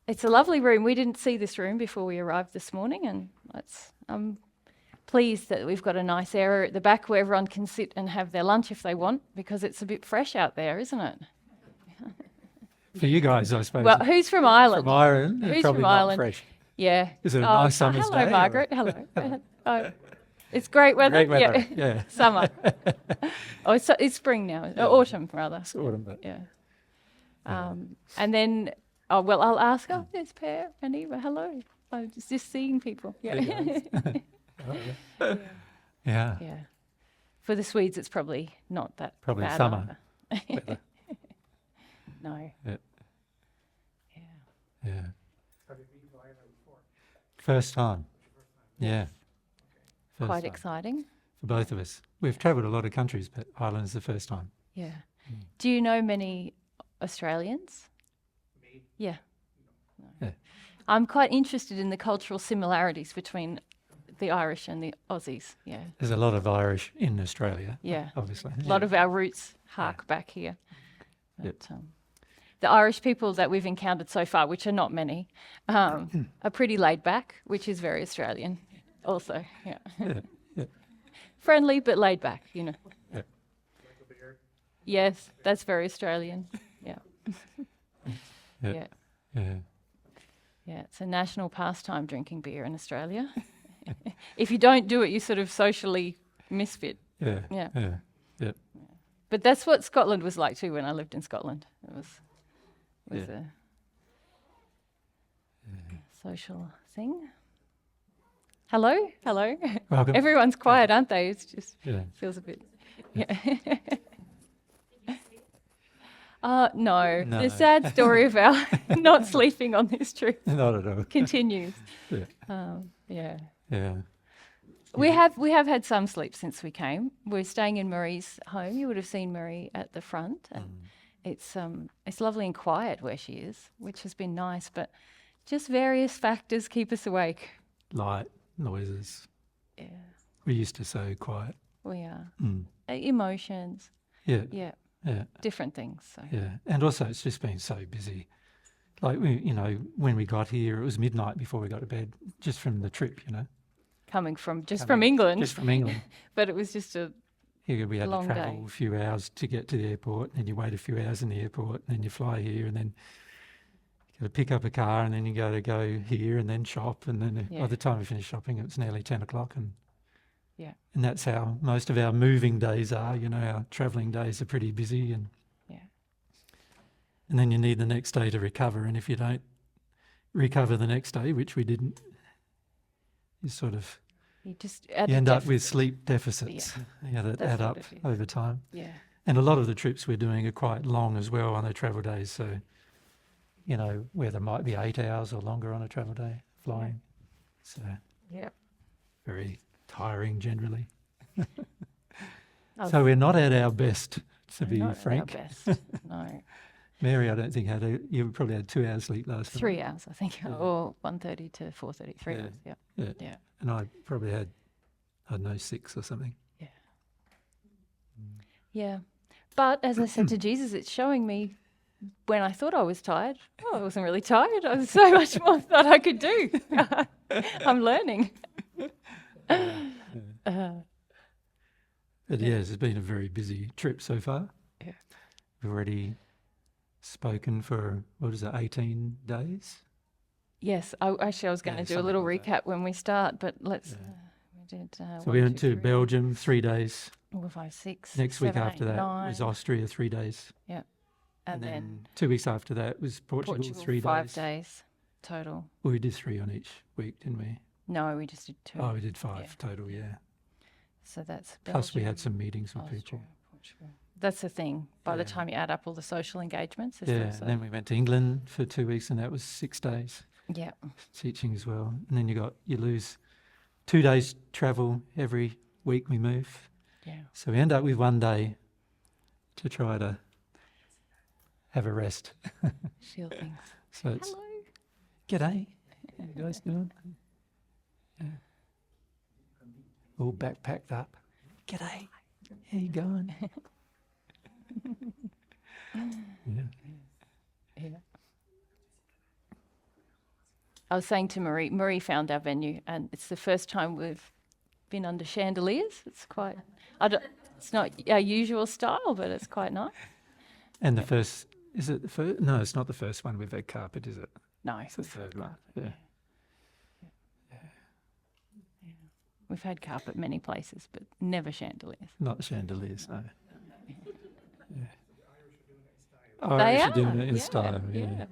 It's a lovely room. We didn't see this room before we arrived this morning, and I'm pleased that we've got a nice area at the back where everyone can sit and have their lunch if they want, because it's a bit fresh out there, isn't it? For you guys, I suppose. Well, who's from Ireland? From Ireland, Who's probably from not Ireland? fresh. Yeah. Is it a nice summer's hello, day? Margaret. Hello. Oh, it's great weather. Great weather, yeah. Summer. It's spring now. Yeah. Autumn, rather. It's autumn, but Yeah. And then, I'll ask. Oh, there's Per and Eva. Hello. I'm just seeing people. Yeah. yeah. Yeah. For the Swedes, it's probably not that Probably bad summer either. weather. No. Yeah. Yeah. Have you been to Ireland before? First time. Yeah. First Quite time. exciting. For both of us. We've travelled a lot of countries, but Ireland's the first time. Yeah. Do you know many Australians? Me? Yeah. No. Yeah. I'm quite interested in the cultural similarities between the Irish and the Aussies. Yeah. There's a lot of Irish in Australia. Yeah. Obviously. A lot of our roots hark back here. Yep. But, the Irish people that we've encountered so far, which are not many, are pretty laid back, which is very Australian also. Yeah. Yeah. Friendly but laid back, you know. Yeah. Like a beer? Yes, that's very Australian. Yeah. Yeah. Yeah. Yeah. Yeah, it's a national pastime drinking beer in Australia. If you don't do it, you sort of socially misfit. Yeah. Yeah. Yeah. Yeah. But that's what Scotland was like too when I lived in Scotland. It was Yeah. a social thing. Hello? Welcome. Everyone's quiet, aren't they? It's just Yeah. feels a bit. Yeah. No. No. The sad story of our not sleeping on this trip Not at all. continues. Yeah. Yeah. Yeah. We have had some sleep since we came. We're staying in Marie's home. You would have seen Marie at the front, and it's lovely and quiet where she is, which has been nice. But just various factors keep us awake. Light, noises. Yeah, We used to so quiet. we are. Mm. Emotions. Yeah. Yeah, Yeah. different things. So. Yeah. And also it's just been so busy. Like, when we got here, it was midnight before we got to bed, just from the trip, Coming from England, Just from England. but it was just a Here we had to Long travel day. a few hours to get to the airport, and then you wait a few hours in the airport, and then you fly here, and then you got to pick up a car, and then you go here, and then shop, and then Yeah. by the time we finished shopping, it was nearly 10 o'clock, and Yeah. and that's how most of our moving days are. Our travelling days are pretty busy, and Yeah. and then you need the next day to recover, and if you don't recover the next day, which we didn't, you sort of you just you end up with sleep deficits. Yeah. That That's add what up it is. over time. Yeah. And a lot of the trips we're doing are quite long as well on the travel days. So, where there might be 8 hours or longer on a travel day flying. So Yeah. very tiring generally. Oh, So we're not at our best, to be not at our frank. best. No. Mary, I don't think you probably had 2 hours sleep last night. 3 hours, I think, Yeah. or 1:30 to 4:30. 3 Yeah. hours. Yeah. Yeah. Yeah. And I probably had, I don't know, 6 or something. Yeah. But as I said to Jesus, it's showing me when I thought I was tired. Oh, I wasn't really tired. I was so much more that I could do. I'm learning. But yes, it's been a very busy trip so far. Yeah. We've already spoken for, 18 days? Yes. I was going to Yeah, do a something little like recap when we start, but let's. Yeah. We did. So we went to Belgium 3 days. 4, 5, 6. Next week 7, after 8, that 9, was Austria 3 days. and then 2 weeks after that was Portugal 3 5 days. days total. Well, we did 3 on each week, didn't we? No, we just did 2. Oh, we did 5 total, yeah. So that's Plus we had Belgium, some meetings with Austria, people. Portugal. That's the thing. By the Yeah. time you add up all the social engagements, it's Yeah, also, and then we went to England for 2 weeks, and that was 6 days yeah, teaching as well. And then you lose 2 days travel every week we move. yeah. So we end up with 1 day to try to have a rest. Shield things. So it's, Hello. g'day, how you guys doing? Yeah. All backpacked up. G'day, how you going? yeah. Yeah. I was saying to Marie found our venue, and it's the first time we've been under chandeliers. It's quite, it's not our usual style, but it's quite nice. And the first, is it the first? No, it's not the first one we've had carpet, is it? No, It's the third one. Yeah. we've had carpet many places, but never chandeliers. Not chandeliers, no. They Irish are are doing it in yeah, style, yeah. yeah.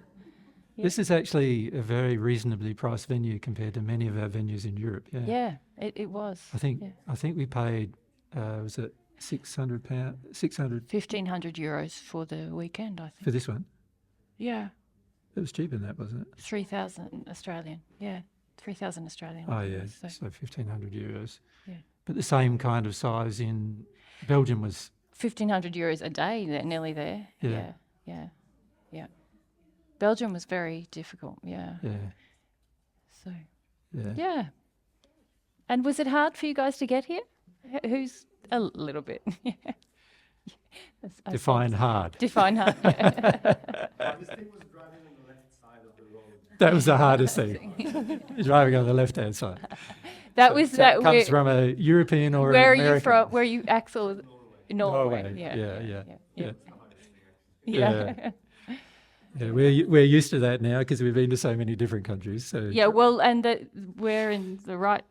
This is actually a very reasonably priced venue compared to many of our venues in Europe, yeah. Yeah, it was. I think yeah. I think we paid, was it £600? 600 €1,500 for the weekend, I think. for this one? Yeah, It was cheaper than that, wasn't it? 3,000 Australian. Yeah, 3,000 Australian. Oh I think yeah, it was, so €1,500. Yeah. But the same kind of size in Belgium was, €1,500 a day, nearly there. Yeah. Yeah, yeah, yeah. Belgium was very difficult. Yeah. yeah, So yeah. yeah. And was it hard for you guys to get here? Who's a little bit? Yeah. I Define sense- hard. Define hard. Hardest thing was driving on the left side of the road. That was the hardest thing. Driving on the left-hand side. That So was that that. comes from a European or Where an are American. you from? Where are you, Axel? Norway. Norway, Yeah. yeah. Yeah. Yeah. Yeah, we're used to that now because we've been to so many different countries. So Yeah, well, and we're in the right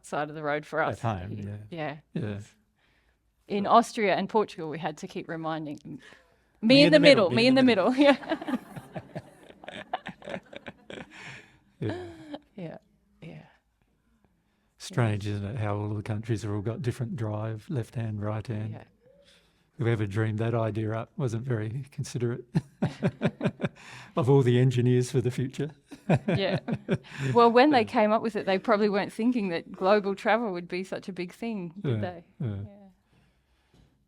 side of the road for us. At home, here. yeah. Yeah. yeah, In Austria and Portugal, we had to keep reminding me in the middle, me in the middle. Yeah. yeah. Yeah. Yeah. Strange, isn't it? How all the countries have all got different drive, left hand, right hand. Yeah. Whoever dreamed that idea up wasn't very considerate of all the engineers for the future. Yeah. Well, when they came up with it, they probably weren't thinking that global travel would be such a big thing, did they? Yeah. Yeah.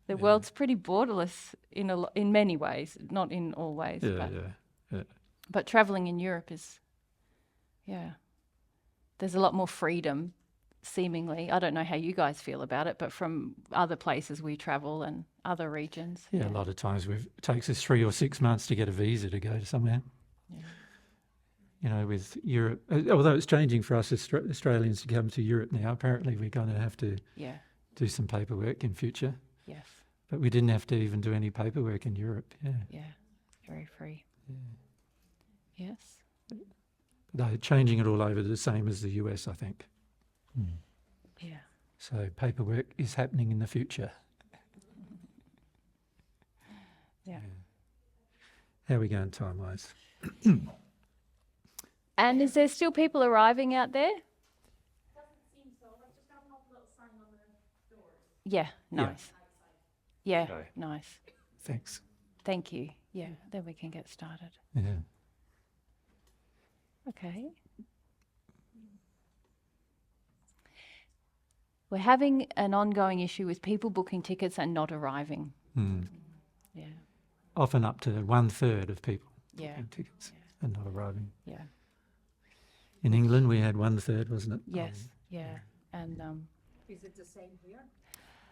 The world's pretty borderless in many ways, not in all ways. Yeah, yeah. But travelling in Europe is, there's a lot more freedom, seemingly. I don't know how you guys feel about it, but from other places we travel and other regions. Yeah, a lot of times it takes us 3 or 6 months to get a visa to go to somewhere. Yeah. You know, with Europe, although it's changing for us Australians to come to Europe now, apparently we're going to have to Yeah. do some paperwork in future. Yes. But we didn't have to even do any paperwork in Europe, yeah. Yeah. Very free. Yes. They're changing it all over the same as the US, I think. Yeah. So paperwork is happening in the future. Yeah. How are we going time-wise? And is there still people arriving out there? Yeah. Nice. Yeah. Okay. Nice. Thanks. Thank you. Yeah. Then we can get started. Yeah. Okay. We're having an ongoing issue with people booking tickets and not arriving. Mm. Yeah. Often up to 1/3 of people Yeah. booking tickets and not arriving. Yeah. In England, we had 1/3, wasn't it? Yes. Yeah. And Is it the same here?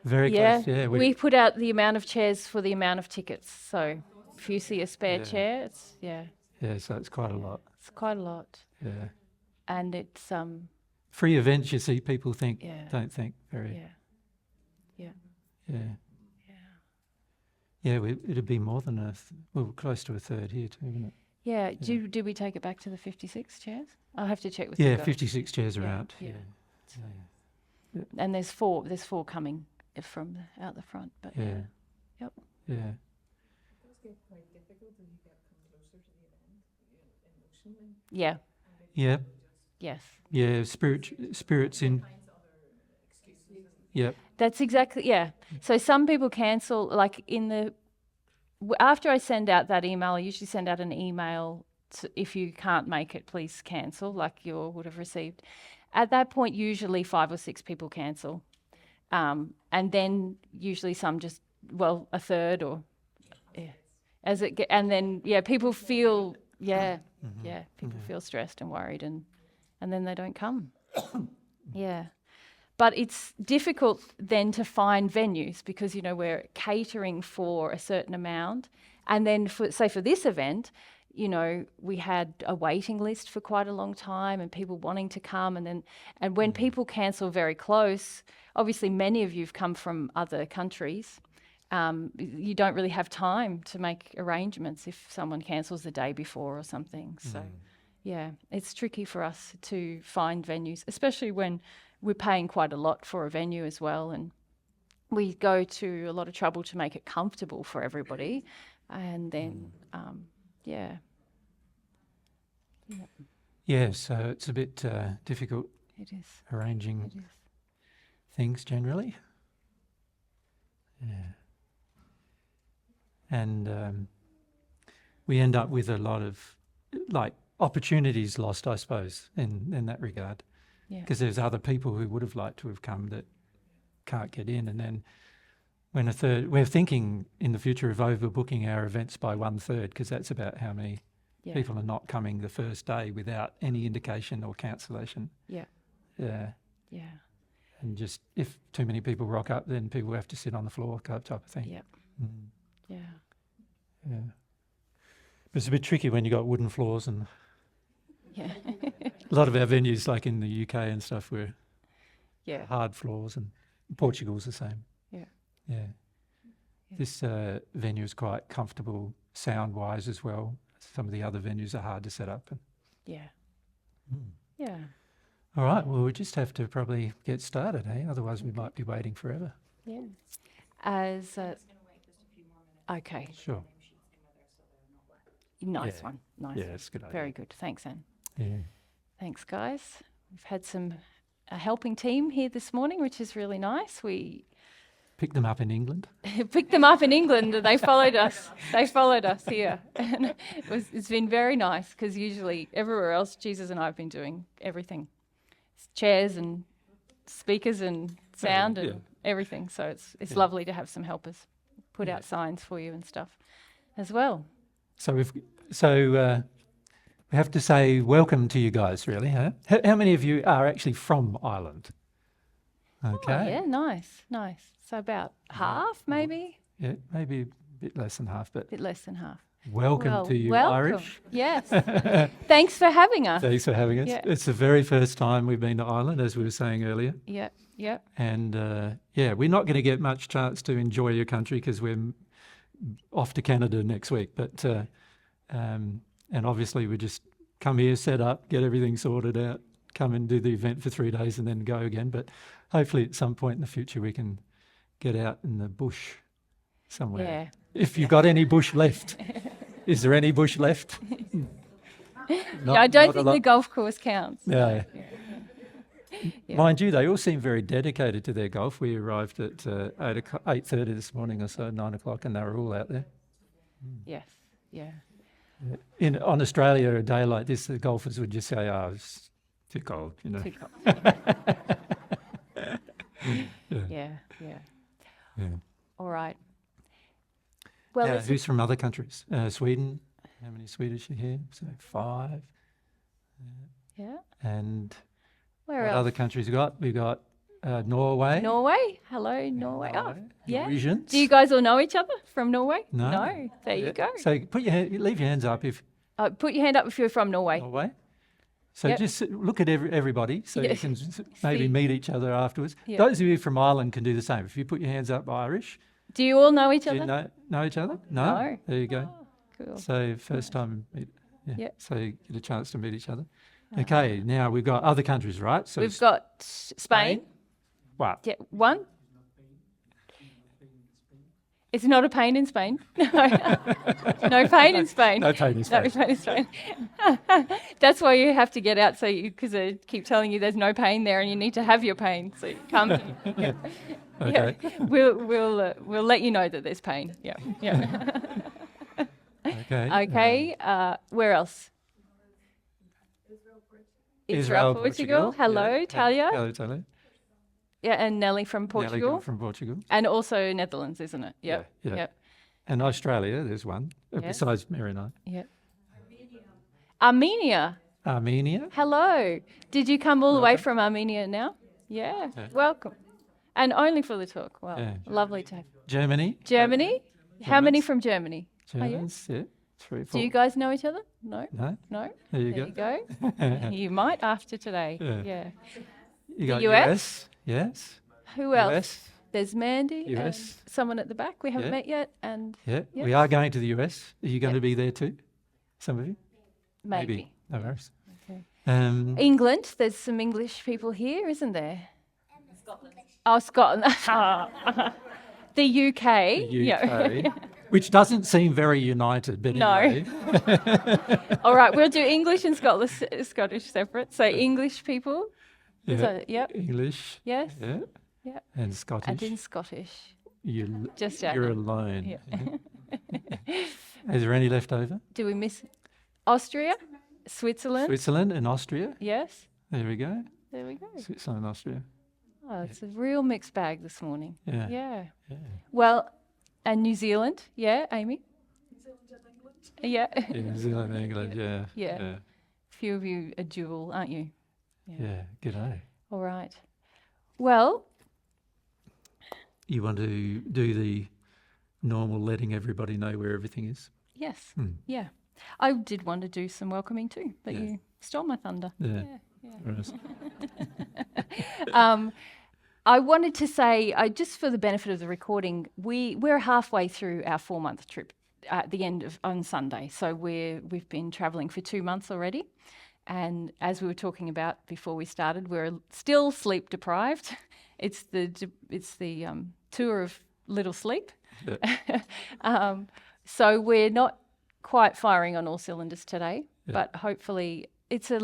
Very close, yeah. we put out the amount of chairs for the amount of tickets. So if you see a spare Yeah. chair, it's Yeah, so it's quite a lot. it's quite a lot. Yeah. And it's Free events, you see, people Yeah. don't think very. yeah. Yeah. Yeah. Yeah, it'd be more than close to 1/3 here too, isn't it? Yeah. Do we take it back to the 56 chairs? I'll have to check with Yeah, you guys. 56 chairs are Yeah, out. yeah. Yeah. And there's four coming from out the front. But Yeah. Yep. Yeah. Those get quite difficult when you get closer to the event, emotionally. yeah. Yeah. Yes. Yeah. Spirits in. Yep. That's exactly, yeah. So some people cancel, like after I send out that email, I usually send out an email if you can't make it, please cancel, like you all would have received. At that point, usually 5 or 6 people cancel. And then usually some just, 1/3 or, yeah. And then, people feel, people feel stressed and worried and then they don't come. Yeah. But it's difficult then to find venues because, we're catering for a certain amount. And then for this event, you know, we had a waiting list for quite a long time and people wanting to come. And when people cancel very close, obviously many of you've come from other countries. You don't really have time to make arrangements if someone cancels the day before or something. So, yeah, it's tricky for us to find venues, especially when we're paying quite a lot for a venue as well. And we go to a lot of trouble to make it comfortable for everybody. And then, yeah. Yeah, so it's a bit difficult It is. arranging It is. things generally. Yeah. And we end up with a lot of opportunities lost, I suppose, in that regard. Yeah. Because there's other people who would have liked to have come that can't get in. And then when we're thinking in the future of overbooking our events by 1/3, because that's about how many people are not coming the first day without any indication or cancellation. Yeah. Yeah. Yeah. And just if too many people rock up, then people have to sit on the floor type of thing. Yeah. Yeah. Yeah. But it's a bit tricky when you got wooden floors, and Yeah. a lot of our venues, like in the UK and stuff, were Yeah. hard floors, and Portugal's the same. Yeah. Yeah. This venue is quite comfortable sound-wise as well. Some of the other venues are hard to set up. Yeah. Yeah. All right, well, we just have to probably get started, eh? Otherwise we might be waiting forever. Yeah. As okay. Sure. Nice Yeah. one. Nice. Yeah, it's a good idea. Very good. Thanks, Anne. Yeah. Thanks, guys. We've had a helping team here this morning, which is really nice. We Pick them up in England. picked them up in England and they followed us. They followed us here. And it's been very nice because usually everywhere else, Jesus and I have been doing everything. Chairs and speakers and sound and everything. So it's lovely to have some helpers put out signs for you and stuff as well. So we have to say welcome to you guys, really, huh? How many of you are actually from Ireland? Okay. Oh, yeah, nice. So about half, maybe? Yeah, maybe a bit less than half, but A bit less than half. welcome Well, to you, welcome. Irish. Yes. Thanks for having us. Thanks for having us. Yeah. It's the very first time we've been to Ireland, as we were saying earlier. Yep. And we're not going to get much chance to enjoy your country because we're off to Canada next week. But and obviously we just come here, set up, get everything sorted out, come and do the event for 3 days and then go again. But hopefully at some point in the future we can get out in the bush somewhere. Yeah. If you've got any bush left. Is there any bush left? I don't think the golf course counts. Yeah. Yeah. Mind you, they all seem very dedicated to their golf. We arrived at 8:30 this morning or so, 9 o'clock, and they were all out there. Yes. Yeah. On Australia, a day like this, the golfers would just say, "Oh, it's too cold," you know. Too cold. Yeah. Yeah. All right. Well, Who's from other countries? Sweden. How many Swedish are here? So 5. yeah. And Where what else? other countries we got? We got Norway. Norway. Hello, Norway. Oh, yeah. Norwegians. Do you guys all know each other from Norway? No. No. There you go. So leave your hands up if Put your hand up if you're from Norway. Norway. So Yep. just look at everybody so Yeah. you can maybe See. meet each other afterwards. Yeah. Those of you from Ireland can do the same. If you put your hands up Irish, Do you all know each do you other? know each other? No. There you go. Cool. So first time meet. Yeah. Yep. So you get a chance to meet each other. Okay, now we've got other countries, right? So We've got Spain. What? Yeah, one. It's not a pain in Spain. No, no pain in Spain. No pain in Spain. No pain in Spain. That's why you have to get out, because they keep telling you there's no pain there, and you need to have your pain. So you come. Yeah. Okay. Yeah. We'll let you know that there's pain. Yeah. Yeah. Okay. Okay. Where else? Israel, Portugal. Hello, Yeah. Talia. Hello, Talia. Yeah, and Nelly from Portugal. Nelly from Portugal. And also Netherlands, isn't it? Yep. Yeah. Yep. And Australia, there's one, Yes. besides Mary and I. Yep. Armenia. Armenia. Hello. Did you come all the way from Armenia now? Yeah. Yeah. Welcome. And only for the talk. Well, Yeah. lovely to have. Germany. Germany. How many from Germany? Oh, yeah? Germans, yeah. 3, 4. Do you guys know each other? No? No? No? There you There go. you go. You might after today. Yeah. Yeah. You got US? Yes. Who else? US? There's Mandy and US. someone at the back we haven't Yeah. met yet. And Yeah. Yes. We are going to the US. Are you going Yeah. to be there too? Some of you? maybe. No worries. Okay. England. There's some English people here, isn't there? Scotland. Oh, Scotland. The UK. The Yeah. UK. Which doesn't seem very united, but No. anyway. All right, we'll do English and Scottish separate. So English people. Is Yeah. that, yep. English. Yes. Yeah. Yeah. And Scottish. And in Scottish. You, Just you're Anna. alone. Yeah. Yeah. Is there any left over? Do we miss Austria? Switzerland? Switzerland and Austria. Yes. There we go. There we go. Switzerland and Austria. Oh, it's a real mixed bag this morning. Yeah. Yeah. Yeah. Well, and New Zealand. Yeah, Amy? Yeah. Yeah, New Zealand and England. Yeah. Yeah. Yeah. Few of you are dual, aren't you? Yeah. G'day. All right. Well, You want to do the normal letting everybody know where everything is? yes. Hmm. Yeah. I did want to do some welcoming too, but Yeah. you stole my thunder. Yeah. Yeah. Right. I wanted to say, just for the benefit of the recording, we're halfway through our 4-month trip at the end of on Sunday. So we've been travelling for 2 months already, and as we were talking about before we started, we're still sleep deprived. It's the tour of little sleep. Yeah. So we're not quite firing on all cylinders today, Yeah. but hopefully it's a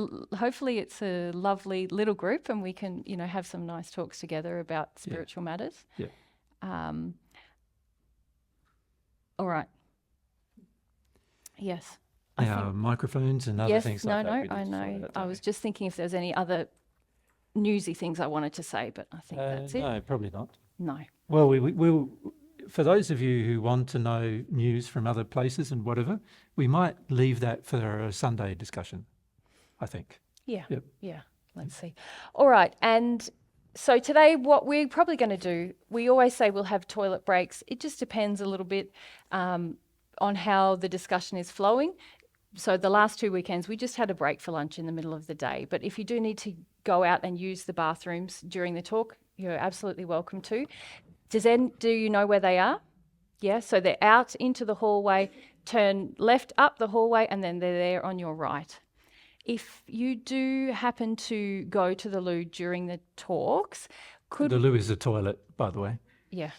lovely little group, and we can have some nice talks together about spiritual matters. Yeah. All right. Yes. Our microphones and other Yes. things No. like that. No. we I need to sort know. out, I don't was we? just thinking if there's any other newsy things I wanted to say, but I think that's it. No, probably not. No. Well, we'll, for those of you who want to know news from other places and whatever, we might leave that for a Sunday discussion, I think. Yeah. Yep. Yeah. Let's see. All right. And so today, what we're probably going to do, we always say we'll have toilet breaks. It just depends a little bit on how the discussion is flowing. So the last 2 weekends, we just had a break for lunch in the middle of the day. But if you do need to go out and use the bathrooms during the talk, you're absolutely welcome to. Do you know where they are? Yeah, so they're out into the hallway, turn left up the hallway, and then they're there on your right. If you do happen to go to the loo during the talks, The loo is a toilet, by the way. yeah,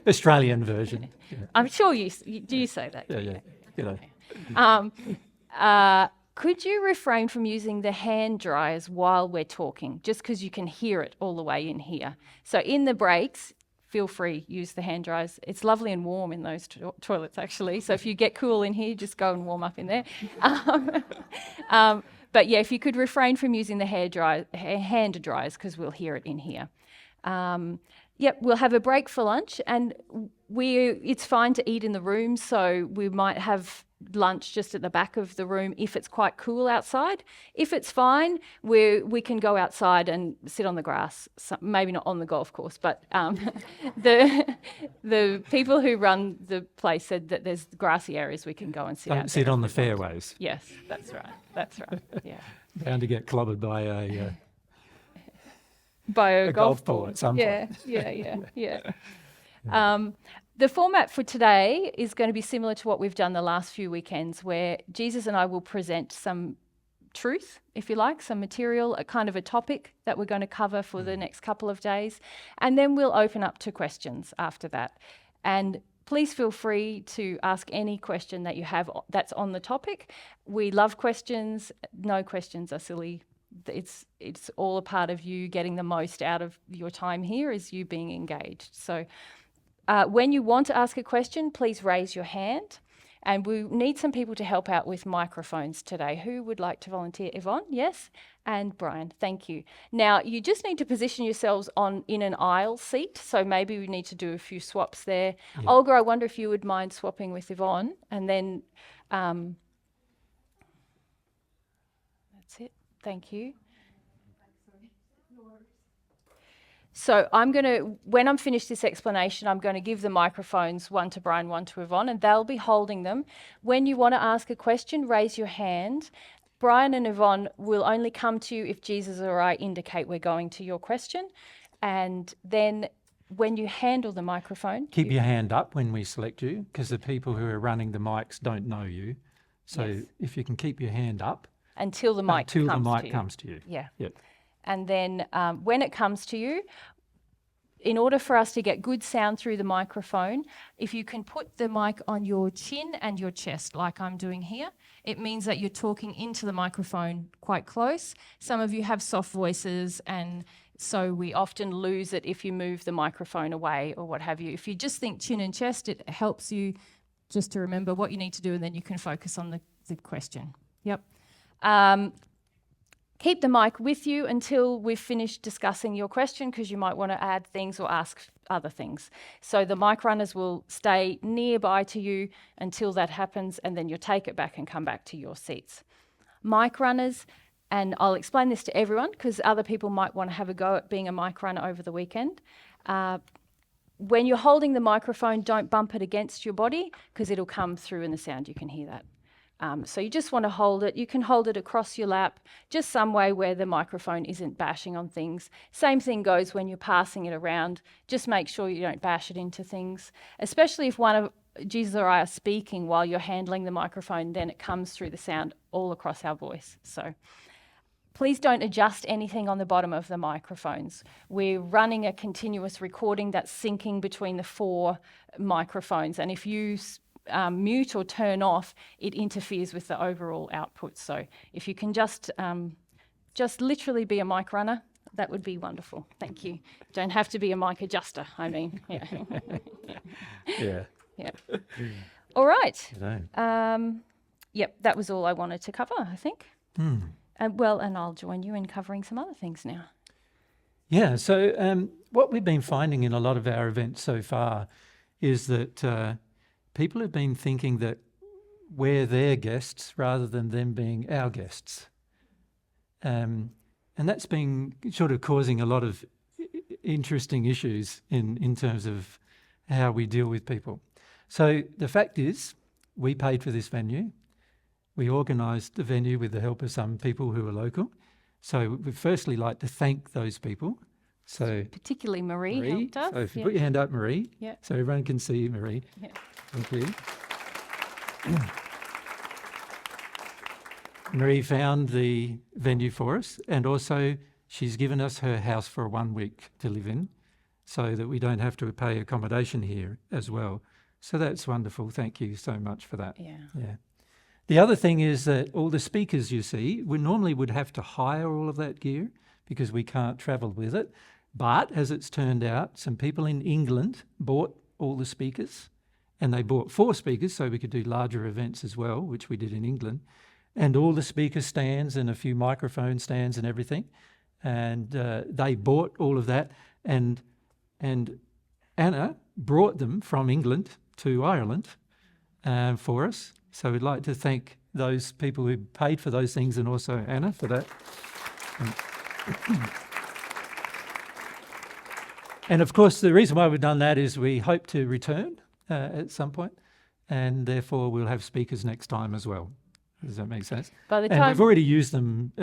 Australian version. Yeah. I'm sure you say that. Yeah. G'day. Could you refrain from using the hand dryers while we're talking, just because you can hear it all the way in here? So in the breaks, feel free, use the hand dryers. It's lovely and warm in those toilets, actually. So if you get cool in here, just go and warm up in there. But yeah, if you could refrain from using the hand dryers, because we'll hear it in here. Yep, we'll have a break for lunch, and it's fine to eat in the room, so we might have lunch just at the back of the room if it's quite cool outside. If it's fine, we can go outside and sit on the grass, maybe not on the golf course, but the people who run the place said that there's grassy areas we can go and sit out Don't sit there on the if we want. fairways. Yes, that's right, yeah. Bound to get clobbered by a By a golf golf ball at some point. Yeah. The format for today is going to be similar to what we've done the last few weekends, where Jesus and I will present some truth, if you like, some material, a kind of a topic that we're going to cover for the next couple of days, and then we'll open up to questions after that. And please feel free to ask any question that you have that's on the topic. We love questions. No questions are silly. It's all a part of you getting the most out of your time here, is you being engaged. So when you want to ask a question, please raise your hand. And we need some people to help out with microphones today. Who would like to volunteer? Yvonne, yes? And Brian, thank you. Now, you just need to position yourselves in an aisle seat. So maybe we need to do a few swaps there. Yeah. Olga, I wonder if you would mind swapping with Yvonne. And then that's it. Thank you. So when I'm finished this explanation, I'm going to give the microphones, one to Brian, one to Yvonne, and they'll be holding them. When you want to ask a question, raise your hand. Brian and Yvonne will only come to you if Jesus or I indicate we're going to your question. And then when you handle the microphone... Keep your hand up when we select you, because the people who are running the mics don't know you. So Yes. if you can keep your hand up Until the mic comes to you. Yeah. Yep. And then when it comes to you, in order for us to get good sound through the microphone, if you can put the mic on your chin and your chest like I'm doing here, it means that you're talking into the microphone quite close. Some of you have soft voices, and so we often lose it if you move the microphone away or what have you. If you just think chin and chest, it helps you just to remember what you need to do, and then you can focus on the question. Yep. Keep the mic with you until we've finished discussing your question, because you might want to add things or ask other things. So the mic runners will stay nearby to you until that happens, and then you'll take it back and come back to your seats. Mic runners, and I'll explain this to everyone because other people might want to have a go at being a mic runner over the weekend. When you're holding the microphone, don't bump it against your body because it'll come through in the sound. You can hear that. So you just want to hold it. You can hold it across your lap, just some way where the microphone isn't bashing on things. Same thing goes when you're passing it around. Just make sure you don't bash it into things, especially if one of Jesus or I are speaking while you're handling the microphone, then it comes through the sound all across our voice. So please don't adjust anything on the bottom of the microphones. We're running a continuous recording that's syncing between the 4 microphones, and if you mute or turn off, it interferes with the overall output. So if you can just literally be a mic runner, that would be wonderful. Thank you. Don't have to be a mic adjuster, I mean. Yeah. Yeah. Yeah. All right. Right. Yep, that was all I wanted to cover, I think. And I'll join you in covering some other things now. Yeah, so what we've been finding in a lot of our events so far is that people have been thinking that we're their guests rather than them being our guests. And that's been sort of causing a lot of interesting issues in terms of how we deal with people. So the fact is, we paid for this venue. We organised the venue with the help of some people who are local. So we'd firstly like to thank those people. So particularly Marie helped us. So if you put your hand up, Marie, yeah. So everyone can see Marie. Yeah. Thank you. Marie found the venue for us, and also she's given us her house for 1 week to live in so that we don't have to pay accommodation here as well. So that's wonderful. Thank you so much for that. Yeah. Yeah. The other thing is that all the speakers you see, we normally would have to hire all of that gear because we can't travel with it. But as it's turned out, some people in England bought all the speakers, and they bought 4 speakers so we could do larger events as well, which we did in England, and all the speaker stands and a few microphone stands and everything. And they bought all of that, and Anna brought them from England to Ireland for us. So we'd like to thank those people who paid for those things, and also Anna for that. And of course, the reason why we've done that is we hope to return at some point, and therefore we'll have speakers next time as well. Does that make sense? By the And time we've already used them,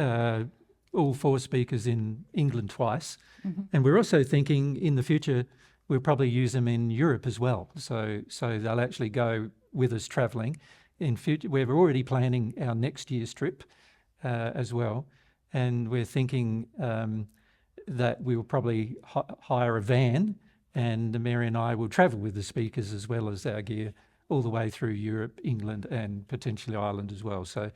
all 4 speakers in England twice. Mm-hmm. And we're also thinking in the future, we'll probably use them in Europe as well. So they'll actually go with us travelling. In future, we're already planning our next year's trip as well. And we're thinking that we will probably hire a van, and Mary and I will travel with the speakers as well as our gear all the way through Europe, England, and potentially Ireland as well. So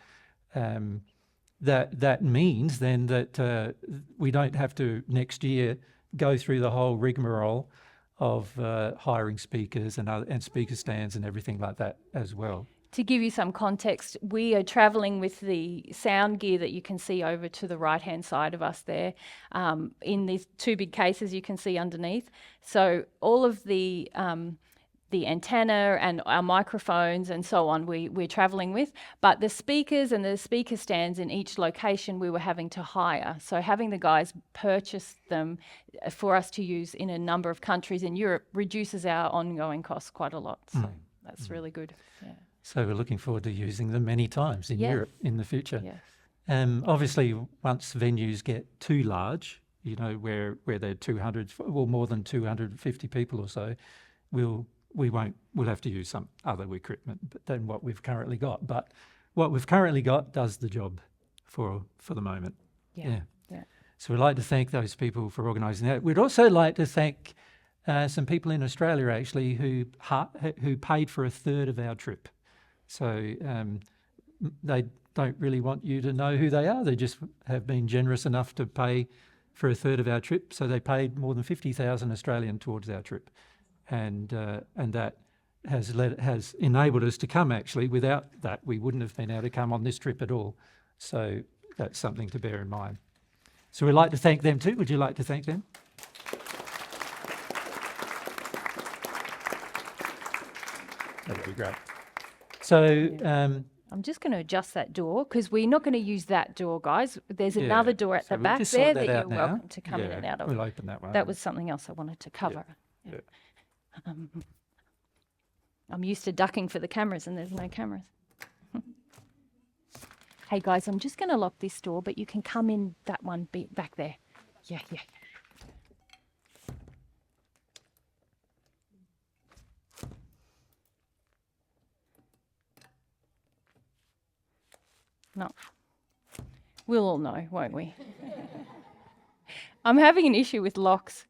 that means then that we don't have to next year go through the whole rigmarole of hiring speakers and speaker stands and everything like that as well. To give you some context, we are travelling with the sound gear that you can see over to the right-hand side of us there, in these 2 big cases you can see underneath. So all of the the antenna and our microphones and so on we're travelling with, but the speakers and the speaker stands in each location we were having to hire. So having the guys purchase them for us to use in a number of countries in Europe reduces our ongoing costs quite a lot. So that's really good. Yeah. So we're looking forward to using them many times in Yes. Europe in the future. Yes. Obviously, once venues get too large, you know, where they're 200 or more than 250 people or so, we'll have to use some other equipment than what we've currently got. But what we've currently got does the job for the moment. Yeah. So we'd like to thank those people for organising that. We'd also like to thank some people in Australia actually who paid for a third of our trip. So they don't really want you to know who they are. They just have been generous enough to pay for a third of our trip. So they paid more than 50,000 Australian towards our trip. And that has enabled us to come. Actually, without that, we wouldn't have been able to come on this trip at all. So that's something to bear in mind. So we'd like to thank them too. Would you like to thank them? That'd be great. So I'm just going to adjust that door because we're not going to use that door, guys. There's Yeah, another door at so the we'll back just there sort that that you're out now. welcome to come in Yeah, and out of. we'll open that one. That was something else I wanted to cover. Yeah. I'm used to ducking for the cameras and there's no cameras. Hey guys, I'm just going to lock this door, but you can come in that one back there. Yeah. No. We'll all know, won't we? I'm having an issue with locks.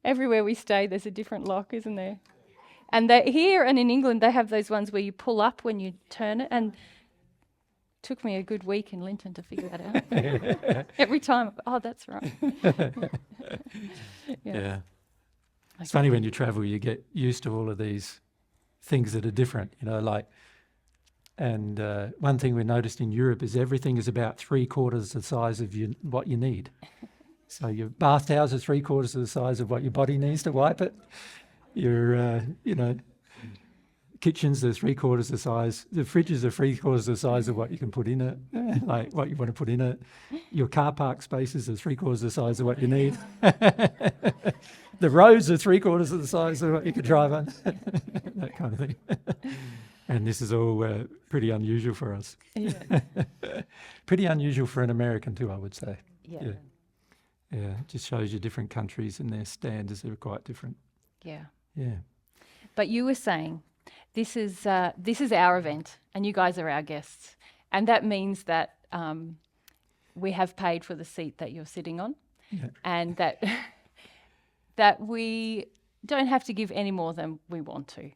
Everywhere we stay, there's a different lock, isn't there? And here and in England, they have those ones where you pull up when you turn it. And it took me a good week in Linton to figure that out. Every time, that's right. Yeah. It's funny when you travel, you get used to all of these things that are different, you know, like, and one thing we noticed in Europe is everything is about 3/4 the size of what you need. So your bath towels are 3/4 of the size of what your body needs to wipe it. Your, kitchens are 3/4 the size. The fridges are 3/4 the size of what you can put in it, like what you want to put in it. Your car park spaces are 3/4 the size of what you need. The roads are 3/4 of the size of what you could drive on. That kind of thing. And this is all pretty unusual for us. Yeah. Pretty unusual for an American too, I would say. Yeah. Yeah, it just shows you different countries and their standards are quite different. Yeah. Yeah. But you were saying this is our event and you guys are our guests. And that means that we have paid for the seat that you're sitting on and that that we don't have to give any more than we want to.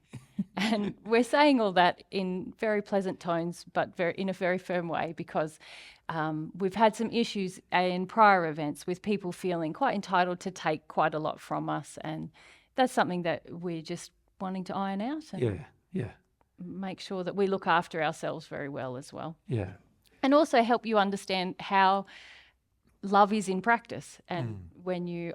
And we're saying all that in very pleasant tones, but in a very firm way, because we've had some issues in prior events with people feeling quite entitled to take quite a lot from us. And that's something that we're just wanting to iron out and make sure that we look after ourselves very well as well. Yeah. And also help you understand how love is in practice. And when you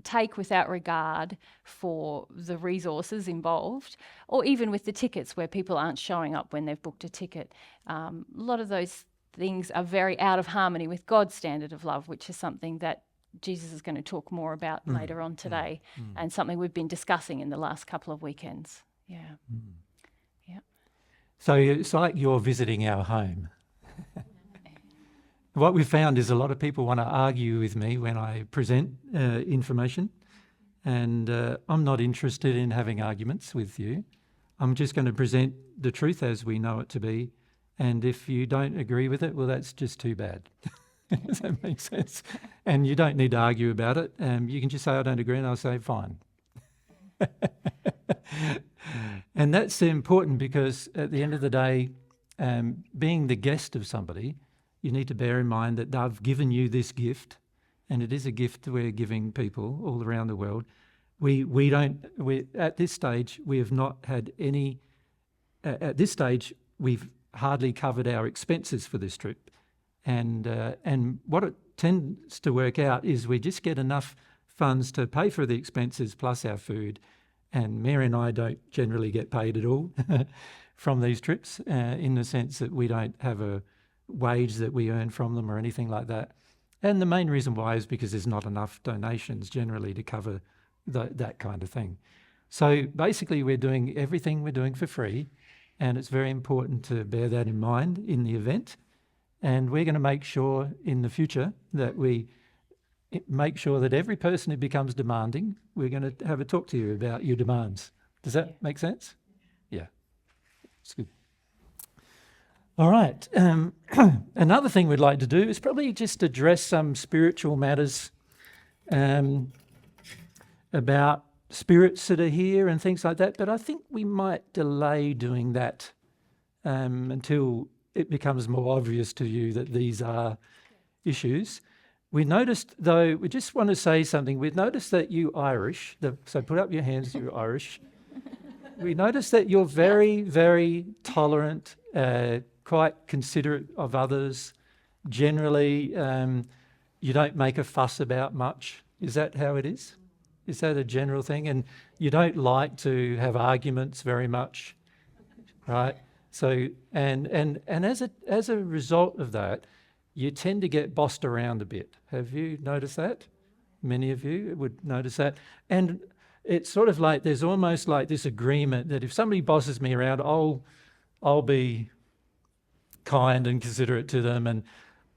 take without regard for the resources involved, or even with the tickets where people aren't showing up when they've booked a ticket. A lot of those things are very out of harmony with God's standard of love, which is something that Jesus is going to talk more about later on today, and something we've been discussing in the last couple of weekends. Yeah. Yeah. So it's like you're visiting our home. What we've found is a lot of people want to argue with me when I present information, and I'm not interested in having arguments with you. I'm just going to present the truth as we know it to be, and if you don't agree with it, well, that's just too bad. Does that make sense? And you don't need to argue about it. You can just say, I don't agree, and I'll say, fine. And that's important because at the end of the day, being the guest of somebody, you need to bear in mind that they've given you this gift, and it is a gift we're giving people all around the world. At this stage, we have not had any, at this stage, we've hardly covered our expenses for this trip. And what it tends to work out is we just get enough funds to pay for the expenses plus our food. And Mary and I don't generally get paid at all from these trips, in the sense that we don't have a wage that we earn from them or anything like that. And the main reason why is because there's not enough donations generally to cover that kind of thing. So basically we're doing everything we're doing for free, and it's very important to bear that in mind in the event. And we're going to make sure in the future that we make sure that every person who becomes demanding, we're going to have a talk to you about your demands. Does that make sense? Yeah, it's good. All right. Another thing we'd like to do is probably just address some spiritual matters about spirits that are here and things like that. But I think we might delay doing that until it becomes more obvious to you that these are issues. We noticed, though, we just want to say something. We've noticed that you Irish, so put up your hands, you Irish. We noticed that you're very, very tolerant, quite considerate of others. Generally, you don't make a fuss about much. Is that how it is? Is that a general thing? And you don't like to have arguments very much, right? So, and as a result of that, you tend to get bossed around a bit. Have you noticed that? Many of you would notice that. And it's sort of like there's almost like this agreement that if somebody bosses me around, I'll be kind and considerate to them, and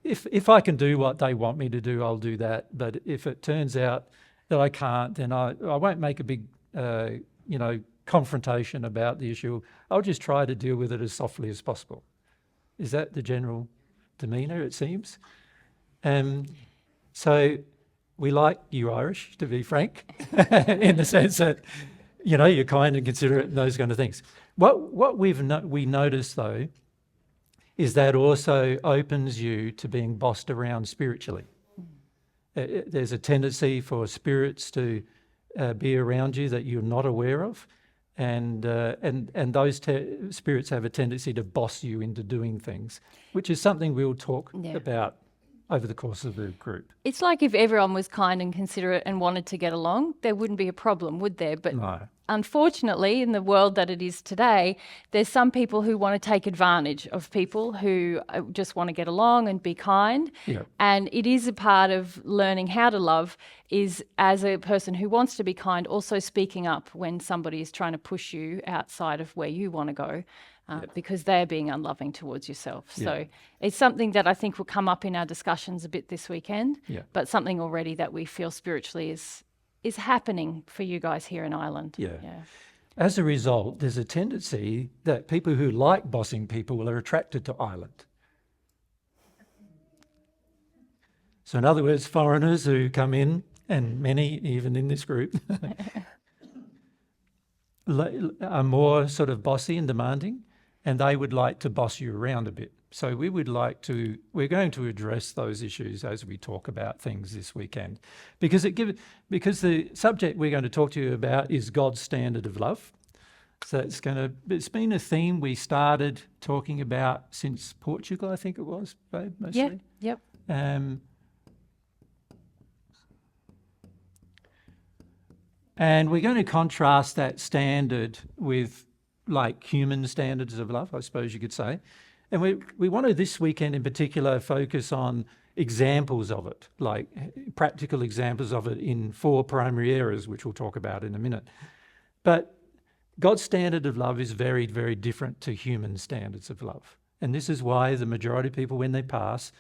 if I can do what they want me to do, I'll do that. But if it turns out that I can't, then I won't make a big confrontation about the issue. I'll just try to deal with it as softly as possible. Is that the general demeanour, it seems? So we like you Irish, to be frank, in the sense that you're kind and considerate and those kind of things. What we noticed though is that also opens you to being bossed around spiritually. There's a tendency for spirits to be around you that you're not aware of, and those spirits have a tendency to boss you into doing things, which is something we'll talk about over the course of the group. It's like if everyone was kind and considerate and wanted to get along, there wouldn't be a problem, would there? But no. Unfortunately, in the world that it is today, there's some people who want to take advantage of people who just want to get along and be kind. Yeah. And it is a part of learning how to love is, as a person who wants to be kind, also speaking up when somebody is trying to push you outside of where you want to go. Because they're being unloving towards yourself. So it's something that I think will come up in our discussions a bit this weekend, but something already that we feel spiritually is happening for you guys here in Ireland. Yeah. As a result, there's a tendency that people who like bossing people are attracted to Ireland. So in other words, foreigners who come in, and many even in this group, are more sort of bossy and demanding, and they would like to boss you around a bit. So we're going to address those issues as we talk about things this weekend, because the subject we're going to talk to you about is God's standard of love. So it's been a theme we started talking about since Portugal, I think it was, babe, mostly. Yeah. Yep. And we're going to contrast that standard with like human standards of love, I suppose you could say. And we want to this weekend in particular focus on examples of it, like practical examples of it in 4 primary areas, which we'll talk about in a minute. But God's standard of love is very, very different to human standards of love. And this is why the majority of people, when they pass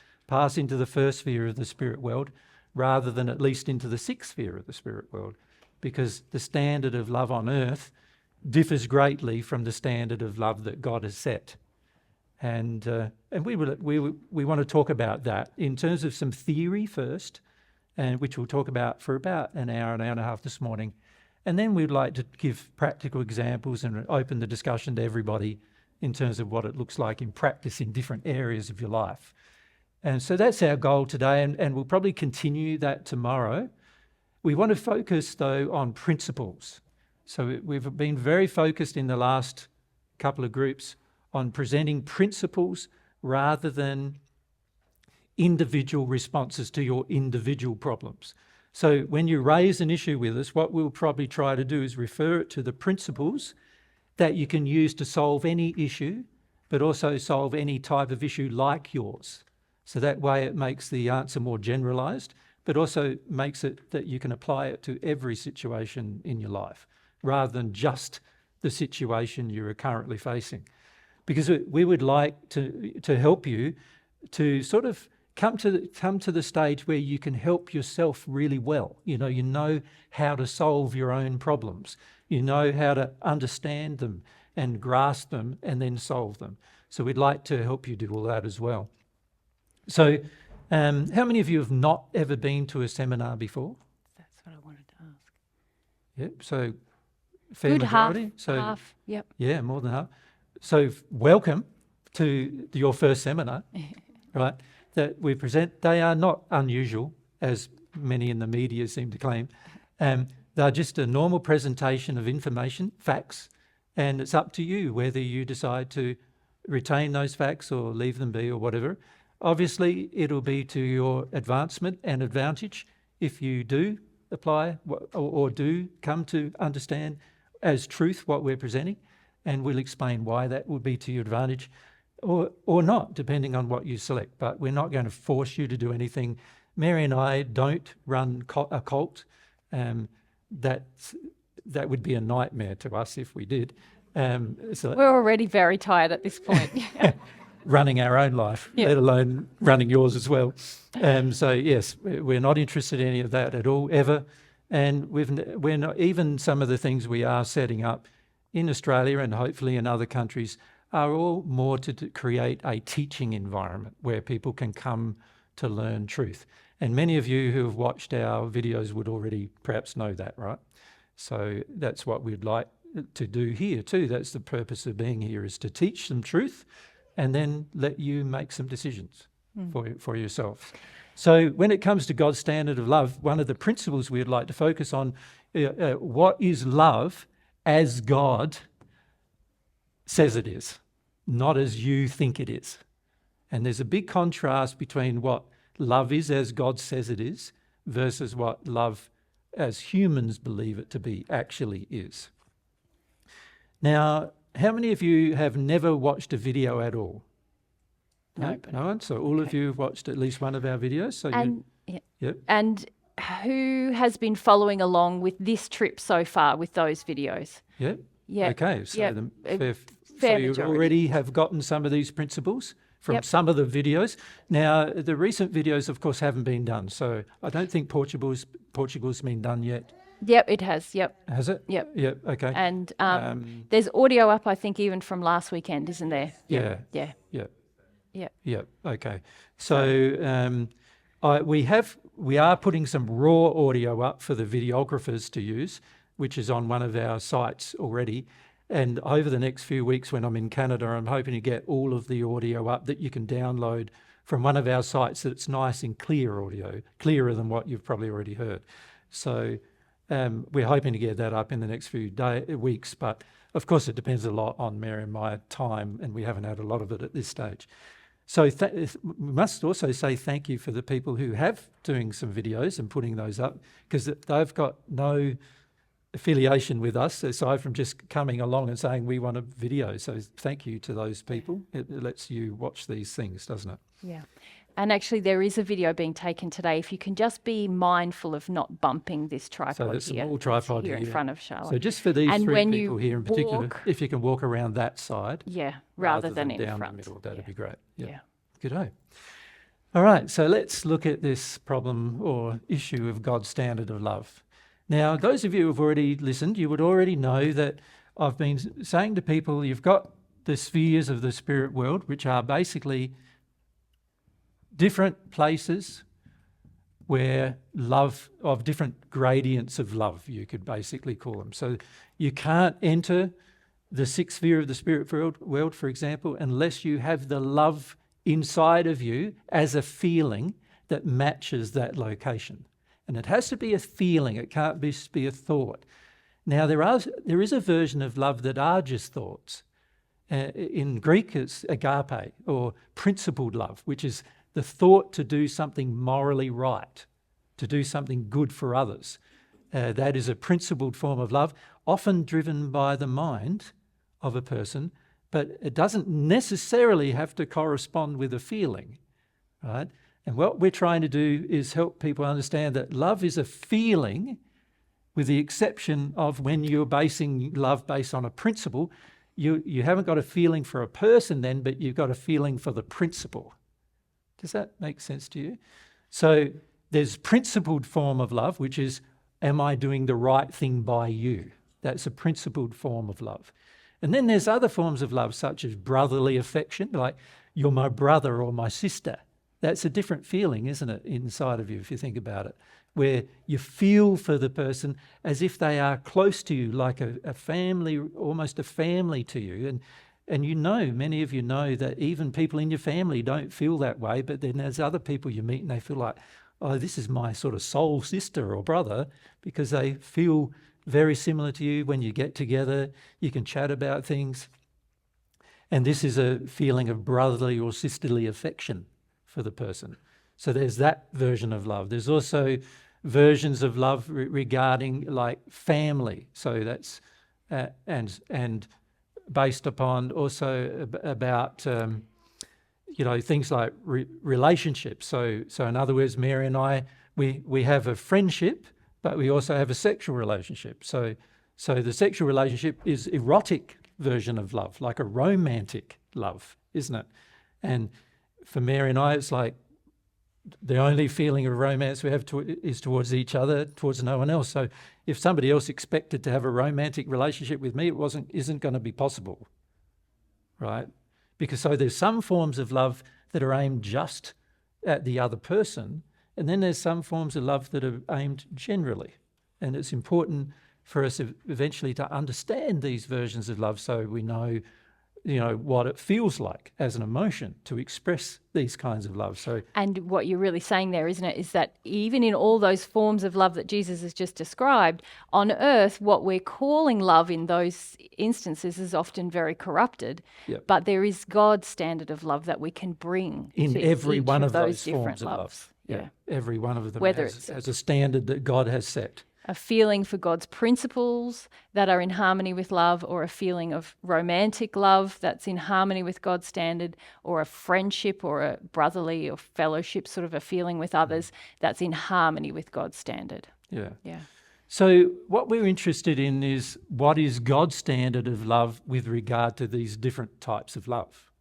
into the first sphere of the spirit world, rather than at least into the 6th sphere of the spirit world, because the standard of love on earth differs greatly from the standard of love that God has set. And we want to talk about that in terms of some theory first, and which we'll talk about for about an hour and a half this morning. And then we'd like to give practical examples and open the discussion to everybody in terms of what it looks like in practice in different areas of your life. And so that's our goal today, and we'll probably continue that tomorrow. We want to focus, though, on principles. So we've been very focused in the last couple of groups on presenting principles rather than individual responses to your individual problems. So when you raise an issue with us, what we'll probably try to do is refer it to the principles that you can use to solve any issue, but also solve any type of issue like yours. So that way it makes the answer more generalised, but also makes it that you can apply it to every situation in your life, rather than just the situation you are currently facing. Because we would like to help you to sort of come to the stage where you can help yourself really well. You know how to solve your own problems. You know how to understand them and grasp them and then solve them. So we'd like to help you do all that as well. So how many of you have not ever been to a seminar before? That's what I wanted to ask. Yep, so fair Good majority. half, yep. Yeah, more than half. So welcome to your first seminar, right, that we present. They are not unusual, as many in the media seem to claim. They're just a normal presentation of information, facts, and it's up to you whether you decide to retain those facts or leave them be or whatever. Obviously, it'll be to your advancement and advantage if you do apply or do come to understand as truth what we're presenting, and we'll explain why that would be to your advantage or not, depending on what you select. But we're not going to force you to do anything. Mary and I don't run a cult. That would be a nightmare to us if we did. So We're already very tired at this point. running our own life, Yeah. let alone running yours as well. So yes, we're not interested in any of that at all, ever. And we're not, even some of the things we are setting up in Australia and hopefully in other countries are all more to create a teaching environment where people can come to learn truth. And many of you who have watched our videos would already perhaps know that, right? So that's what we'd like to do here too. That's the purpose of being here, is to teach them truth and then let you make some decisions for yourself. So when it comes to God's standard of love, one of the principles we'd like to focus on, what is love as God says it is, not as you think it is. And there's a big contrast between what love is as God says it is versus what love as humans believe it to be actually is. Now, how many of you have never watched a video at all? Nobody. No one? So all of you have watched at least one of our videos? So And, Yep. and who has been following along with this trip so far with those videos? Yeah? Yeah. Okay, so Yep. so Fair you majority. already have gotten some of these principles from Yep. some of the videos. Now, the recent videos, of course, haven't been done. So I don't think Portugal's been done yet. Yep, it has. Yep. Has it? Yep. Yep, okay. And there's audio up, I think, even from last weekend, isn't there? Yeah. Yeah. Yep. Yep. Yep, okay. So we are putting some raw audio up for the videographers to use, which is on one of our sites already. And over the next few weeks when I'm in Canada, I'm hoping to get all of the audio up that you can download from one of our sites that's nice and clear audio, clearer than what you've probably already heard. So we're hoping to get that up in the next few weeks, but of course it depends a lot on Mary and my time, and we haven't had a lot of it at this stage. So we must also say thank you for the people who have doing some videos and putting those up, because they've got no affiliation with us aside from just coming along and saying we want a video. So thank you to those people. It lets you watch these things, doesn't it? Yeah. And actually, there is a video being taken today. If you can just be mindful of not bumping this tripod So there's a here, small tripod here in here. front of Charlotte. So just for these And three when people you here in particular, walk- if you can walk around that side Yeah, rather than in down front. the middle, that'd yeah. be great. Yeah. Good-o. All right, so let's look at this problem or issue of God's standard of love. Now, those of you who have already listened, you would already know that I've been saying to people, you've got the spheres of the spirit world, which are basically different places where love, of different gradients of love, you could basically call them. So you can't enter the sixth sphere of the spirit world, for example, unless you have the love inside of you as a feeling that matches that location. And it has to be a feeling, it can't just be a thought. Now, there is a version of love that are just thoughts. In Greek, it's agape, or principled love, which is the thought to do something morally right. to do something good for others. That is a principled form of love, often driven by the mind of a person, but it doesn't necessarily have to correspond with a feeling, right? And what we're trying to do is help people understand that love is a feeling, with the exception of when you're basing love based on a principle. You haven't got a feeling for a person then, but you've got a feeling for the principle. Does that make sense to you? So there's principled form of love, which is, am I doing the right thing by you? That's a principled form of love. And then there's other forms of love, such as brotherly affection, like you're my brother or my sister. That's a different feeling, isn't it, inside of you, if you think about it, where you feel for the person as if they are close to you, like a family, almost a family to you. And you know, many of you know that even people in your family don't feel that way, but then there's other people you meet and they feel like, oh, this is my sort of soul sister or brother, because they feel very similar to you. When you get together, you can chat about things. And this is a feeling of brotherly or sisterly affection for the person. So there's that version of love. There's also versions of love regarding like family. So that's and based upon also about things like relationships. So in other words, Mary and I, we have a friendship, but we also have a sexual relationship. So the sexual relationship is erotic version of love, like a romantic love, isn't it? And for Mary and I, it's like the only feeling of romance we have is towards each other, towards no one else. So if somebody else expected to have a romantic relationship with me, isn't going to be possible, right? Because so there's some forms of love that are aimed just at the other person, and then there's some forms of love that are aimed generally. And it's important for us eventually to understand these versions of love so we know what it feels like as an emotion to express these kinds of love. So, and what you're really saying there, isn't it, is that even in all those forms of love that Jesus has just described, on earth, what we're calling love in those instances is often very corrupted. Yep. But there is God's standard of love that we can bring in to every each one of those those different forms of loves. love. Yeah. Every one of them Whether has it's a standard that God has set. a feeling for God's principles that are in harmony with love, or a feeling of romantic love that's in harmony with God's standard, or a friendship or a brotherly or fellowship, sort of a feeling with others that's in harmony with God's standard. Yeah. Yeah. So what we're interested in is what is God's standard of love with regard to these different types of love,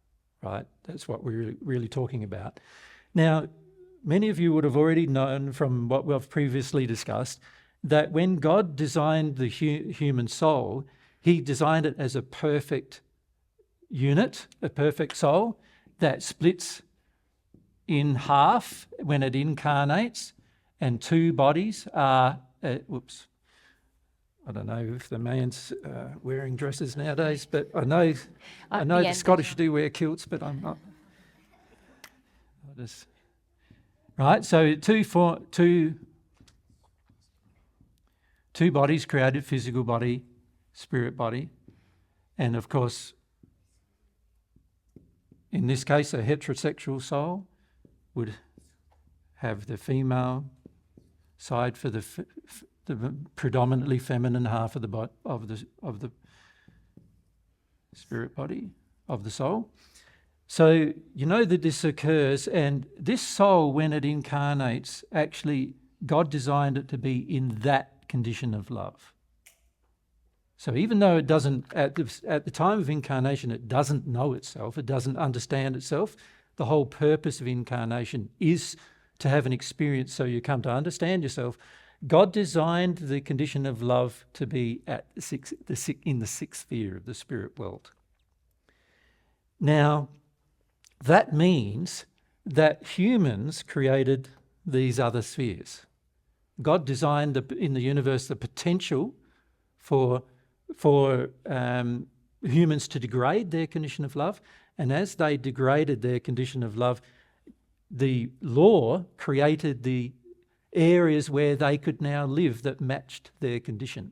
right? That's what we're really talking about. Now, many of you would have already known from what we've previously discussed that when God designed the human soul, he designed it as a perfect unit, a perfect soul that splits in half when it incarnates, and two bodies are, I don't know if the man's wearing dresses nowadays, but I know the Scottish do wear kilts, but I'm not. Right, so two bodies created, physical body, spirit body. And of course, in this case, a heterosexual soul would have the female side for the predominantly feminine half of the spirit body, of the soul. So you know that this occurs, and this soul, when it incarnates, actually God designed it to be in that condition of love. So even though it doesn't, at the time of incarnation, it doesn't know itself, it doesn't understand itself, the whole purpose of incarnation is to have an experience so you come to understand yourself. God designed the condition of love to be in the sixth sphere of the spirit world. Now, that means that humans created these other spheres. God designed in the universe the potential for humans to degrade their condition of love, and as they degraded their condition of love, the law created the areas where they could now live that matched their condition.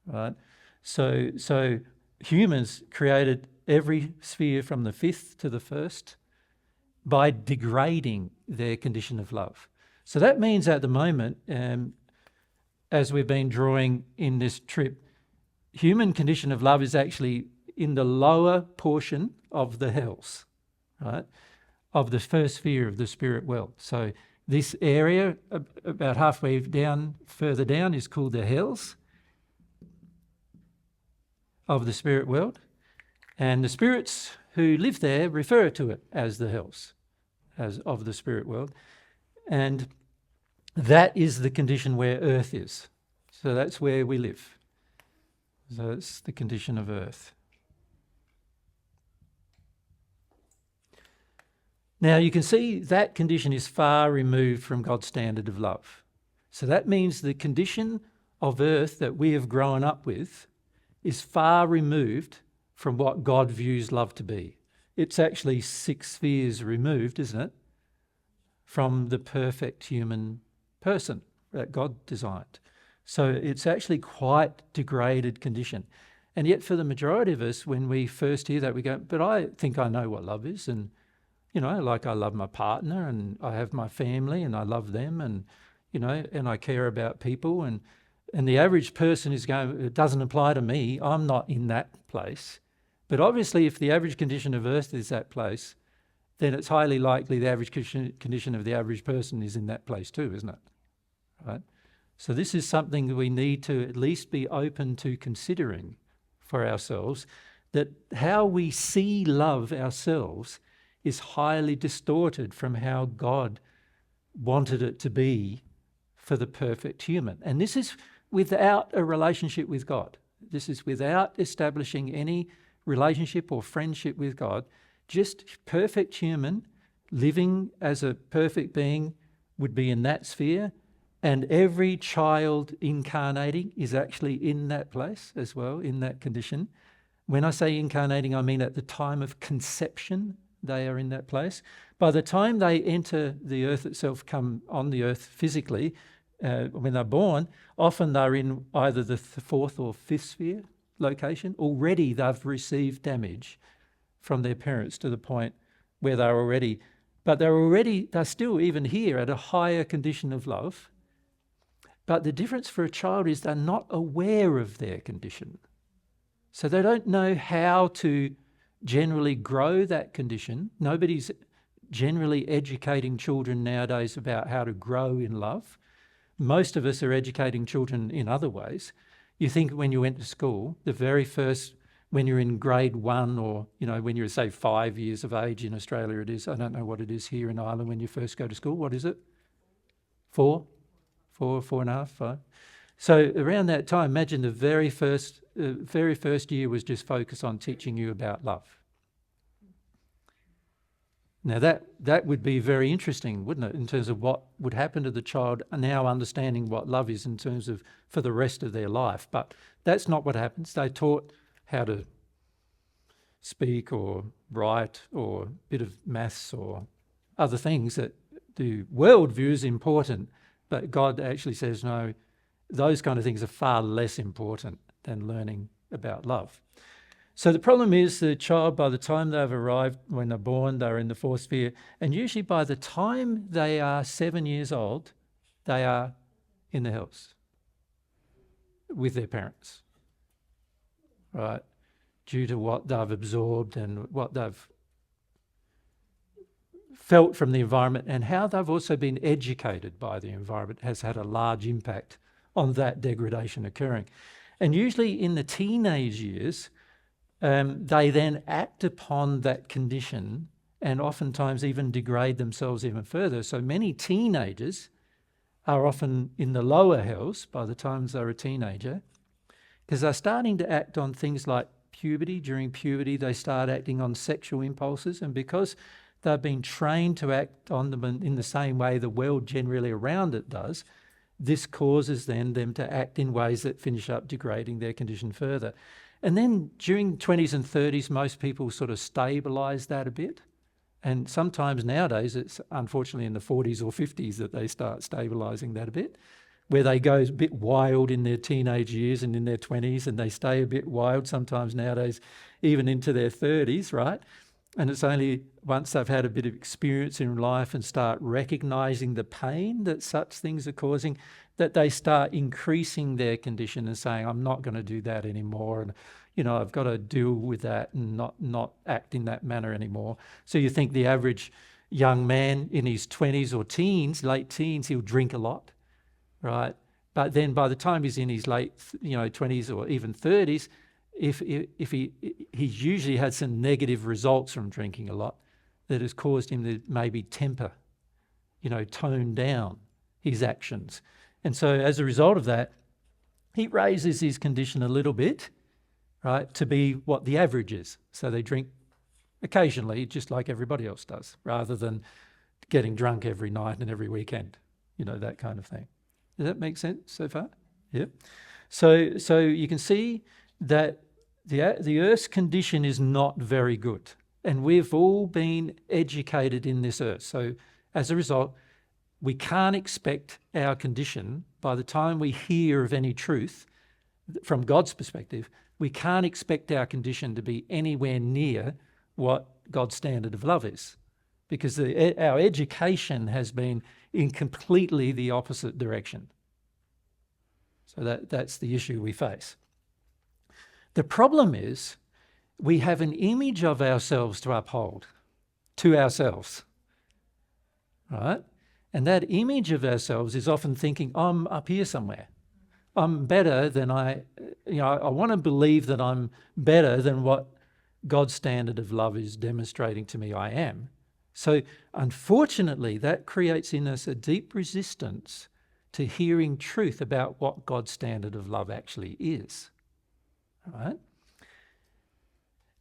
Right? So humans created every sphere from the fifth to the first by degrading their condition of love. So that means at the moment, as we've been drawing in this trip, human condition of love is actually in the lower portion of the hells, right, of the first sphere of the spirit world. So this area, about halfway down, further down, is called the hells of the spirit world. And the spirits who live there refer to it as the hells as of the spirit world. And that is the condition where earth is. So that's where we live. So it's the condition of earth. Now you can see that condition is far removed from God's standard of love. So that means the condition of earth that we have grown up with is far removed from what God views love to be. It's actually 6 spheres removed, isn't it, from the perfect human person that God designed. So it's actually quite degraded condition. And yet for the majority of us, when we first hear that, we go, but I think I know what love is. And, you know, like I love my partner and I have my family and I love them and, you know, and I care about people. And the average person is going, it doesn't apply to me. I'm not in that place. But obviously, if the average condition of earth is that place, then it's highly likely the average condition of the average person is in that place too, isn't it? Right? So this is something that we need to at least be open to considering for ourselves, that how we see love ourselves is highly distorted from how God wanted it to be for the perfect human. And this is without a relationship with God. This is without establishing any relationship or friendship with God. Just perfect human living as a perfect being would be in that sphere, and every child incarnating is actually in that place as well, in that condition. When I say incarnating, I mean at the time of conception, they are in that place. By the time they enter the earth itself, come on the earth physically, when they're born, often they're in either the 4th or 5th sphere location. Already they've received damage from their parents to the point where they're still even here at a higher condition of love. But the difference for a child is they're not aware of their condition. So they don't know how to generally grow that condition. Nobody's generally educating children nowadays about how to grow in love. Most of us are educating children in other ways. You think when you went to school, the very first, when you're in grade 1 or, you know, when you're, say, 5 years of age in Australia it is, I don't know what it is here in Ireland when you first go to school. What is it? 4? 4.5, 5. So around that time, imagine the very first year was just focused on teaching you about love. Now that would be very interesting, wouldn't it, in terms of what would happen to the child now understanding what love is in terms of for the rest of their life. But that's not what happens. They taught how to speak or write or a bit of maths or other things that the world views important, but God actually says, no, those kind of things are far less important than learning about love. So the problem is the child, by the time they've arrived, when they're born, they're in the 4th sphere, and usually by the time they are 7 years old, they are in the hells with their parents, right? Due to what they've absorbed and what they've felt from the environment, and how they've also been educated by the environment has had a large impact on that degradation occurring. And usually in the teenage years, they then act upon that condition and oftentimes even degrade themselves even further. So many teenagers are often in the lower hells by the time they're a teenager, because they're starting to act on things like puberty. During puberty, they start acting on sexual impulses, and because they've been trained to act on them in the same way the world generally around it does, this causes then them to act in ways that finish up degrading their condition further. And then during 20s and 30s, most people sort of stabilise that a bit. And sometimes nowadays, it's unfortunately in the 40s or 50s that they start stabilising that a bit, where they go a bit wild in their teenage years and in their 20s, and they stay a bit wild sometimes nowadays, even into their 30s, right? And it's only once they've had a bit of experience in life and start recognising the pain that such things are causing, that they start increasing their condition and saying, I'm not going to do that anymore. And, I've got to deal with that and not act in that manner anymore. So you think the average young man in his 20s or teens, late teens, he'll drink a lot, right? But then by the time he's in his late, 20s or even 30s, if he's usually had some negative results from drinking a lot that has caused him to maybe temper, tone down his actions. And so as a result of that, he raises his condition a little bit, right, to be what the average is. So they drink occasionally, just like everybody else does, rather than getting drunk every night and every weekend, that kind of thing. Does that make sense so far? Yeah. So you can see that the Earth's condition is not very good, and we've all been educated in this Earth. So as a result, we can't expect our condition, by the time we hear of any truth, from God's perspective, we can't expect our condition to be anywhere near what God's standard of love is, because our education has been in completely the opposite direction. So that's the issue we face. The problem is we have an image of ourselves to uphold, to ourselves, right? And that image of ourselves is often thinking, I'm up here somewhere. I'm better than I want to believe that I'm better than what God's standard of love is demonstrating to me I am. So unfortunately, that creates in us a deep resistance to hearing truth about what God's standard of love actually is. All right?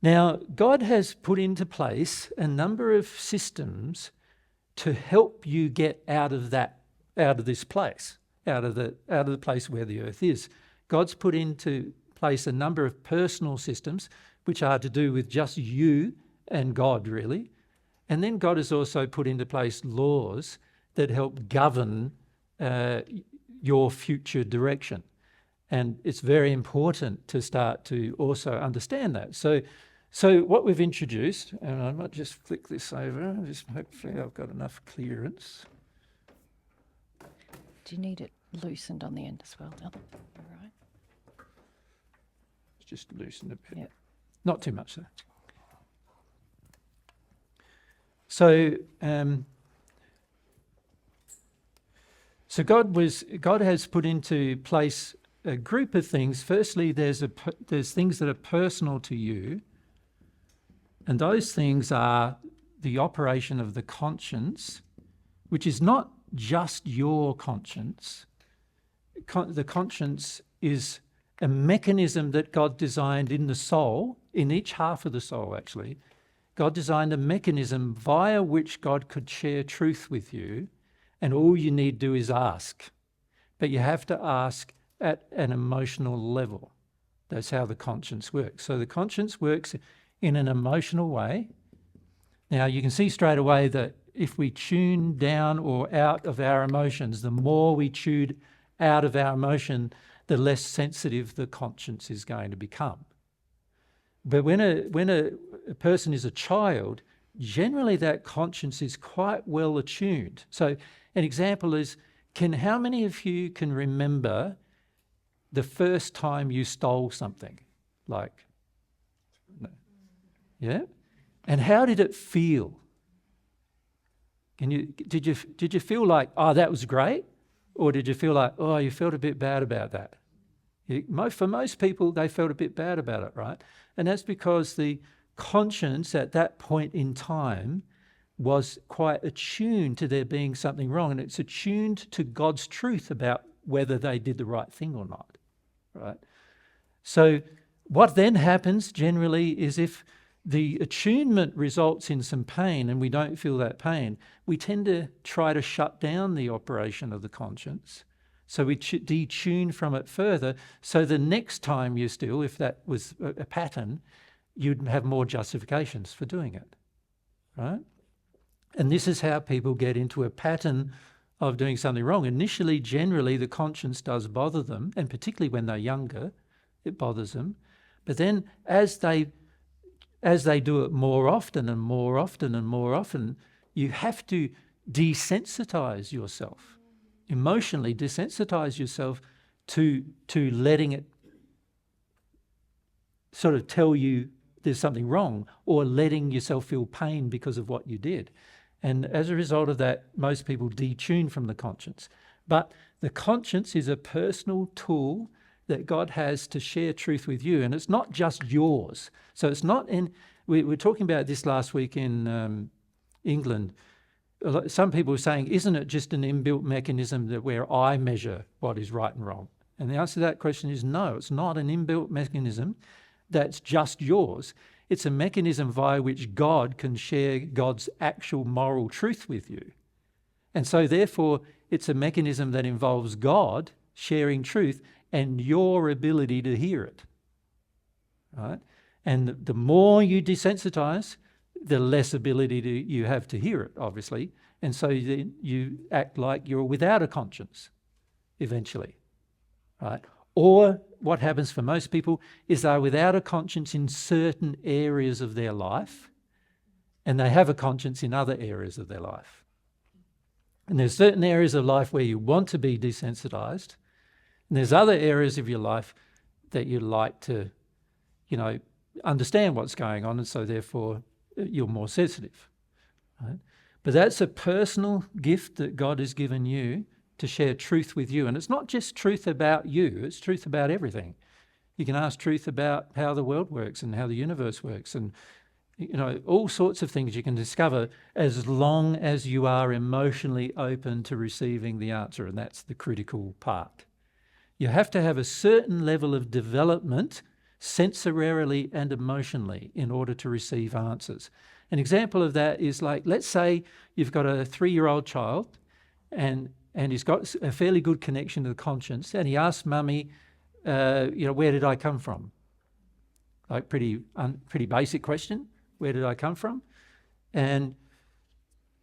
Now, God has put into place a number of systems to help you get out of this place, out of the place where the earth is. God's put into place a number of personal systems which are to do with just you and God, really. And then God has also put into place laws that help govern your future direction. And it's very important to start to also understand that. So what we've introduced, and I might just flick this over, hopefully I've got enough clearance. Do you need it loosened on the end as well, Nelli? All right. Just loosen a bit. Yep. Not too much though. So God has put into place a group of things. Firstly, there's things that are personal to you, and those things are the operation of the conscience, which is not just your conscience. The conscience is a mechanism that God designed in the soul, in each half of the soul actually. God designed a mechanism via which God could share truth with you, and all you need to do is ask. But you have to ask at an emotional level. That's how the conscience works. So the conscience works in an emotional way. Now you can see straight away that if we tune down or out of our emotions, the more we tune out of our emotion, the less sensitive the conscience is going to become. But when a person is a child, generally that conscience is quite well attuned. So an example is, how many of you can remember the first time you stole something? Yeah? And how did it feel? Did you feel like, oh, that was great? Or did you feel like, oh, you felt a bit bad about that? For most people, they felt a bit bad about it, right? And that's because the conscience at that point in time was quite attuned to there being something wrong, and it's attuned to God's truth about whether they did the right thing or not, right? So what then happens generally is if the attunement results in some pain and we don't feel that pain, we tend to try to shut down the operation of the conscience. So we detune from it further. So the next time you steal, if that was a pattern, you'd have more justifications for doing it, right? And this is how people get into a pattern of doing something wrong. Initially, generally, the conscience does bother them, and particularly when they're younger, it bothers them. But then as they as they do it more often and more often and more often, you have to desensitize yourself, emotionally desensitize yourself to letting it sort of tell you there's something wrong, or letting yourself feel pain because of what you did. And as a result of that, most people detune from the conscience. But the conscience is a personal tool that God has to share truth with you, and it's not just yours. So it's not in, we were talking about this last week in England. Some people were saying, isn't it just an inbuilt mechanism that where I measure what is right and wrong? And the answer to that question is no, it's not an inbuilt mechanism that's just yours. It's a mechanism via which God can share God's actual moral truth with you. And so therefore, it's a mechanism that involves God sharing truth and your ability to hear it. Right? And the more you desensitize, the less ability you have to hear it, obviously. And so then you act like you're without a conscience, eventually. Right? Or what happens for most people is they're without a conscience in certain areas of their life, and they have a conscience in other areas of their life. And there's certain areas of life where you want to be desensitized, and there's other areas of your life that you like to, understand what's going on, and so therefore you're more sensitive. Right? But that's a personal gift that God has given you to share truth with you. And it's not just truth about you, it's truth about everything. You can ask truth about how the world works and how the universe works, and all sorts of things you can discover as long as you are emotionally open to receiving the answer, and that's the critical part. You have to have a certain level of development sensorially and emotionally in order to receive answers. An example of that is like, let's say you've got a 3-year-old child and he's got a fairly good connection to the conscience, and he asks mummy, where did I come from? Like pretty basic question, where did I come from? And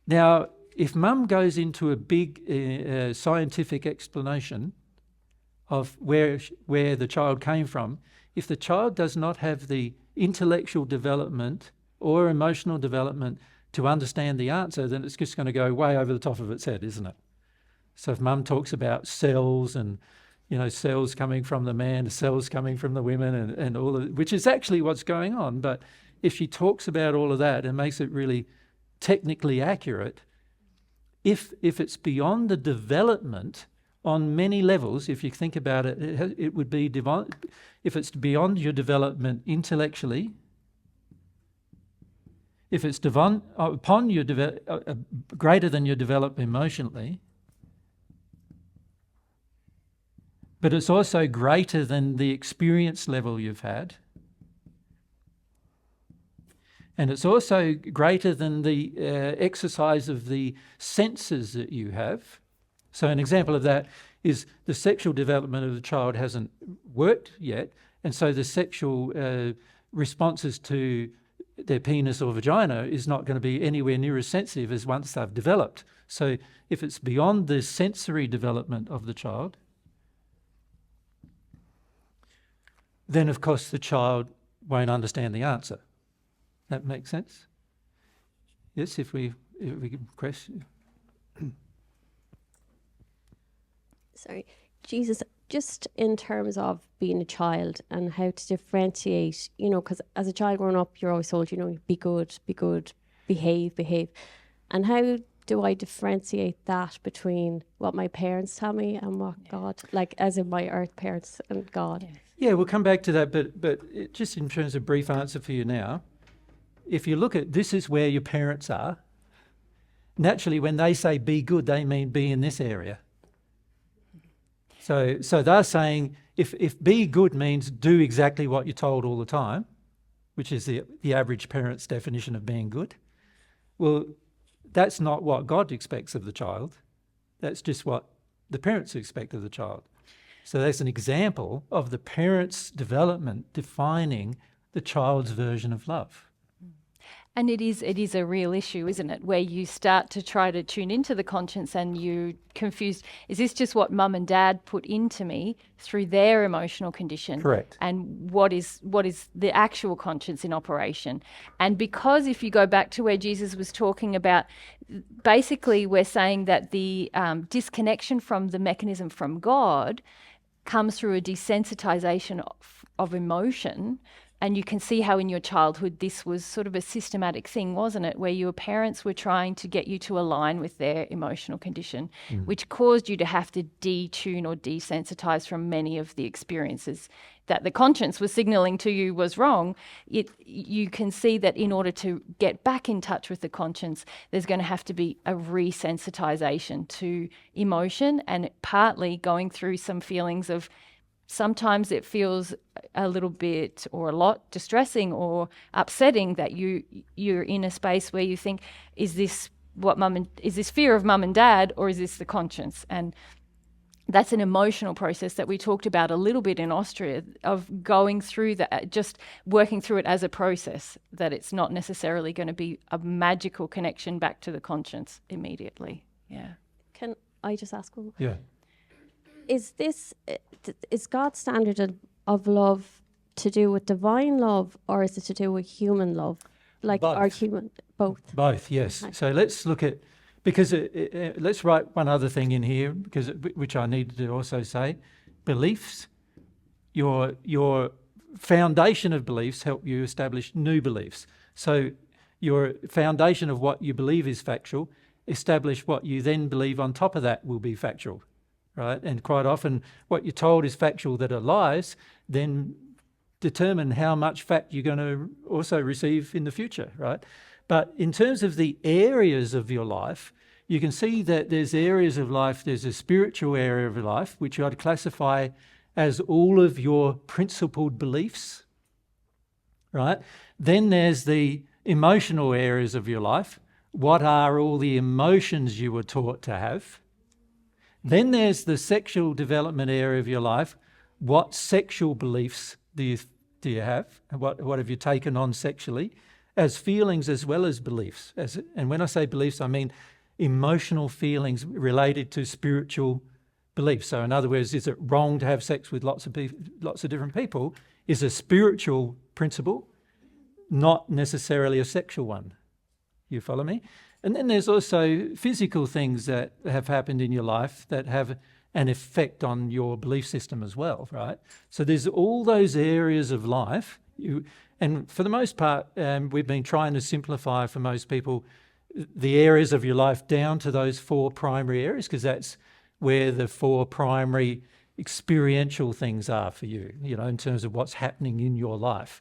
now, if mum goes into a big scientific explanation of where the child came from, if the child does not have the intellectual development or emotional development to understand the answer, then it's just going to go way over the top of its head, isn't it? So if mum talks about cells and, cells coming from the man, cells coming from the women and all of it, which is actually what's going on, but if she talks about all of that and makes it really technically accurate, if it's beyond the development on many levels, if you think about it, it would be divine. If it's beyond your development intellectually, if it's upon your greater than your development emotionally, but it's also greater than the experience level you've had, and it's also greater than the exercise of the senses that you have. So an example of that is the sexual development of the child hasn't worked yet, and so the sexual responses to their penis or vagina is not going to be anywhere near as sensitive as once they've developed. So if it's beyond the sensory development of the child, then of course the child won't understand the answer. That makes sense? Yes, if we question. Sorry, Jesus, just in terms of being a child and how to differentiate, because as a child growing up, you're always told, be good, behave. And how do I differentiate that between what my parents tell me and what God, like as in my earth parents and God? Yes. Yeah, We'll come back to that, but just in terms of brief answer for you now, if you look at this is where your parents are, naturally when they say be good, they mean be in this area. So they're saying if be good means do exactly what you're told all the time, which is the average parent's definition of being good, well, that's not what God expects of the child. That's just what the parents expect of the child. So that's an example of the parent's development defining the child's version of love. And it is a real issue, isn't it? Where you start to try to tune into the conscience and you confused, is this just what mum and dad put into me through their emotional condition? Correct. And what is the actual conscience in operation? And because if you go back to where Jesus was talking about, basically we're saying that the disconnection from the mechanism from God comes through a desensitization of emotion. And you can see how in your childhood this was sort of a systematic thing, wasn't it? Where your parents were trying to get you to align with their emotional condition, which caused you to have to detune or desensitize from many of the experiences that the conscience was signaling to you was wrong. You can see that in order to get back in touch with the conscience, there's going to have to be a resensitization to emotion, and partly going through some feelings of, sometimes it feels a little bit or a lot distressing or upsetting that you're in a space where you think, is this fear of mum and dad, or is this the conscience? And that's an emotional process that we talked about a little bit in Austria, of going through that, just working through it as a process, that it's not necessarily going to be a magical connection back to the conscience immediately. Yeah. Can I just ask one? Yeah. Is God's standard of love to do with divine love, or is it to do with human love? Like Both. our human, both. Both, yes. Okay. So let's look at, because let's write one other thing in here, which I need to also say. Beliefs, your foundation of beliefs help you establish new beliefs. So your foundation of what you believe is factual, establish what you then believe on top of that will be factual. Right? And quite often what you're told is factual that are lies, then determine how much fact you're going to also receive in the future, right? But in terms of the areas of your life, you can see that there's areas of life, there's a spiritual area of life, which I'd classify as all of your principled beliefs, right? Then there's the emotional areas of your life. What are all the emotions you were taught to have? Then there's the sexual development area of your life. What sexual beliefs do you have? And what have you taken on sexually as feelings as well as beliefs? And when I say beliefs, I mean emotional feelings related to spiritual beliefs. So in other words, is it wrong to have sex with lots of different people? Is a spiritual principle, not necessarily a sexual one. You follow me? And then there's also physical things that have happened in your life that have an effect on your belief system as well, right? So there's all those areas of life. And for the most part, we've been trying to simplify for most people the areas of your life down to those 4 primary areas, because that's where the 4 primary experiential things are for you, in terms of what's happening in your life.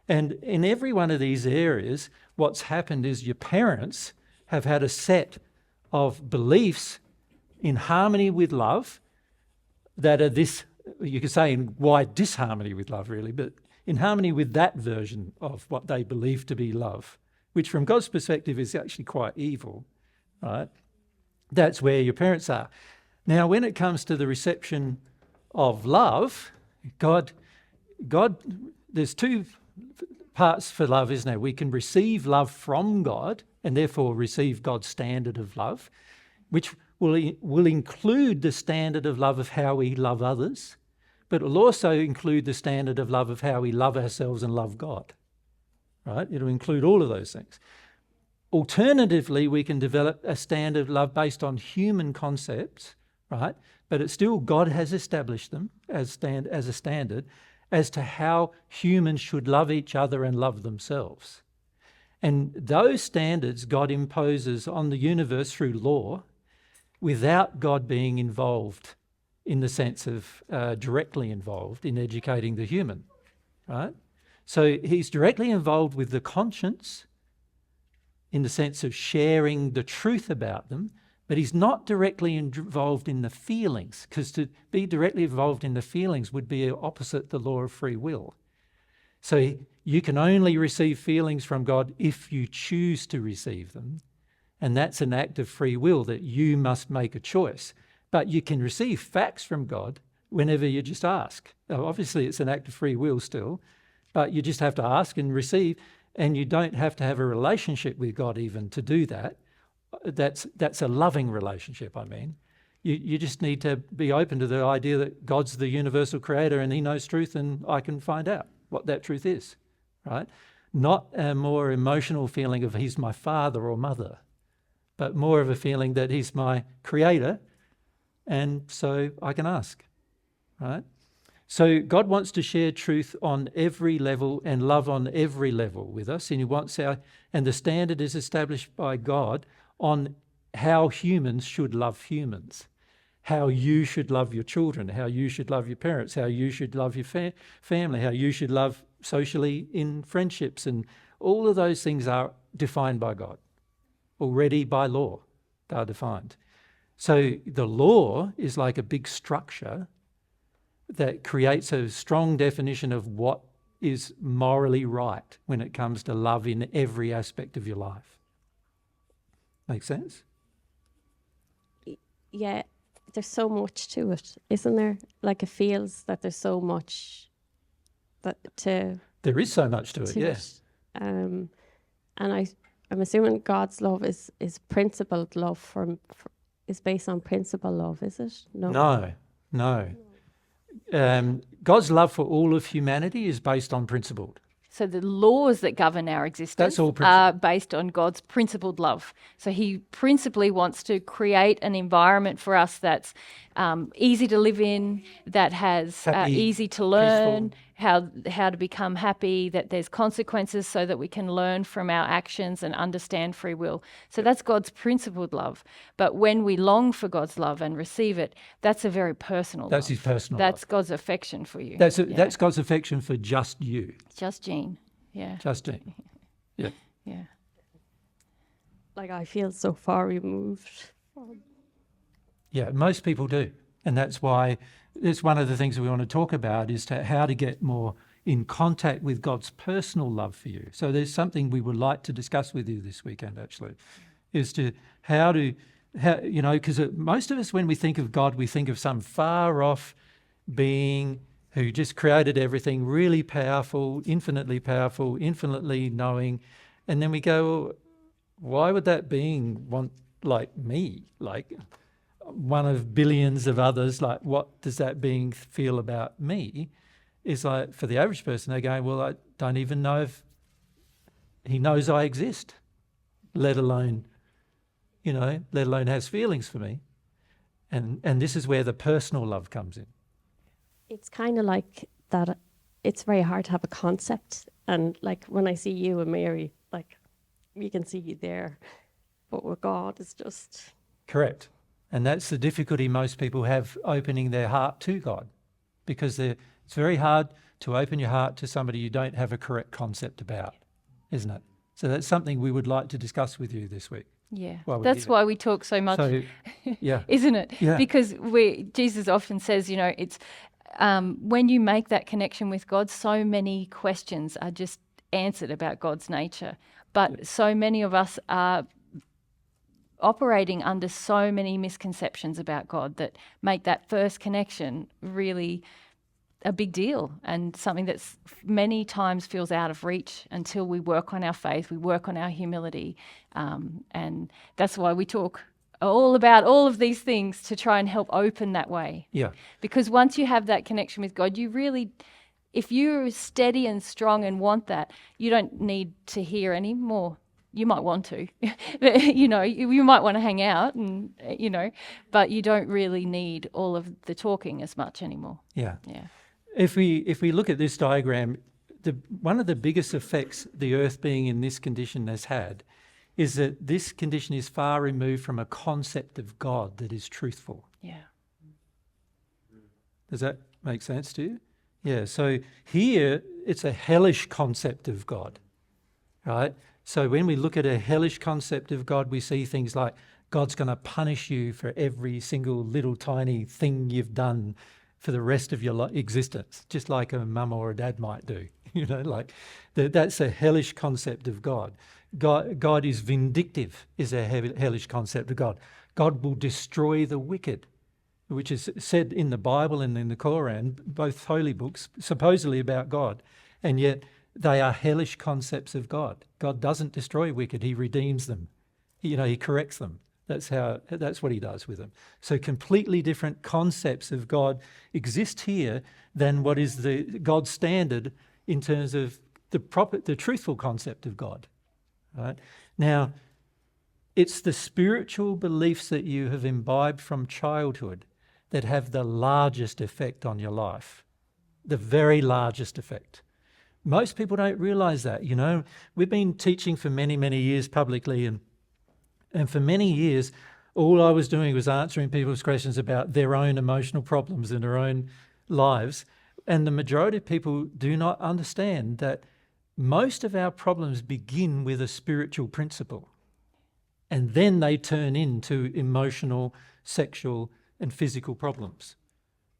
And in every one of these areas, what's happened is your parents have had a set of beliefs in harmony with love that are this, you could say in wide disharmony with love really, but in harmony with that version of what they believe to be love, which from God's perspective is actually quite evil, right? That's where your parents are. Now, when it comes to the reception of love, God, there's 2 parts for love, isn't there? We can receive love from God and therefore receive God's standard of love, which will include the standard of love of how we love others, but it will also include the standard of love of how we love ourselves and love God, right? It'll include all of those things. Alternatively, we can develop a standard of love based on human concepts, right? But it's still, God has established them as a standard as to how humans should love each other and love themselves. And those standards God imposes on the universe through law without God being involved in the sense of directly involved in educating the human, right? So he's directly involved with the conscience in the sense of sharing the truth about them, but he's not directly involved in the feelings, because to be directly involved in the feelings would be opposite the law of free will. So you can only receive feelings from God if you choose to receive them, and that's an act of free will that you must make a choice. But you can receive facts from God whenever you just ask. Now, obviously, it's an act of free will still, but you just have to ask and receive. And you don't have to have a relationship with God even to do that. That's a loving relationship, I mean. You just need to be open to the idea that God's the universal creator and he knows truth and I can find out what that truth is, right? Not a more emotional feeling of he's my father or mother, but more of a feeling that he's my creator and so I can ask, right? So God wants to share truth on every level and love on every level with us, and he wants and the standard is established by God on how humans should love humans, how you should love your children, how you should love your parents, how you should love your family, how you should love socially in friendships, and all of those things are defined by God. Already by law, they are defined. So the law is like a big structure that creates a strong definition of what is morally right when it comes to love in every aspect of your life. Make sense? Yeah, there's so much to it, isn't there? Like it feels that there's so much There is so much to it, yes. And I'm assuming God's love is principled love is based on principle love, is it? No. God's love for all of humanity is based on principled. So the laws that govern our existence all are based on God's principled love. So he principally wants to create an environment for us that's easy to live in, that has easy to learn, how to become happy, that there's consequences so that we can learn from our actions and understand free will. So that's God's principled love. But when we long for God's love and receive it, that's a very personal That's love. his personal That's love. God's affection for you. That's God's affection for just you. Just Jean. Yeah. Just Jean. Yeah. Yeah. Like I feel so far removed. Yeah, most people do. And that's why it's one of the things we want to talk about is how to get more in contact with God's personal love for you. So there's something we would like to discuss with you this weekend, actually, is to how because most of us, when we think of God, we think of some far off being who just created everything, really powerful, infinitely knowing. And then we go, well, why would that being want like me, like one of billions of others? Like, what does that being feel about me? Is like, for the average person, they go, well, I don't even know if he knows I exist, let alone has feelings for me. And this is where the personal love comes in. It's kind of like that. It's very hard to have a concept. And like when I see you and Mary, like we can see you there. But with God, it's just... Correct. And that's the difficulty most people have opening their heart to God, because it's very hard to open your heart to somebody you don't have a correct concept about, isn't it? So that's something we would like to discuss with you this week. Yeah, That's why we talk so much, yeah, isn't it? Yeah. Because Jesus often says, it's when you make that connection with God, so many questions are just answered about God's nature. But so many of us are operating under so many misconceptions about God that make that first connection really a big deal, and something that's many times feels out of reach until we work on our faith, we work on our humility. And that's why we talk all about all of these things, to try and help open that way. Yeah. Because once you have that connection with God, you really, if you're steady and strong and want that, you don't need to hear any more. You might want to, you might want to hang out and, but you don't really need all of the talking as much anymore. Yeah. Yeah. If we look at this diagram, one of the biggest effects the earth being in this condition has had is that this condition is far removed from a concept of God that is truthful. Yeah. Does that make sense to you? Yeah, so here it's a hellish concept of God, right? So when we look at a hellish concept of God, we see things like God's going to punish you for every single little tiny thing you've done for the rest of your existence, just like a mum or a dad might do. That's a hellish concept of God. God is vindictive, is a hellish concept of God. God will destroy the wicked, which is said in the Bible and in the Quran, both holy books, supposedly about God. And yet they are hellish concepts of God. God doesn't destroy wicked, he redeems them. He corrects them. That's what he does with them. So completely different concepts of God exist here than what is the God standard in terms of the truthful concept of God. Right? Now, it's the spiritual beliefs that you have imbibed from childhood that have the largest effect on your life, the very largest effect. Most people don't realise that. We've been teaching for many, many years publicly, and for many years, all I was doing was answering people's questions about their own emotional problems in their own lives. And the majority of people do not understand that most of our problems begin with a spiritual principle. And then they turn into emotional, sexual, and physical problems.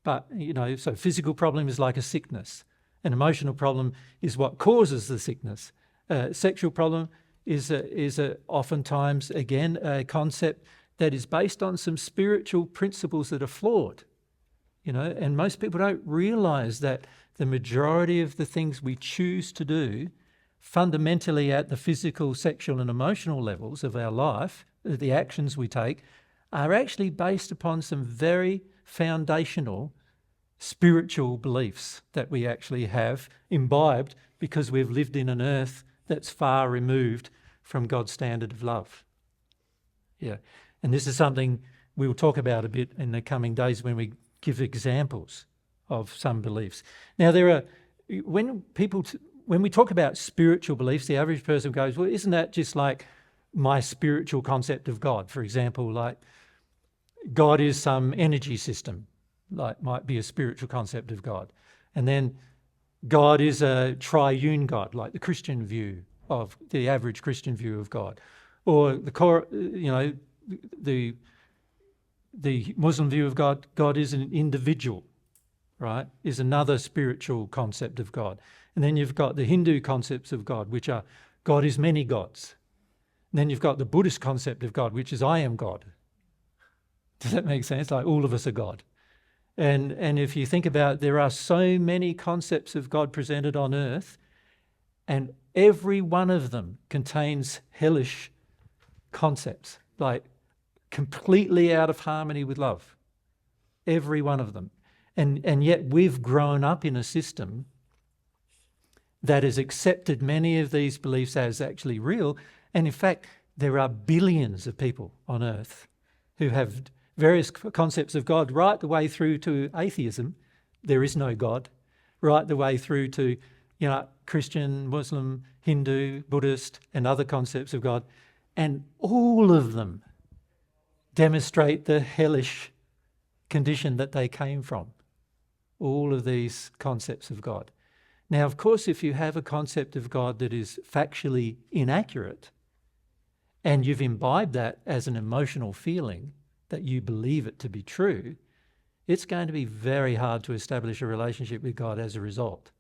But, so physical problem is like a sickness. An emotional problem is what causes the sickness. Sexual problem is oftentimes, again, a concept that is based on some spiritual principles that are flawed. And most people don't realise that the majority of the things we choose to do fundamentally at the physical, sexual and emotional levels of our life, the actions we take, are actually based upon some very foundational spiritual beliefs that we actually have imbibed because we've lived in an earth that's far removed from God's standard of love. Yeah, and this is something we'll talk about a bit in the coming days when we give examples of some beliefs. Now, when we talk about spiritual beliefs, the average person goes, well, isn't that just like my spiritual concept of God? For example, like God is some energy system, like might be a spiritual concept of God. And then God is a triune God, like the Christian view of the average Christian view of God. Or the Muslim view of God, God is an individual, right? Is another spiritual concept of God. And then you've got the Hindu concepts of God, which are God is many gods. And then you've got the Buddhist concept of God, which is I am God. Does that make sense? Like all of us are God. And if you think about it, there are so many concepts of God presented on earth, and every one of them contains hellish concepts, like completely out of harmony with love. Every one of them. And yet we've grown up in a system that has accepted many of these beliefs as actually real. And in fact, there are billions of people on earth who have various concepts of God, right the way through to atheism. There is no God. Right the way through to, Christian, Muslim, Hindu, Buddhist, and other concepts of God. And all of them demonstrate the hellish condition that they came from. All of these concepts of God. Now, of course, if you have a concept of God that is factually inaccurate, and you've imbibed that as an emotional feeling, that you believe it to be true, it's going to be very hard to establish a relationship with God as a result.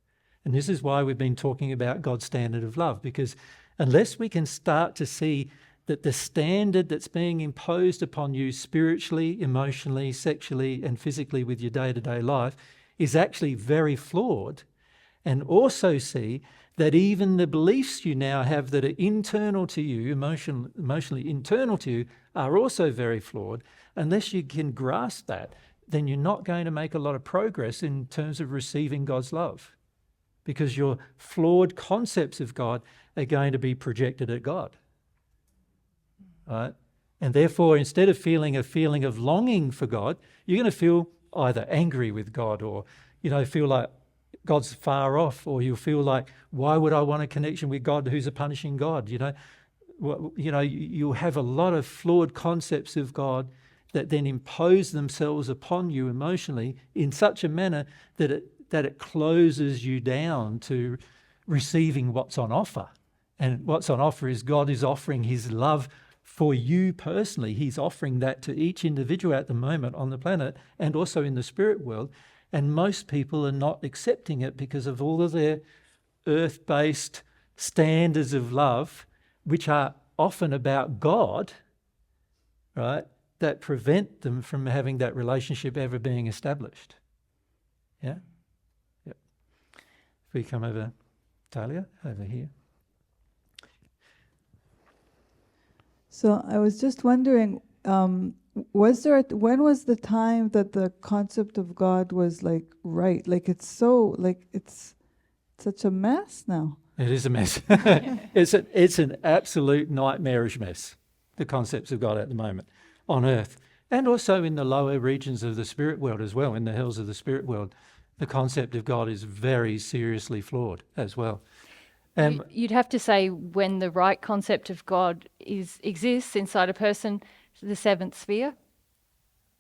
And this is why we've been talking about God's standard of love, because unless we can start to see that the standard that's being imposed upon you spiritually, emotionally, sexually, and physically with your day-to-day life is actually very flawed, and also see that even the beliefs you now have that are internal to you, emotionally internal to you, are also very flawed. Unless you can grasp that, then you're not going to make a lot of progress in terms of receiving God's love, because your flawed concepts of God are going to be projected at God. Right? And therefore, instead of feeling a feeling of longing for God, you're going to feel either angry with God, or feel like God's far off, or you'll feel like, why would I want a connection with God who's a punishing God? You'll have a lot of flawed concepts of God that then impose themselves upon you emotionally in such a manner that it closes you down to receiving what's on offer. And what's on offer is God is offering his love for you personally. He's offering that to each individual at the moment on the planet and also in the spirit world. And most people are not accepting it because of all of their earth-based standards of love, which are often about God, right, that prevent them from having that relationship ever being established. Yeah? Yep. If we come over Talia, over here. So I was just wondering, was there when was the time that the concept of God was like right? Like it's so like it's such a mess now. It is a mess. It's an absolute nightmarish mess, the concepts of God at the moment on earth, and also in the lower regions of the spirit world as well, in the hells of the spirit world. The concept of God is very seriously flawed as well. You'd have to say when the right concept of God exists inside a person, the seventh sphere.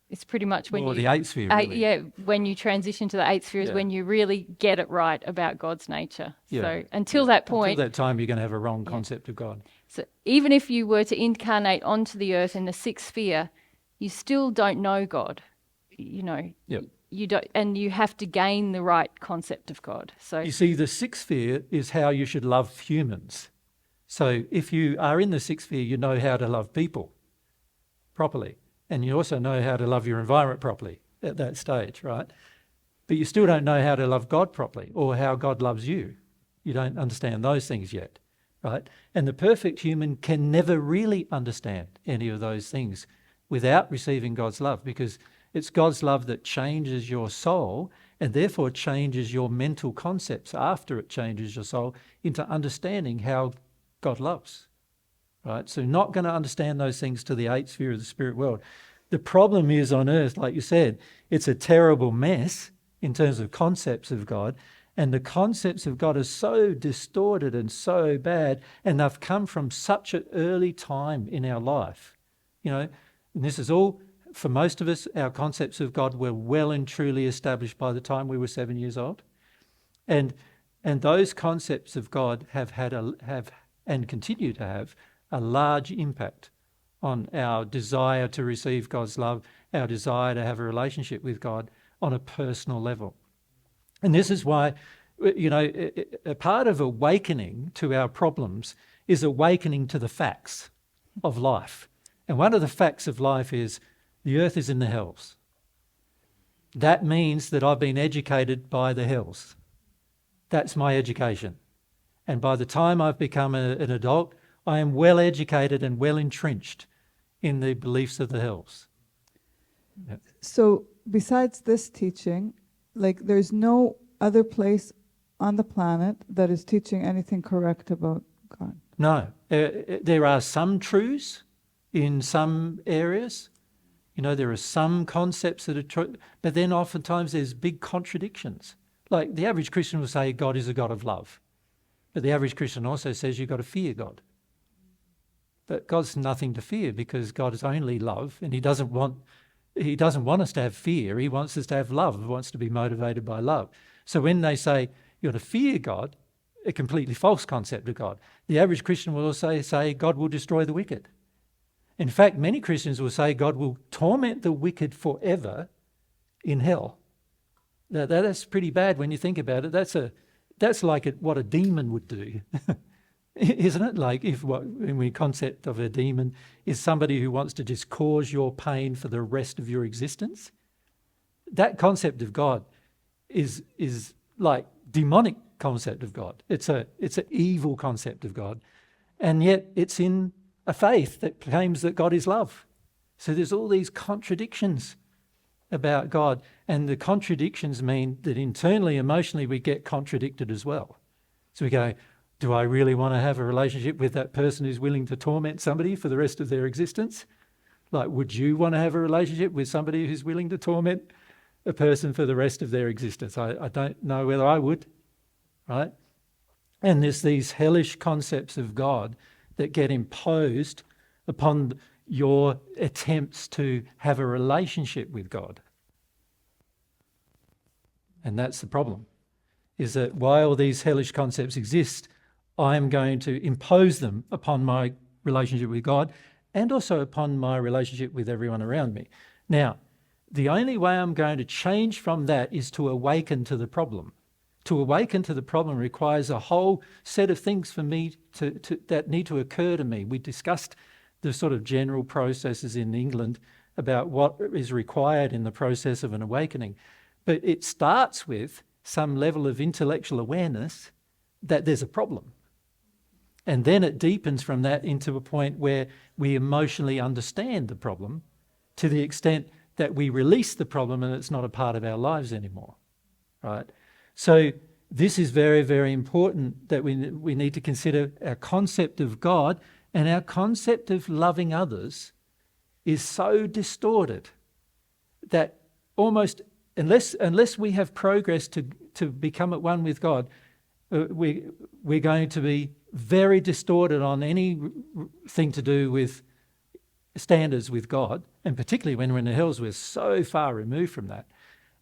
It's pretty much when or you... the eighth sphere, really. Yeah, when you transition to the eighth sphere is Yeah. when you really get it right about God's nature. Yeah. So until that point... Until that time, you're going to have a wrong concept of God. So even if you were to incarnate onto the earth in the sixth sphere, you still don't know God. You know, Yep. you don't, and you have to gain the right concept of God. So You see, the sixth sphere is how you should love humans. So if you are in the sixth sphere, you know how to love people properly. And you also know how to love your environment properly at that stage, right? But you still don't know how to love God properly or how God loves you. You don't understand those things yet, right? And the perfect human can never really understand any of those things without receiving God's love, because it's God's love that changes your soul and therefore changes your mental concepts after it changes your soul into understanding how God loves. Right? So not going to understand those things to the eighth sphere of the spirit world. The problem is on earth, like you said, it's a terrible mess in terms of concepts of God, and the concepts of God are so distorted and so bad, and they've come from such an early time in our life. You know, and this is all, for most of us, our concepts of God were well and truly established by the time we were 7 years old. And those concepts of God have and continue to have a large impact on our desire to receive God's love, our desire to have a relationship with God on a personal level. And this is why, you know, a part of awakening to our problems is awakening to the facts of life. And one of the facts of life is the earth is in the hells. That means that I've been educated by the hells. That's my education. And by the time I've become an adult, I am well educated and well entrenched in the beliefs of the hells. Yep. So besides this teaching, like there's no other place on the planet that is teaching anything correct about God. No, there are some truths in some areas. You know, there are some concepts that are true, but then oftentimes there's big contradictions. Like the average Christian will say God is a God of love, but the average Christian also says you've got to fear God. But God's nothing to fear because God is only love, and He doesn't want us to have fear. He wants us to have love. He wants to be motivated by love. So when they say you're to fear God, a completely false concept of God. The average Christian will also say God will destroy the wicked. In fact, many Christians will say God will torment the wicked forever in hell. Now, that's pretty bad when you think about it. That's like what a demon would do. Isn't it? Like when we concept of a demon is somebody who wants to just cause your pain for the rest of your existence. That concept of God is like demonic concept of God. It's an evil concept of God, and yet it's in a faith that claims that God is love. So there's all these contradictions about God, and the contradictions mean that internally, emotionally, we get contradicted as well. So we go, do I really want to have a relationship with that person who's willing to torment somebody for the rest of their existence? Like, would you want to have a relationship with somebody who's willing to torment a person for the rest of their existence? I don't know whether I would, right? And there's these hellish concepts of God that get imposed upon your attempts to have a relationship with God. And that's the problem, is that while these hellish concepts exist, I am going to impose them upon my relationship with God and also upon my relationship with everyone around me. Now, the only way I'm going to change from that is to awaken to the problem. To awaken to the problem requires a whole set of things for me that need to occur to me. We discussed the sort of general processes in England about what is required in the process of an awakening. But it starts with some level of intellectual awareness that there's a problem. And then it deepens from that into a point where we emotionally understand the problem to the extent that we release the problem and it's not a part of our lives anymore, right? So this is very, very important, that we need to consider our concept of God, and our concept of loving others is so distorted that almost unless we have progress to become at one with God, we're going to be very distorted on anything to do with standards with God, and particularly when we're in the hills, we're so far removed from that.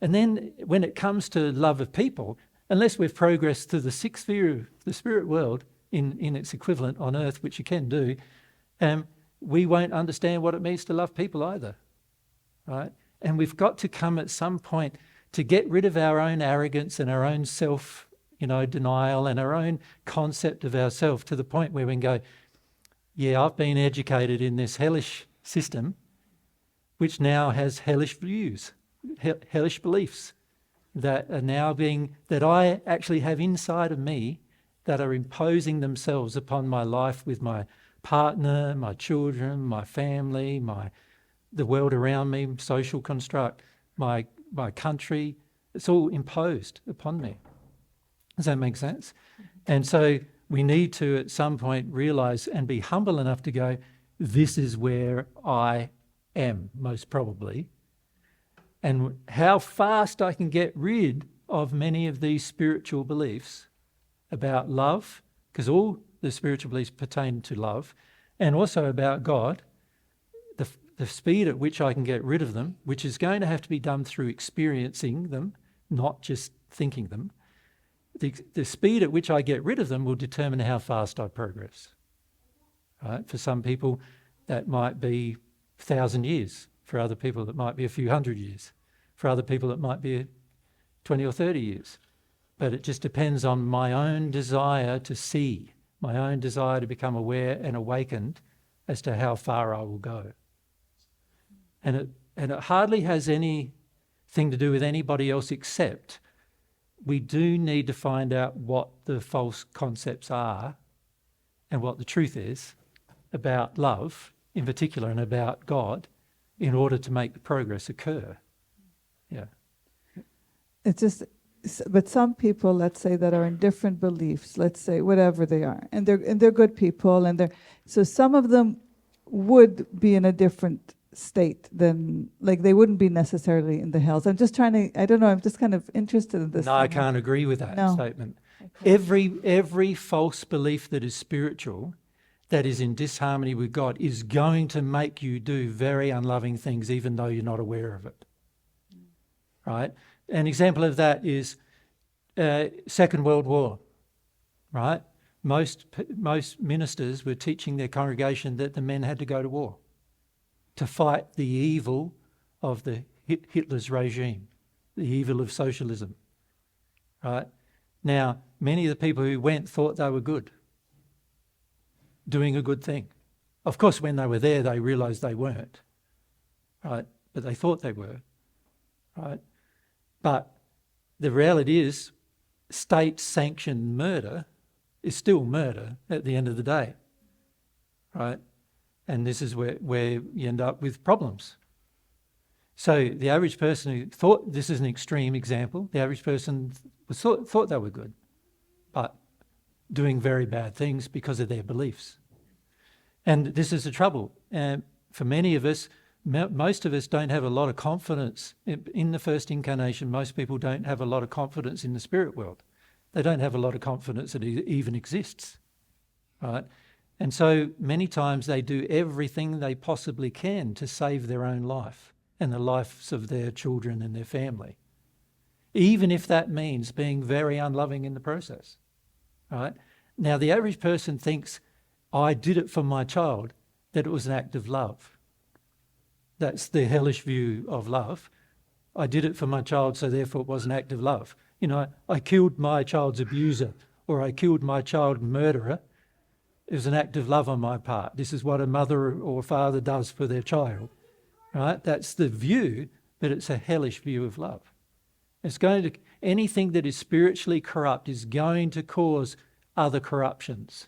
And then when it comes to love of people, unless we've progressed to the sixth sphere of the spirit world in its equivalent on earth, which you can do, we won't understand what it means to love people either, right? And we've got to come at some point to get rid of our own arrogance and our own self, denial and our own concept of ourselves, to the point where we can go, yeah, I've been educated in this hellish system, which now has hellish views, hellish beliefs that are now that I actually have inside of me that are imposing themselves upon my life with my partner, my children, my family, the world around me, social construct, my country. It's all imposed upon me. Does that make sense? And so we need to at some point realise and be humble enough to go, this is where I am, most probably. And how fast I can get rid of many of these spiritual beliefs about love, because all the spiritual beliefs pertain to love, and also about God, the speed at which I can get rid of them, which is going to have to be done through experiencing them, not just thinking them. The speed at which I get rid of them will determine how fast I progress. Right? For some people, that might be 1,000 years. For other people, it might be a few hundred years. For other people, it might be 20 or 30 years. But it just depends on my own desire to see, my own desire to become aware and awakened as to how far I will go. And it hardly has anything to do with anybody else, except we do need to find out what the false concepts are and what the truth is about love in particular and about God in order to make the progress occur. Yeah. It's just, but some people, let's say, that are in different beliefs, let's say whatever they are, and they're good people, so some of them would be in a different state than, like, they wouldn't be necessarily in the hells. I'm just trying to, I don't know, I'm just kind of interested in this. No, I can't agree with that statement. Okay. Every false belief that is spiritual, that is in disharmony with God, is going to make you do very unloving things even though you're not aware of it. Right? An example of that is Second World War, right? Most ministers were teaching their congregation that the men had to go to war to fight the evil of Hitler's regime, the evil of socialism, right? Now, many of the people who went thought they were good, doing a good thing. Of course, when they were there, they realised they weren't, right? But they thought they were, right? But the reality is, state-sanctioned murder is still murder at the end of the day, right? And this is where you end up with problems. So the average person who thought, this is an extreme example, the average person thought they were good, but doing very bad things because of their beliefs. And this is the trouble. For many of us, most of us don't have a lot of confidence in the first incarnation. Most people don't have a lot of confidence in the spirit world. They don't have a lot of confidence that it even exists, right? And so many times they do everything they possibly can to save their own life and the lives of their children and their family, even if that means being very unloving in the process, right? Now, the average person thinks, I did it for my child, that it was an act of love. That's the hellish view of love. I did it for my child, so therefore it was an act of love. I killed my child's abuser, or I killed my child murderer. It was an act of love on my part. This is what a mother or father does for their child, right? That's the view, but it's a hellish view of love. Anything that is spiritually corrupt is going to cause other corruptions.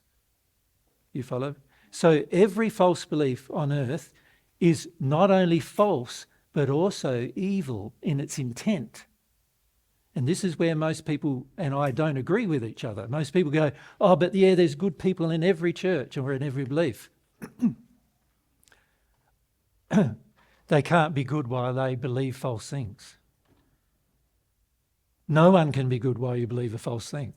You follow? So every false belief on earth is not only false, but also evil in its intent. And this is where most people and I don't agree with each other. Most people go, oh, but yeah, there's good people in every church or in every belief. They can't be good while they believe false things. No one can be good while you believe a false thing.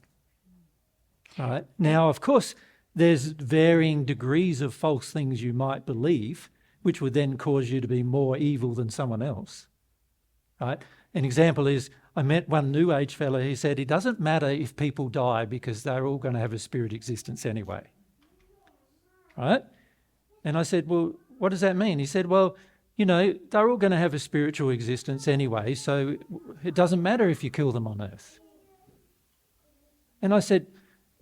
All right? Now, of course, there's varying degrees of false things you might believe, which would then cause you to be more evil than someone else. Right? An example is, I met one New Age fellow, he said, it doesn't matter if people die because they're all going to have a spirit existence anyway. Right? And I said, well, what does that mean? He said, well, you know, they're all going to have a spiritual existence anyway, so it doesn't matter if you kill them on earth. And I said,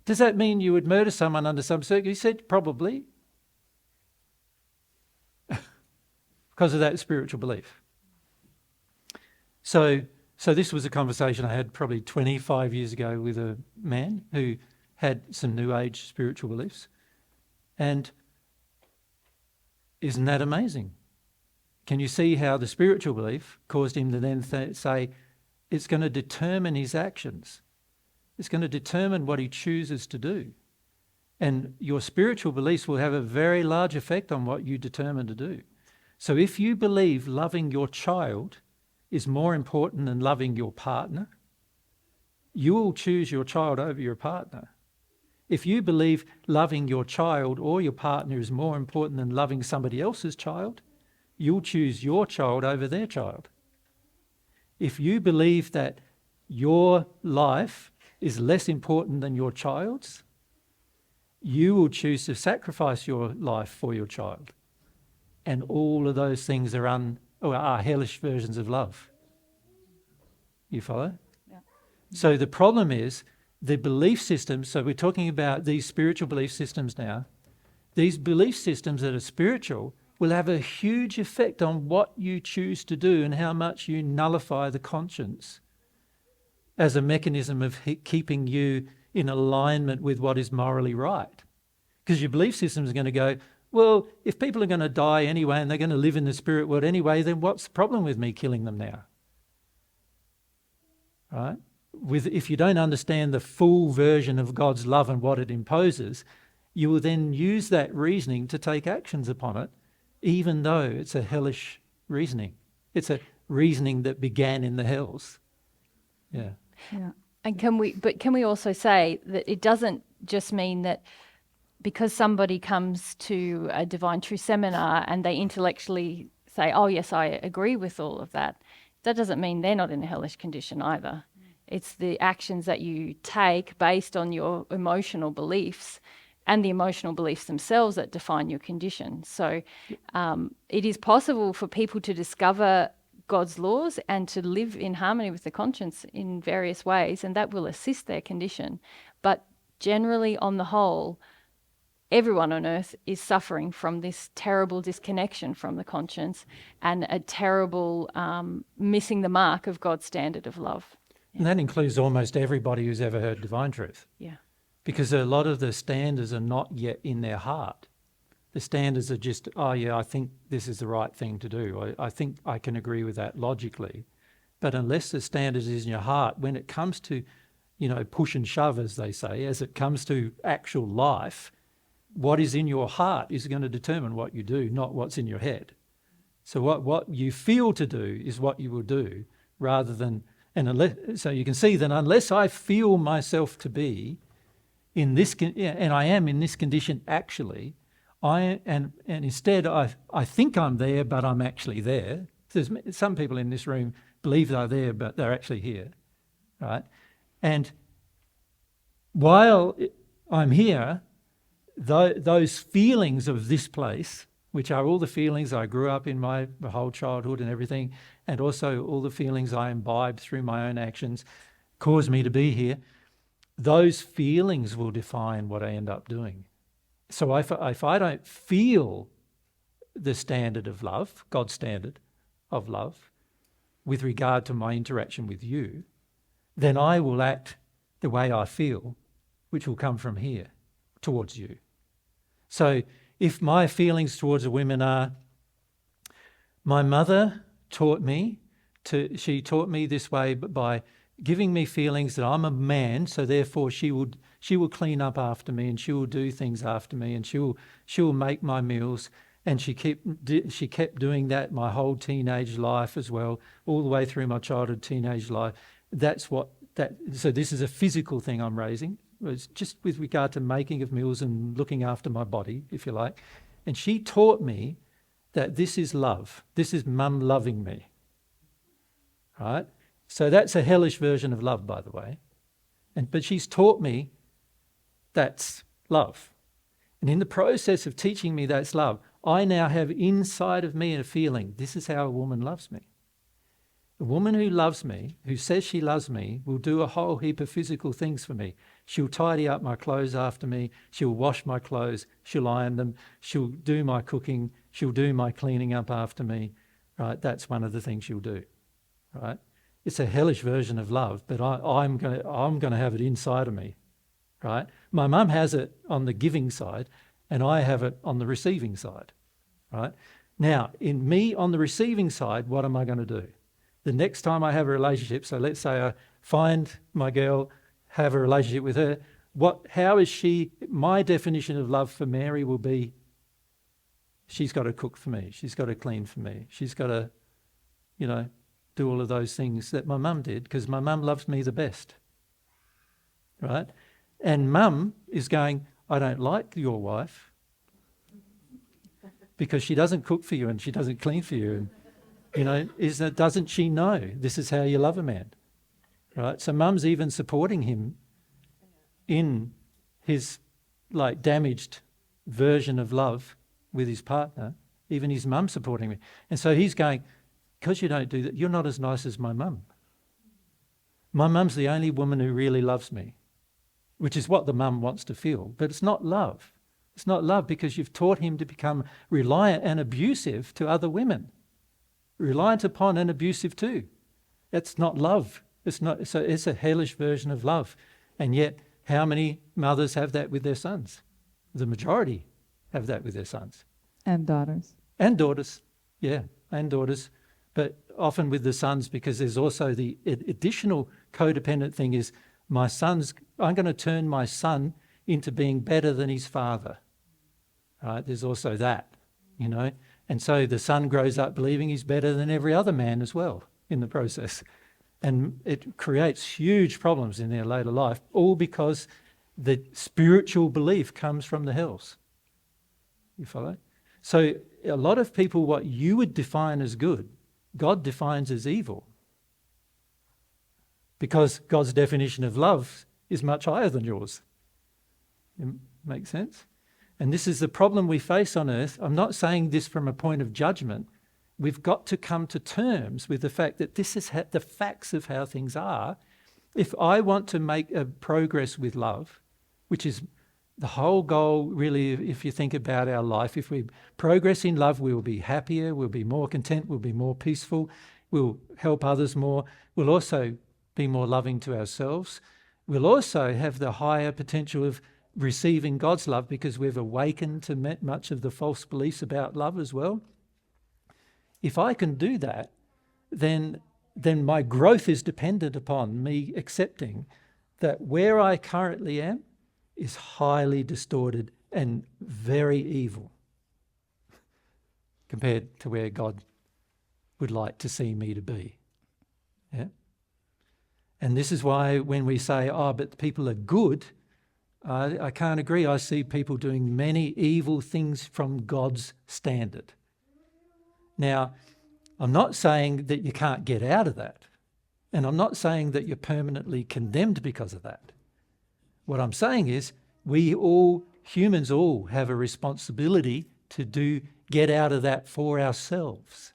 does that mean you would murder someone under some circumstances? He said, probably. Because of that spiritual belief. So this was a conversation I had probably 25 years ago with a man who had some New Age spiritual beliefs. And isn't that amazing? Can you see how the spiritual belief caused him to then say it's going to determine his actions? It's going to determine what he chooses to do. And your spiritual beliefs will have a very large effect on what you determine to do. So if you believe loving your child is more important than loving your partner, you will choose your child over your partner. If you believe loving your child or your partner is more important than loving somebody else's child, you'll choose your child over their child. If you believe that your life is less important than your child's, you will choose to sacrifice your life for your child. And all of those things are hellish versions of love. You follow? Yeah. So the problem is the belief systems, so we're talking about these spiritual belief systems now, these belief systems that are spiritual will have a huge effect on what you choose to do and how much you nullify the conscience as a mechanism of keeping you in alignment with what is morally right. Because your belief system is going to go, well, if people are going to die anyway and they're going to live in the spirit world anyway, then what's the problem with me killing them now? Right? If you don't understand the full version of God's love and what it imposes, you will then use that reasoning to take actions upon it, even though it's a hellish reasoning. It's a reasoning that began in the hells. Yeah. Yeah. And can we also say that it doesn't just mean that because somebody comes to a Divine Truth seminar and they intellectually say, oh yes, I agree with all of that, that doesn't mean they're not in a hellish condition either. It's the actions that you take based on your emotional beliefs and the emotional beliefs themselves that define your condition. So it is possible for people to discover God's laws and to live in harmony with the conscience in various ways, and that will assist their condition. But generally, on the whole, everyone on earth is suffering from this terrible disconnection from the conscience and a terrible missing the mark of God's standard of love. And that includes almost everybody who's ever heard Divine Truth. Yeah. Because a lot of the standards are not yet in their heart. The standards are just, oh yeah, I think this is the right thing to do. I think I can agree with that logically. But unless the standard is in your heart, when it comes to, push and shove, as they say, as it comes to actual life, what is in your heart is going to determine what you do, not what's in your head. So what you feel to do is what you will do, rather than, so you can see that unless I feel myself to be in this, and I am in this condition actually, and instead I think I'm there, but I'm actually there. There's some people in this room believe they're there, but they're actually here, right? And while I'm here, those feelings of this place, which are all the feelings I grew up in my whole childhood and everything, and also all the feelings I imbibed through my own actions, cause me to be here. Those feelings will define what I end up doing. So if I don't feel the standard of love, God's standard of love, with regard to my interaction with you, then I will act the way I feel, which will come from here towards you. So if my feelings towards a woman are, my mother taught me she taught me this way by giving me feelings that I'm a man, so therefore she will clean up after me and she will do things after me and she will make my meals. And she kept doing that my whole teenage life as well, all the way through my childhood, teenage life. So this is a physical thing I'm raising. It's just with regard to making of meals and looking after my body, if you like. And she taught me that this is love. This is mum loving me. Right? So that's a hellish version of love, by the way. But she's taught me that's love. And in the process of teaching me that's love, I now have inside of me a feeling, this is how a woman loves me. A woman who loves me, who says she loves me, will do a whole heap of physical things for me. She'll tidy up my clothes after me. She'll wash my clothes. She'll iron them. She'll do my cooking. She'll do my cleaning up after me. Right? That's one of the things she'll do. Right? It's a hellish version of love, but I'm going to have it inside of me. Right? My mum has it on the giving side, and I have it on the receiving side. Right? Now, in me on the receiving side, what am I going to do? The next time I have a relationship, so let's say I find my girl, have a relationship with her, how is she, my definition of love for Mary will be, she's got to cook for me, she's got to clean for me, she's got to, do all of those things that my mum did, because my mum loves me the best. Right? And mum is going, I don't like your wife because she doesn't cook for you and she doesn't clean for you. And, doesn't she know this is how you love a man? Right? So mum's even supporting him in his damaged version of love with his partner. Even his mum supporting me. And so he's going, because you don't do that, you're not as nice as my mum. My mum's the only woman who really loves me, which is what the mum wants to feel. But it's not love. It's not love because you've taught him to become reliant and abusive to other women. Reliant upon and abusive too. That's not love. It's a hellish version of love. And yet, how many mothers have that with their sons? The majority have that with their sons. And daughters. And daughters, yeah, and daughters. But often with the sons, because there's also the additional codependent thing is I'm going to turn my son into being better than his father. Right? There's also that, And so the son grows up believing he's better than every other man as well in the process. And it creates huge problems in their later life, all because the spiritual belief comes from the hells. You follow? So a lot of people, what you would define as good, God defines as evil. Because God's definition of love is much higher than yours. It makes sense? And this is the problem we face on earth. I'm not saying this from a point of judgment. We've got to come to terms with the fact that this is the facts of how things are. If I want to make a progress with love, which is the whole goal really, if you think about our life, if we progress in love, we will be happier, we'll be more content, we'll be more peaceful, we'll help others more, we'll also be more loving to ourselves. We'll also have the higher potential of receiving God's love because we've awakened to much of the false beliefs about love as well. If I can do that, then my growth is dependent upon me accepting that where I currently am is highly distorted and very evil compared to where God would like to see me to be. Yeah? And this is why when we say, but people are good, I can't agree. I see people doing many evil things from God's standard. Now, I'm not saying that you can't get out of that. And I'm not saying that you're permanently condemned because of that. What I'm saying is humans all have a responsibility to get out of that for ourselves.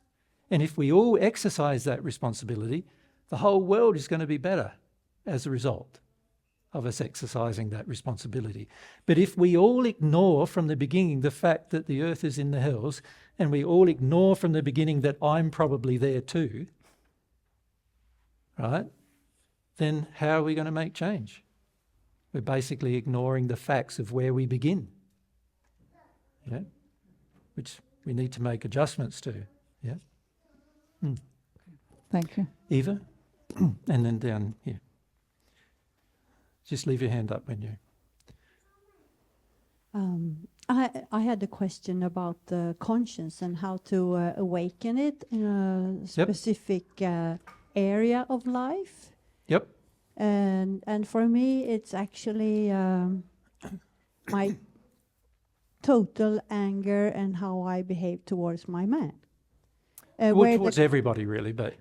And if we all exercise that responsibility, the whole world is going to be better as a result of us exercising that responsibility. But if we all ignore from the beginning the fact that the earth is in the hells, and we all ignore from the beginning that I'm probably there too, right, then how are we going to make change? We're basically ignoring the facts of where we begin, yeah, which we need to make adjustments to, yeah. Thank you. Eva, and then down here. Just leave your hand up when you... I had a question about the conscience and how to awaken it in a specific area of life. Yep. And for me, it's actually my total anger and how I behave towards my man. Well, towards everybody, really, but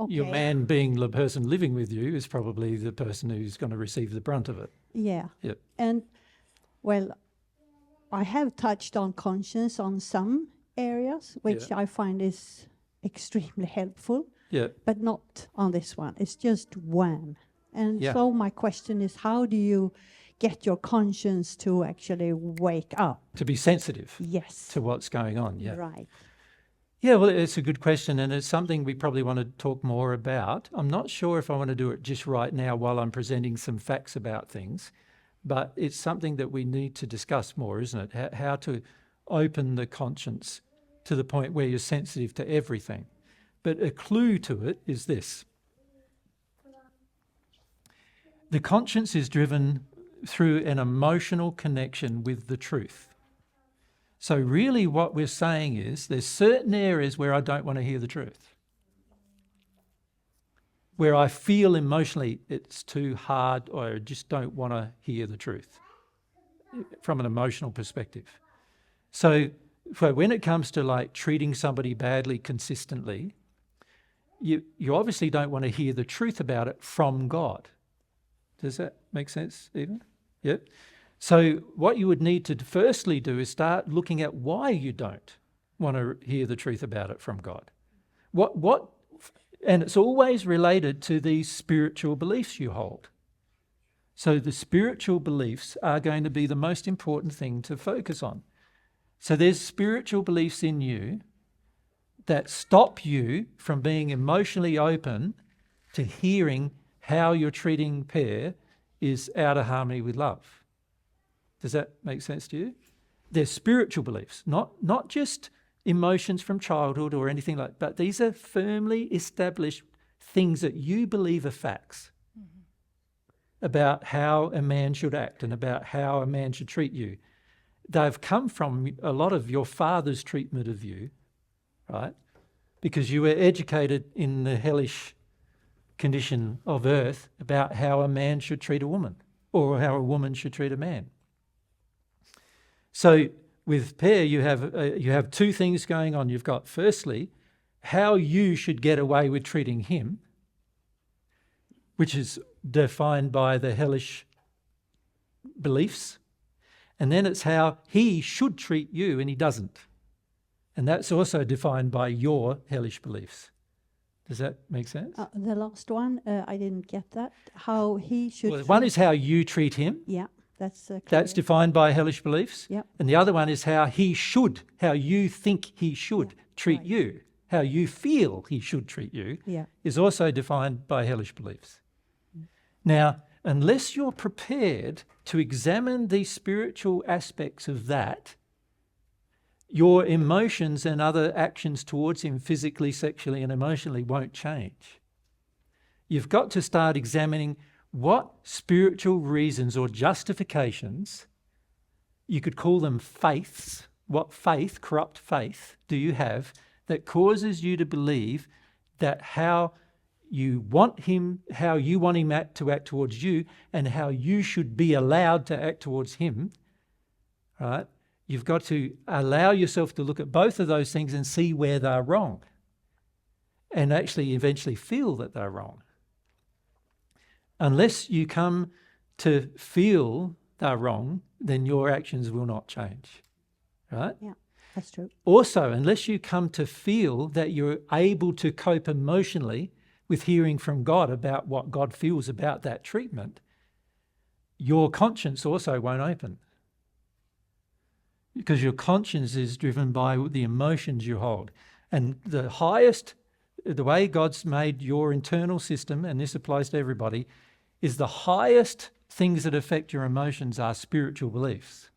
your Okay. man being the person living with you is probably the person who's going to receive the brunt of it. Yeah. Yep. And, well, I have touched on conscience on some areas, which I find is extremely helpful, Yeah. but not on this one. It's just wham. And Yeah. so my question is, how do you get your conscience to actually wake up? To be sensitive Yes. to what's going on, yeah. Right. Yeah, well, it's a good question, and it's something we probably want to talk more about. I'm not sure if I want to do it just right now while I'm presenting some facts about things, but it's something that we need to discuss more, isn't it? How to open the conscience to the point where you're sensitive to everything. But a clue to it is this. The conscience is driven through an emotional connection with the truth. So really what we're saying is there's certain areas where I don't want to hear the truth, where I feel emotionally it's too hard or I just don't want to hear the truth from an emotional perspective. So when it comes to like treating somebody badly consistently, you obviously don't want to hear the truth about it from God. Does that make sense, Eva? Yep. So what you would need to firstly do is start looking at why you don't want to hear the truth about it from God. And it's always related to these spiritual beliefs you hold. So the spiritual beliefs are going to be the most important thing to focus on. So there's spiritual beliefs in you that stop you from being emotionally open to hearing how you're treating Per is out of harmony with love. Does that make sense to you? They're spiritual beliefs, not just emotions from childhood or anything like that, but these are firmly established things that you believe are facts about how a man should act and about how a man should treat you. They've come from a lot of your father's treatment of you, right? Because you were educated in the hellish condition of earth about how a man should treat a woman or how a woman should treat a man. So with Per, you have two things going on. You've got, firstly, how you should get away with treating him, which is defined by the hellish beliefs. And then it's how he should treat you and he doesn't. And that's also defined by your hellish beliefs. Does that make sense? The last one, I didn't get that. How he should... Well, one is how you treat him. Yeah, that's clear. That's defined by hellish beliefs. Yep. And the other one is how you think he should treat you. How you feel he should treat you is also defined by hellish beliefs. Now, unless you're prepared to examine the spiritual aspects of that, your emotions and other actions towards him physically, sexually and emotionally won't change. You've got to start examining what spiritual reasons or justifications, you could call them faiths, what faith, corrupt faith, do you have that causes you to believe that how you want him to act towards you and how you should be allowed to act towards him, right? You've got to allow yourself to look at both of those things and see where they're wrong and actually eventually feel that they're wrong. Unless you come to feel they're wrong, then your actions will not change, right? Yeah, that's true. Also, unless you come to feel that you're able to cope emotionally with hearing from God about what God feels about that treatment, your conscience also won't open. Because your conscience is driven by the emotions you hold. And the highest the way God's made your internal system, and this applies to everybody, is the highest things that affect your emotions are spiritual beliefs,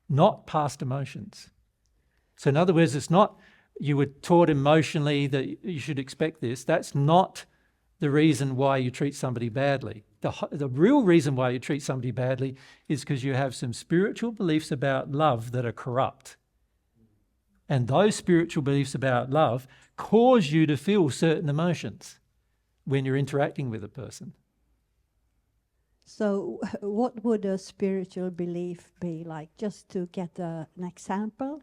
not past emotions. So in other words, it's not you were taught emotionally that you should expect this. That's not the reason why you treat somebody badly. The real reason why you treat somebody badly is because you have some spiritual beliefs about love that are corrupt. And those spiritual beliefs about love cause you to feel certain emotions when you're interacting with a person. So what would a spiritual belief be like? Just to get an example?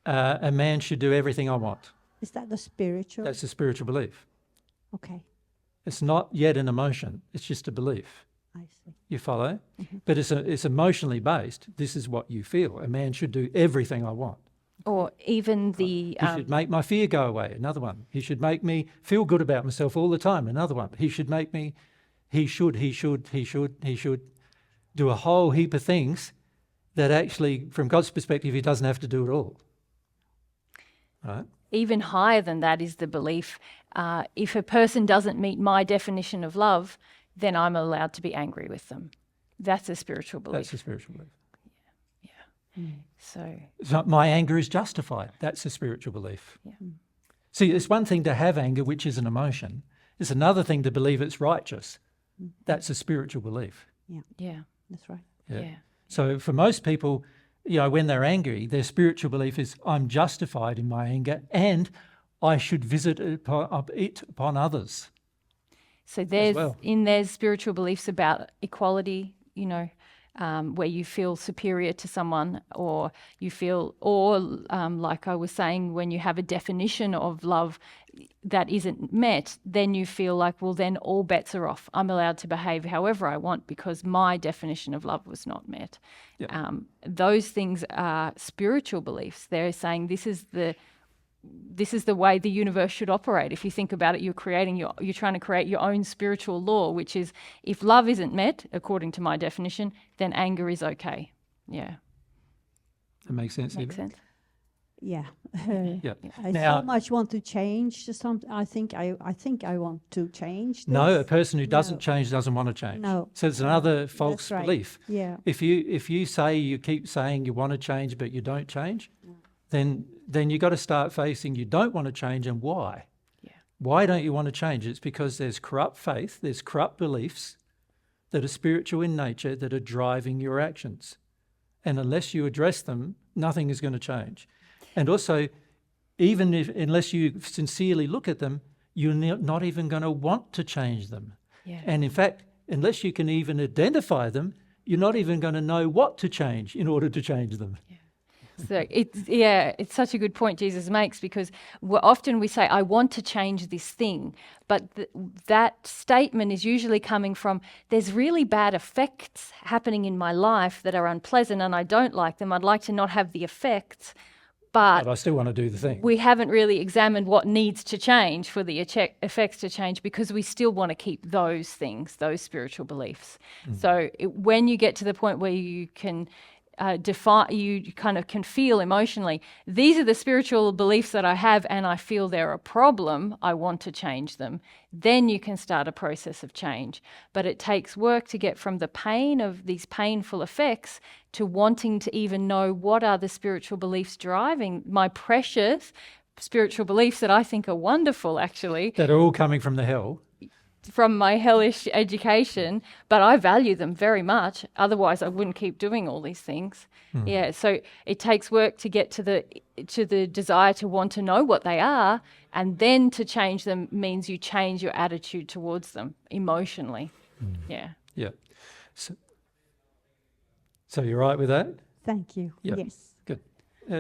A man should do everything I want. Is that a spiritual? That's a spiritual belief. Okay, It's not yet an emotion. It's just a belief. I see. You follow? But it's emotionally based. This is what you feel. A man should do everything I want. Or even the He should make my fear go away. Another one. He should make me feel good about myself all the time. Another one. He should make me, he should do a whole heap of things that actually, from God's perspective, he doesn't have to do it all. Right? even higher than that is the belief, if a person doesn't meet my definition of love, then I'm allowed to be angry with them. That's a spiritual belief. That's a spiritual belief. So my anger is justified. That's a spiritual belief. Yeah. See, it's one thing to have anger, which is an emotion. It's another thing to believe it's righteous. That's a spiritual belief. yeah, That's right. yeah. So for most people, when they're angry, their spiritual belief is, I'm justified in my anger and I should visit it upon others. So there's well. there's spiritual beliefs about equality, where you feel superior to someone, or you feel, like I was saying, when you have a definition of love that isn't met, then you feel like, well, then all bets are off. I'm allowed to behave however I want because my definition of love was not met. Yeah. Those things are spiritual beliefs. They're saying this is the way the universe should operate. If you think about it, you're trying to create your own spiritual law, which is if love isn't met, according to my definition, then anger is okay. Yeah. That makes sense. Makes Eva? sense. Yeah. Yeah. I Now- so much want to change something. I think I want to change. No, a this. person who doesn't No. change doesn't want to change. No. So it's another false That's right. belief. Yeah. If you say you keep saying you want to change but you don't change, then you got to start facing you don't want to change and why. Yeah. Why don't you want to change? It's because there's corrupt faith, there's corrupt beliefs that are spiritual in nature that are driving your actions. And unless you address them, nothing is going to change. And also, unless you sincerely look at them, you're not even going to want to change them. Yeah. And in fact, unless you can even identify them, you're not even going to know what to change in order to change them. So it's such a good point Jesus makes, because often we say, I want to change this thing, but that statement is usually coming from, there's really bad effects happening in my life that are unpleasant and I don't like them. I'd like to not have the effects, but I still want to do the thing. we haven't really examined what needs to change for the effects to change, because we still want to keep those things, those spiritual beliefs. So when you get to the point where you can you kind of can feel emotionally, these are the spiritual beliefs that I have and I feel they're a problem, I want to change them, then you can start a process of change. But it takes work to get from the pain of these painful effects to wanting to even know what are the spiritual beliefs driving my precious spiritual beliefs that I think are wonderful, actually, That are all coming from the hell. from my hellish education, but I value them very much. Otherwise, I wouldn't keep doing all these things. Yeah, so it takes work to get to the desire to want to know what they are, and then to change them means you change your attitude towards them emotionally. Yeah. Yeah. So you're right with that? Thank you. Yeah. Yes. Good.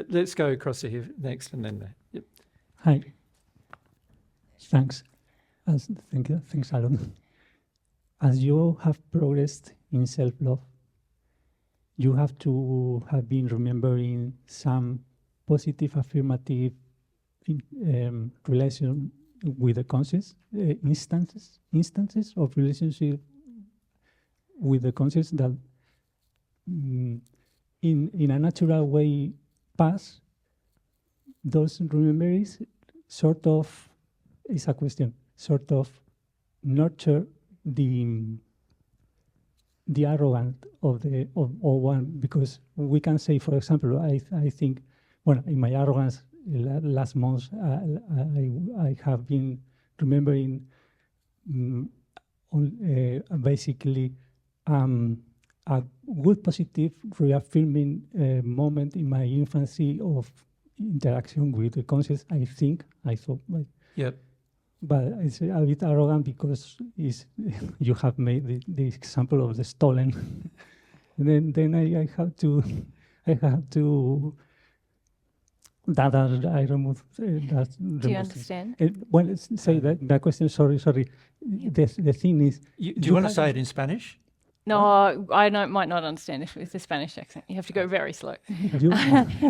Let's go across here next and then there. Yep. Hi. Thanks. Thanks a lot. As you have progressed in self-love, you have to have been remembering some positive, affirmative relation with the conscious, instances of relationship with the conscious that in a natural way pass. Those memories sort of is a question, sort of nurture the arrogance of one, because we can say, for example, I think, well, in my arrogance last month, I have been remembering basically a good positive reaffirming moment in my infancy of interaction with the conscious. I thought, Yep. but it's a bit arrogant because you have made the example of the stolen. And then I have to that I remove that. Do you understand? Well, say that question. Sorry. The thing is, Do you want to say it in Spanish? No, I might not understand it with the Spanish accent. You have to go very slow. you,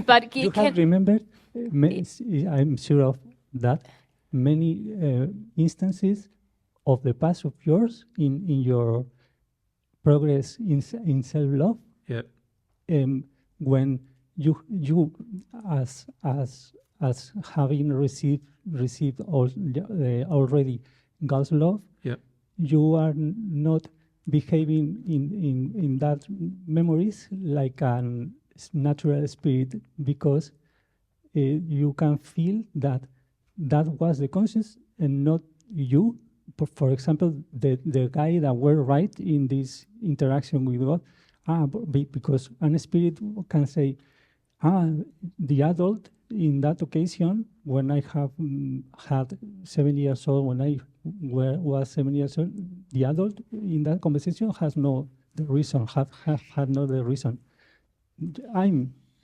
But you have remembered. I'm sure of that. Many instances of the past of yours in your progress in self-love. Yep. When you as having received already God's love, yep, you are not behaving in that memories like a natural spirit, because you can feel that was the conscience and not you. For example, the guy that were right in this interaction with God, because an spirit can say, the adult in that occasion, when I have had 7 years old, when I was 7 years old, the adult in that conversation has no the reason, had no the reason.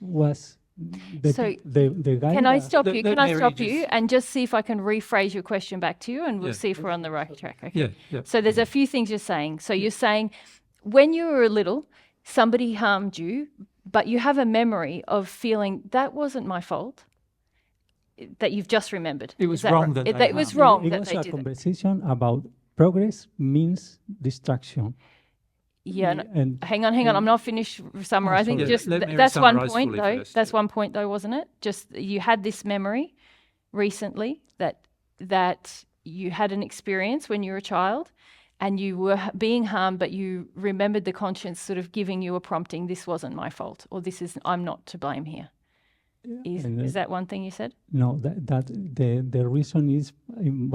Was the guy. Can I stop you? Can I Mary stop just- you and just see if I can rephrase your question back to you, and we'll Yeah. see if we're on the right track. Okay. Yeah. So there's a few things you're saying. So you're saying when you were little, somebody harmed you, but you have a memory of feeling that wasn't my fault, that you've just remembered. It was Is that wrong right? that It they was harmed. wrong It that was they a did it. conversation about progress means distraction. Yeah. No, And hang on. I'm not finished summarizing. sorry. Just Let Mary that's one summarise point fully though. first. That's one point though, wasn't it? Just you had this memory recently that you had an experience when you were a child, and you were being harmed, but you remembered the conscience sort of giving you a prompting. This wasn't my fault, or I'm not to blame here. and, Is that one thing you said? no, that the reason is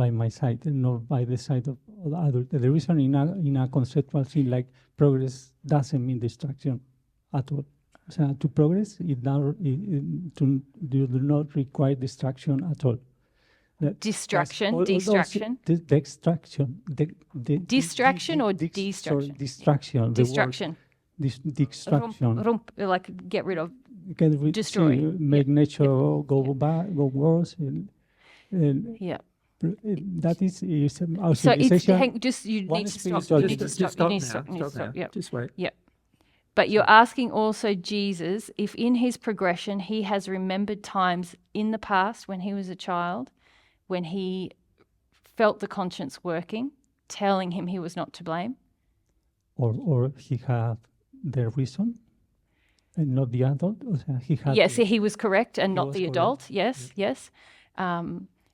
by my side and not by the side of the adult. The reason in a conceptual thing like progress doesn't mean distraction at all. So to progress, it do not require distraction at all. Distraction, All those- distraction. the distraction. Distraction or sorry, distraction? distraction. The word Distraction. distraction. Like get rid of. Can Destroy. make nature go back, go worse. And Yeah. that is our So it's civilization. you One need to spiritual stop. You need to Just stop. stop You need now. to stop. You need to Stop stop. now. Yeah. Just wait. Yeah. But you're asking also Jesus if in his progression he has remembered times in the past when he was a child, when he felt the conscience working, telling him he was not to blame. Or he had the reason and not the adult. O sea, he had Yes, he was correct and He not was the correct. adult. Yes.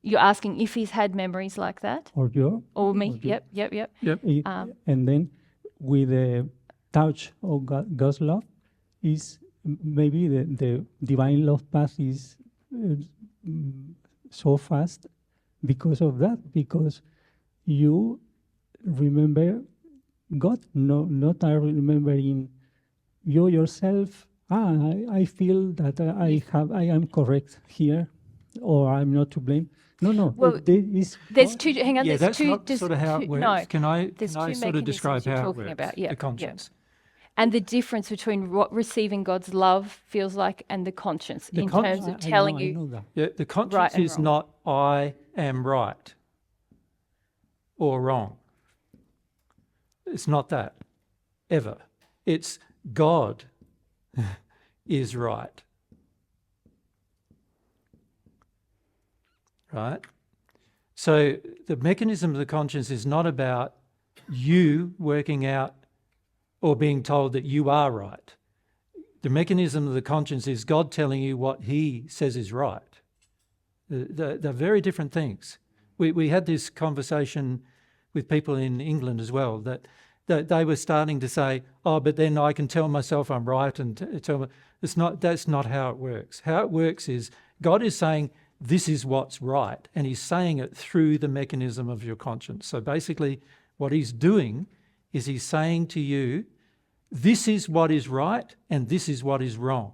You're asking if he's had memories like that, or your or me. Or you. Yep. and then with the touch of God's love is maybe the divine love path is so fast because of that, because you remember God, not I remembering you yourself. I feel that I am correct here, or I'm not to blame. No. Well, there's two. Hang on. Yeah, there's that's two. not there's sort of how it two- works. No. Can I There's two sort of describe mechanisms you're how it talking works? about. Yeah, The yeah. conscience. And the difference between what receiving God's love feels like and the conscience The in con- terms of I telling know, you. I know that. Yeah, the conscience Right and is wrong. not I am right or wrong. It's not that, ever. It's God is right. Right? So the mechanism of the conscience is not about you working out or being told that you are right. The mechanism of the conscience is God telling you what he says is right. They're very different things. We had this conversation with people in England as well, that they were starting to say, oh, but then I can tell myself I'm right and tell me. That's not how it works. How it works is God is saying, this is what's right, and he's saying it through the mechanism of your conscience. So basically what he's doing is he's saying to you, this is what is right and this is what is wrong.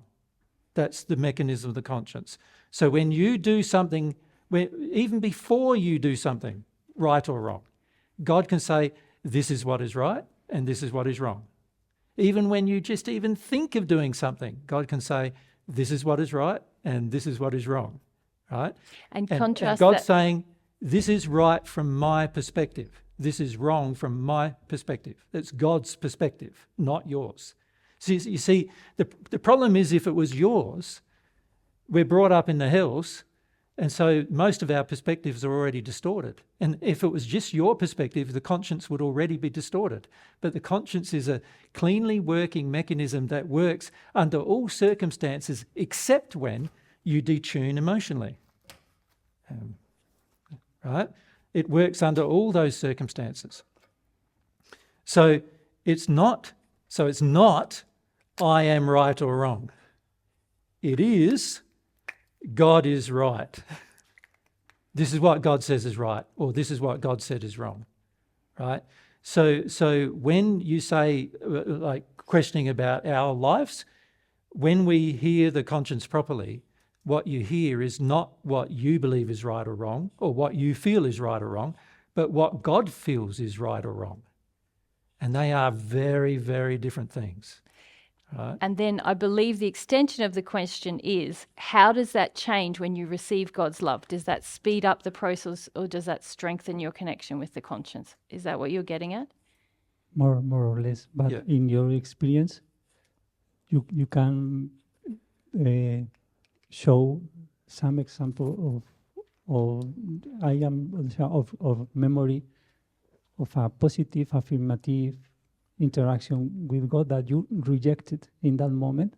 That's the mechanism of the conscience. So when you do something, even before you do something, right or wrong, God can say, this is what is right and this is what is wrong. Even when you just even think of doing something, God can say, this is what is right and this is what is wrong. Right? And contrast God's that. saying, this is right from my perspective. This is wrong from my perspective. It's God's perspective, not yours. So you see, the problem is if it was yours, we're brought up in the hills, and so most of our perspectives are already distorted. And if it was just your perspective, the conscience would already be distorted. But the conscience is a cleanly working mechanism that works under all circumstances except when you detune emotionally. Right? It works under all those circumstances. So it's not I am right or wrong. It is God is right. This is what God says is right, or this is what God said is wrong. Right? So when you say, like, questioning about our lives, when we hear the conscience properly, what you hear is not what you believe is right or wrong, or what you feel is right or wrong, but what God feels is right or wrong. And they are very, very different things. Right? And then I believe the extension of the question is, how does that change when you receive God's love? Does that speed up the process, or does that strengthen your connection with the conscience? Is that what you're getting at? More or less. But Yeah. in your experience, you can show some example of memory of a positive, affirmative interaction with God that you rejected in that moment.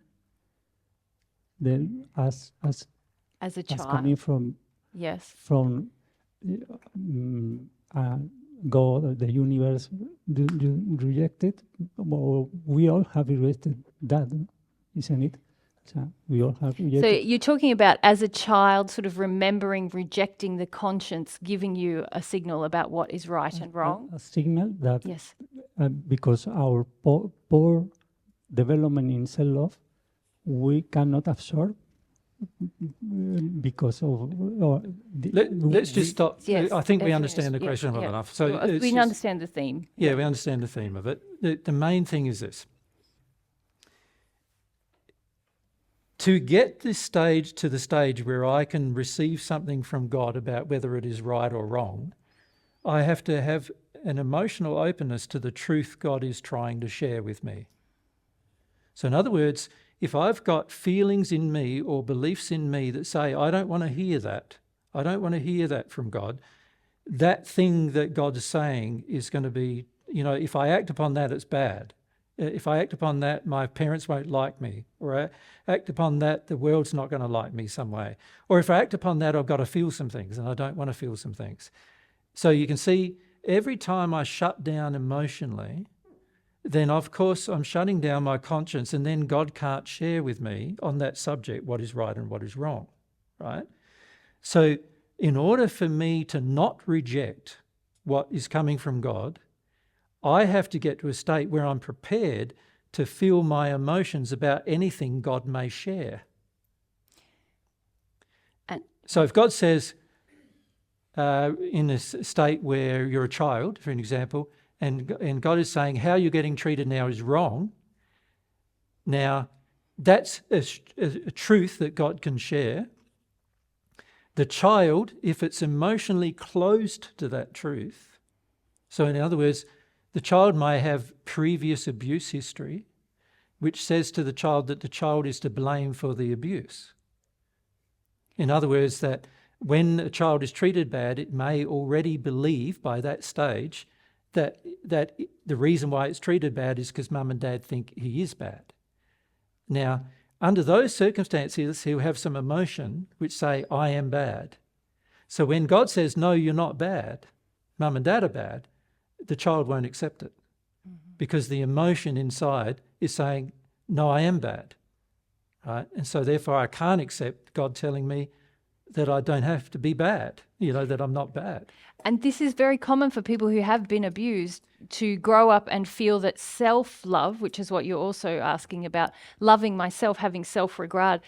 Then, as As a child. coming from Yes. God or the universe, do you reject it? Well, we all have rejected that, isn't it? So we all have rejected. So you're talking about as a child sort of remembering rejecting the conscience, giving you a signal about what is right and wrong? A signal that Yes. because our poor development in self-love, we cannot absorb because of... Let's just stop. Yes, I think we definitely. understand the Yeah, question well yeah. enough. So Well, it's we just- understand the theme. Yeah, we understand the theme of it. The main thing is this. To get this stage to the stage where I can receive something from God about whether it is right or wrong, I have to have an emotional openness to the truth God is trying to share with me. So in other words, if I've got feelings in me or beliefs in me that say, I don't want to hear that, I don't want to hear that from God, that thing that God is saying is going to be, if I act upon that, it's bad. If I act upon that, my parents won't like me. Or I act upon that, the world's not going to like me some way. Or if I act upon that, I've got to feel some things, and I don't want to feel some things. So you can see, every time I shut down emotionally, then of course I'm shutting down my conscience, and then God can't share with me on that subject what is right and what is wrong, right? So in order for me to not reject what is coming from God, I have to get to a state where I'm prepared to feel my emotions about anything God may share. So if God says, in a state where you're a child, for an example, and God is saying how you're getting treated now is wrong, now that's a truth that God can share. The child, if it's emotionally closed to that truth, so in other words, the child may have previous abuse history, which says to the child that the child is to blame for the abuse. In other words, that when a child is treated bad, it may already believe by that stage that the reason why it's treated bad is because mum and dad think he is bad. Now, under those circumstances, he'll have some emotion which say, I am bad. So when God says, no, you're not bad, mum and dad are bad, the child won't accept it because the emotion inside is saying, no, I am bad. Right? And so therefore I can't accept God telling me that I don't have to be bad, that I'm not bad. And this is very common for people who have been abused to grow up and feel that self-love, which is what you're also asking about, loving myself, having self-regard,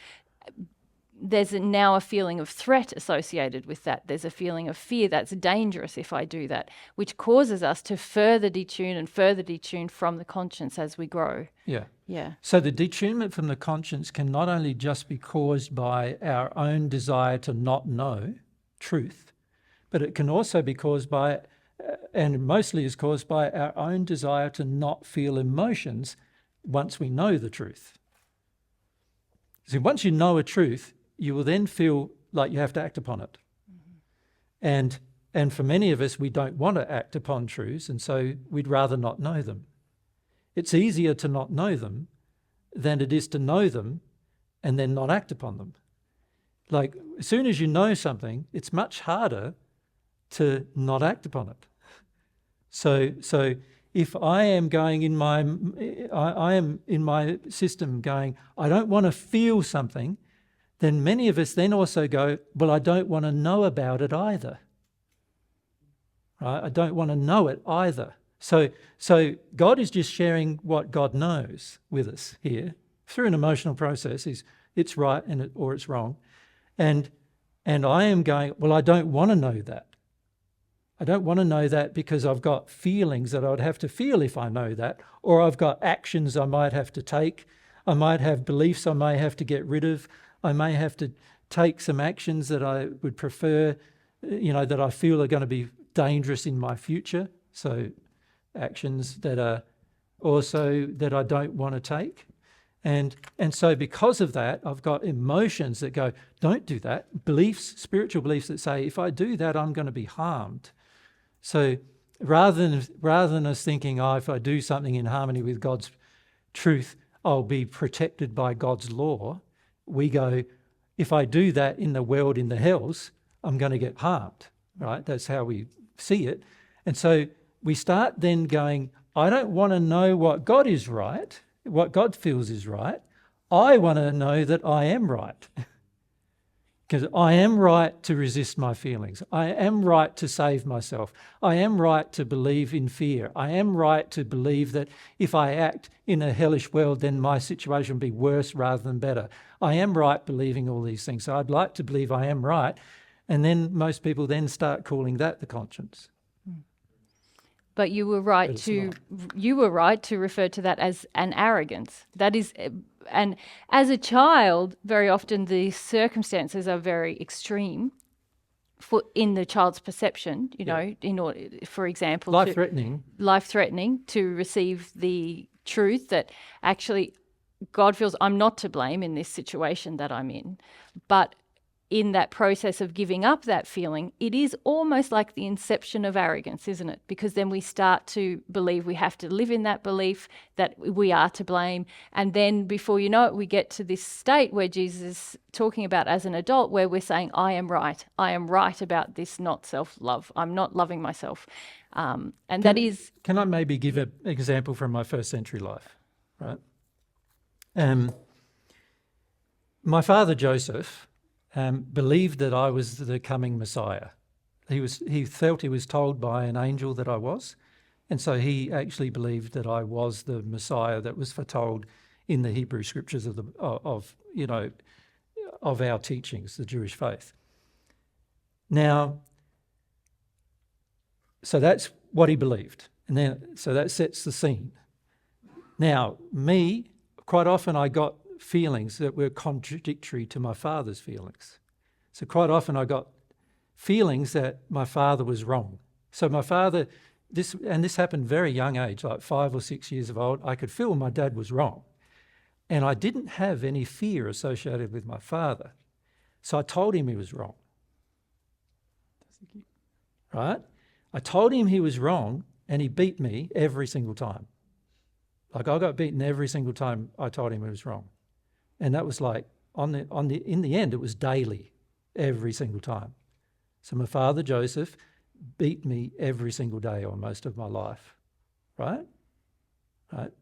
there's now a feeling of threat associated with that. There's a feeling of fear that's dangerous if I do that, which causes us to further detune from the conscience as we grow. Yeah. Yeah. So the detunement from the conscience can not only just be caused by our own desire to not know truth, but it can also be caused by, and mostly is caused by, our own desire to not feel emotions once we know the truth. See, once you know a truth, you will then feel like you have to act upon it. And for many of us, we don't want to act upon truths, and so we'd rather not know them. It's easier to not know them than it is to know them and then not act upon them. Like, as soon as you know something, it's much harder to not act upon it. So if I am going in I am in my system going, I don't want to feel something, then many of us then also go, well, I don't want to know about it either. Right? I don't want to know it either. So God is just sharing what God knows with us here through an emotional process. It's right or it's wrong. And I am going, well, I don't want to know that. I don't want to know that because I've got feelings that I would have to feel if I know that, or I've got actions I might have to take. I might have beliefs I may have to get rid of. I may have to take some actions that I would prefer, that I feel are going to be dangerous in my future. So actions that are also that I don't want to take. And so because of that, I've got emotions that go, don't do that. Beliefs, spiritual beliefs that say, if I do that, I'm going to be harmed. So rather than us thinking, if I do something in harmony with God's truth, I'll be protected by God's law, we go, if I do that in the world, in the hells, I'm going to get harmed, right? That's how we see it. And so we start then going, I don't want to know what God is right, what God feels is right. I want to know that I am right. Because I am right to resist my feelings. I am right to save myself. I am right to believe in fear. I am right to believe that if I act in a hellish world, then my situation will be worse rather than better. I am right believing all these things. So I'd like to believe I am right. And then most people then start calling that the conscience. But you were right to refer to that as an arrogance. That is, and as a child, very often the circumstances are very extreme in the child's perception, in order, for example, life-threatening to receive the truth that actually God feels I'm not to blame in this situation that I'm in. But in that process of giving up that feeling, it is almost like the inception of arrogance, isn't it? Because then we start to believe we have to live in that belief that we are to blame. And then before you know it, we get to this state where Jesus is talking about as an adult, where we're saying, I am right. I am right about this not self-love. I'm not loving myself. That is... Can I maybe give an example from my first century life, right? My father, Joseph, believed that I was the coming Messiah. He felt he was told by an angel that I was, and so he actually believed that I was the Messiah that was foretold in the Hebrew scriptures of our teachings, the Jewish faith. Now, so that's what he believed, and then so that sets the scene. Now, quite often I got feelings that were contradictory to my father's feelings. So quite often I got feelings that my father was wrong. So my father, this happened very young age, like 5 or 6 years of old, I could feel my dad was wrong. And I didn't have any fear associated with my father. So I told him he was wrong. Right? I told him he was wrong and he beat me every single time. Like I got beaten every single time I told him he was wrong. And that was like, in the end, it was daily, every single time. So my father, Joseph, beat me every single day or most of my life, right?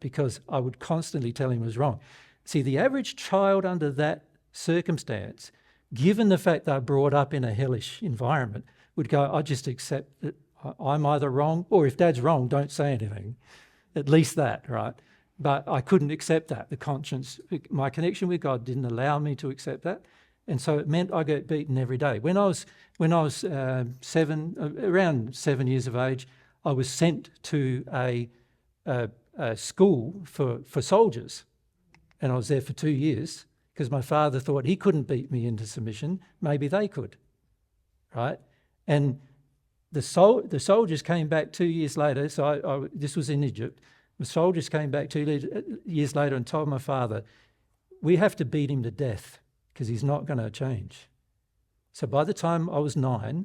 Because I would constantly tell him he was wrong. See, the average child under that circumstance, given the fact they're brought up in a hellish environment, would go, I just accept that I'm either wrong, or if Dad's wrong, don't say anything. At least that, right? But I couldn't accept that. The conscience, my connection with God didn't allow me to accept that. And so it meant I got beaten every day. When I was around 7 years of age, I was sent to a school for soldiers. And I was there for 2 years because my father thought he couldn't beat me into submission. Maybe they could, right? And the soldiers came back 2 years later. So this was in Egypt. The soldiers came back 2 years later and told my father, we have to beat him to death because he's not going to change. So by the time I was 9,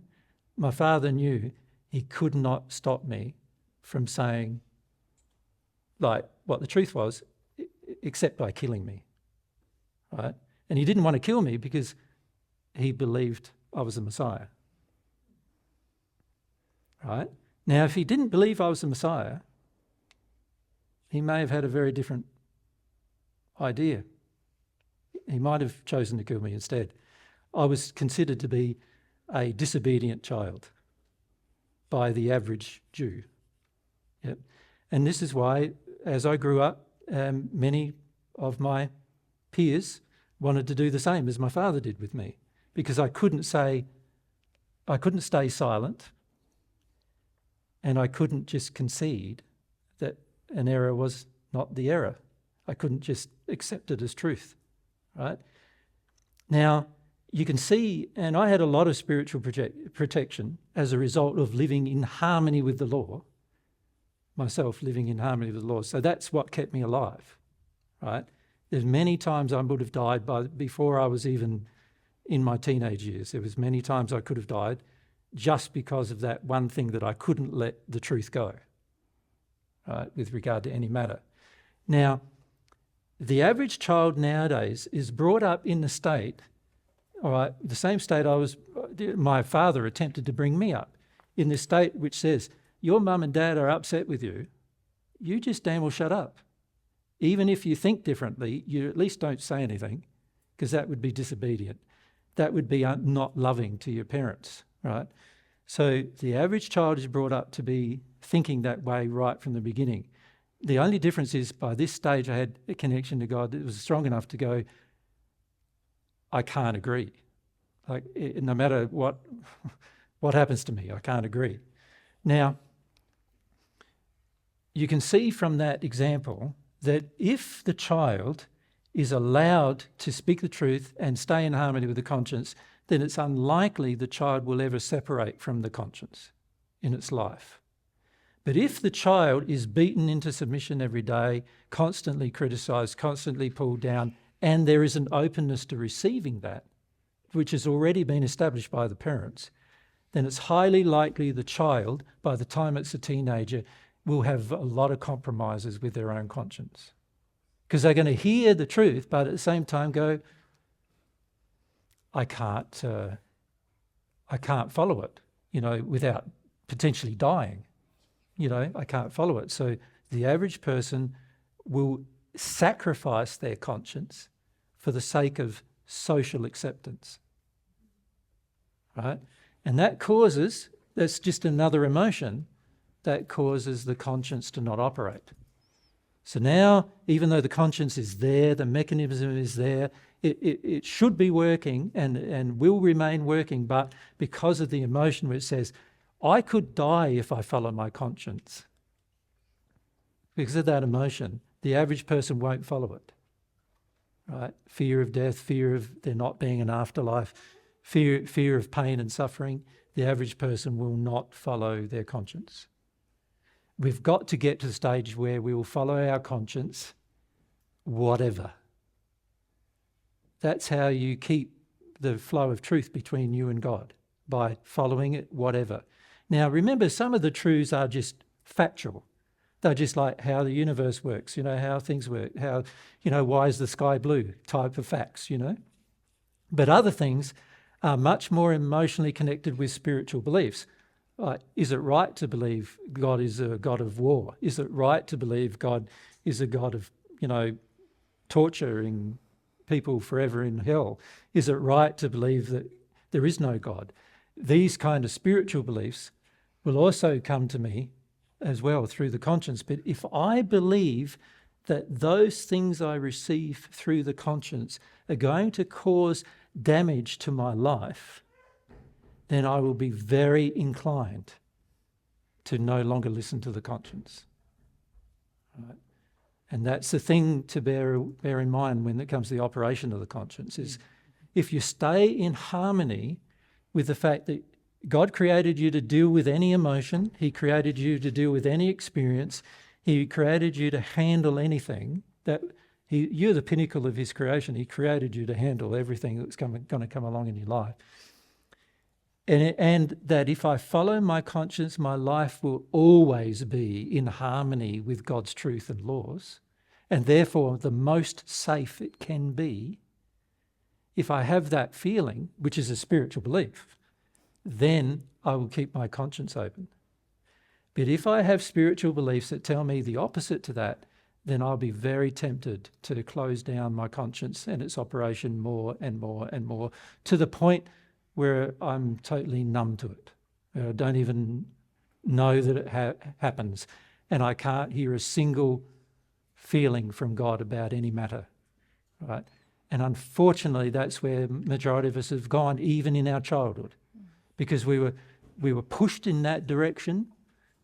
my father knew he could not stop me from saying, like, what the truth was, except by killing me, right? And he didn't want to kill me because he believed I was the Messiah, right? Now, if he didn't believe I was the Messiah, he may have had a very different idea. He might have chosen to kill me instead. I was considered to be a disobedient child by the average Jew. Yep. And this is why, as I grew up, many of my peers wanted to do the same as my father did with me, because I couldn't stay silent, and I couldn't just concede that an error was not the error. I couldn't just accept it as truth, right? Now, you can see, and I had a lot of spiritual protection as a result of living in harmony with the law, myself living in harmony with the law. So that's what kept me alive, right? There's many times I would have died before I was even in my teenage years. There was many times I could have died just because of that one thing that I couldn't let the truth go, right, with regard to any matter. Now, the average child nowadays is brought up in the state, all right, the same state my father attempted to bring me up, in this state which says, your mum and dad are upset with you, you just damn well shut up. Even if you think differently, you at least don't say anything, because that would be disobedient. That would be not loving to your parents, right? So the average child is brought up to be thinking that way right from the beginning. The only difference is by this stage I had a connection to God that was strong enough to go, I can't agree. Like, no matter what happens to me, I can't agree. Now, you can see from that example that if the child is allowed to speak the truth and stay in harmony with the conscience, then it's unlikely the child will ever separate from the conscience in its life. But if the child is beaten into submission every day, constantly criticised, constantly pulled down, and there is an openness to receiving that, which has already been established by the parents, then it's highly likely the child, by the time it's a teenager, will have a lot of compromises with their own conscience. Because they're going to hear the truth, but at the same time go, I can't follow it, without potentially dying. I can't follow it. So the average person will sacrifice their conscience for the sake of social acceptance, right? And that's just another emotion that causes the conscience to not operate. So now, even though the conscience is there, the mechanism is there, it should be working and will remain working, but because of the emotion which says, I could die if I follow my conscience. Because of that emotion, the average person won't follow it, right? Fear of death, fear of there not being an afterlife, fear of pain and suffering. The average person will not follow their conscience. We've got to get to the stage where we will follow our conscience, whatever. That's how you keep the flow of truth between you and God, by following it, whatever. Now, remember, some of the truths are just factual. They're just like how the universe works, how things work, why is the sky blue type of facts, But other things are much more emotionally connected with spiritual beliefs. Is it right to believe God is a God of war? Is it right to believe God is a God of, torturing people forever in hell? Is it right to believe that there is no God? These kind of spiritual beliefs will also come to me as well through the conscience. But if I believe that those things I receive through the conscience are going to cause damage to my life, then I will be very inclined to no longer listen to the conscience. Right? And that's the thing to bear in mind when it comes to the operation of the conscience, is if you stay in harmony with the fact that God created you to deal with any emotion, He created you to deal with any experience, He created you to handle anything, you're the pinnacle of His creation. He created you to handle everything that's going to come along in your life. And that if I follow my conscience, my life will always be in harmony with God's truth and laws, and therefore the most safe it can be. If I have that feeling, which is a spiritual belief, then I will keep my conscience open. But if I have spiritual beliefs that tell me the opposite to that, then I'll be very tempted to close down my conscience and its operation more and more and more, to the point where I'm totally numb to it. I don't even know that it happens, and I can't hear a single feeling from God about any matter, right? And unfortunately, that's where the majority of us have gone, even in our childhood, because we were pushed in that direction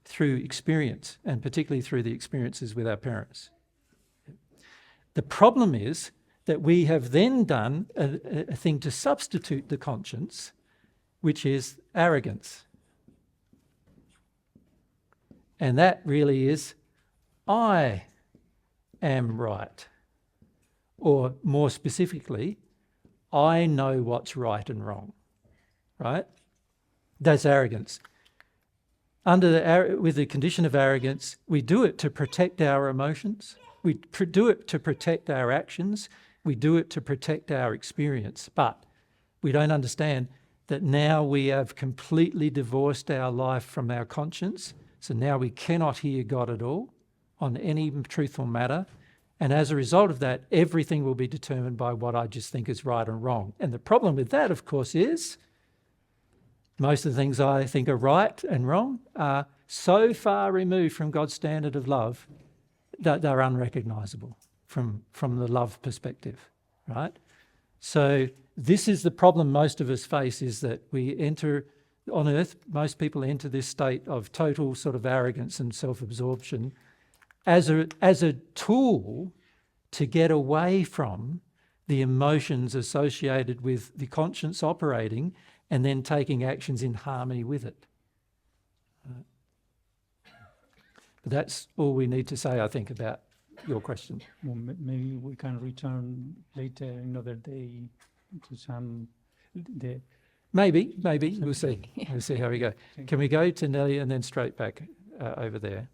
through experience, and particularly through the experiences with our parents. The problem is that we have then done a thing to substitute the conscience, which is arrogance. And that really is, I am right. Or more specifically, I know what's right and wrong, right? That's arrogance. With the condition of arrogance, we do it to protect our emotions. We do it to protect our actions. We do it to protect our experience. But we don't understand that now we have completely divorced our life from our conscience. So now we cannot hear God at all on any truthful matter. And as a result of that, everything will be determined by what I just think is right and wrong. And the problem with that, of course, is most of the things I think are right and wrong are so far removed from God's standard of love that they're unrecognisable from the love perspective, right? So this is the problem most of us face, is that we enter, on earth, most people enter this state of total sort of arrogance and self-absorption as a tool to get away from the emotions associated with the conscience operating and then taking actions in harmony with it. But that's all we need to say, I think, about your question. Well, maybe we can return later another day to some... Maybe. We'll see. We'll see how we go. Can we go to Nelli and then straight back over there?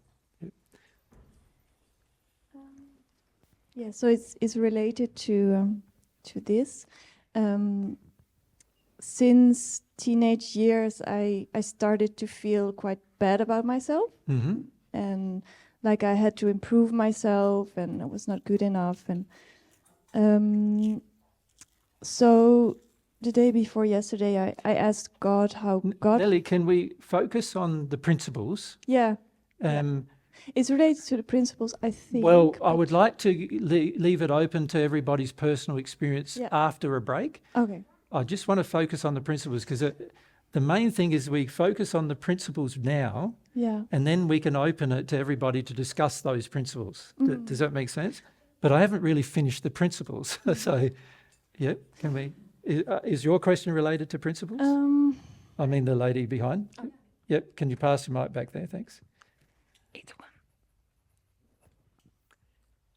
Yeah, so it's related to this. Since teenage years, I started to feel quite bad about myself, and like I had to improve myself, and I was not good enough. And so the day before yesterday, I asked God how God. Nelli, can we focus on the principles? Yeah. It's related to the principles, I think. Well, I would like to leave it open to everybody's personal experience after a break. Okay. I just want to focus on the principles, because the main thing is we focus on the principles now, and then we can open it to everybody to discuss those principles. Does that make sense? But I haven't really finished the principles. So, yeah, can we... Is your question related to principles? I mean the lady behind. Okay. Yep, can you pass your mic back there, thanks.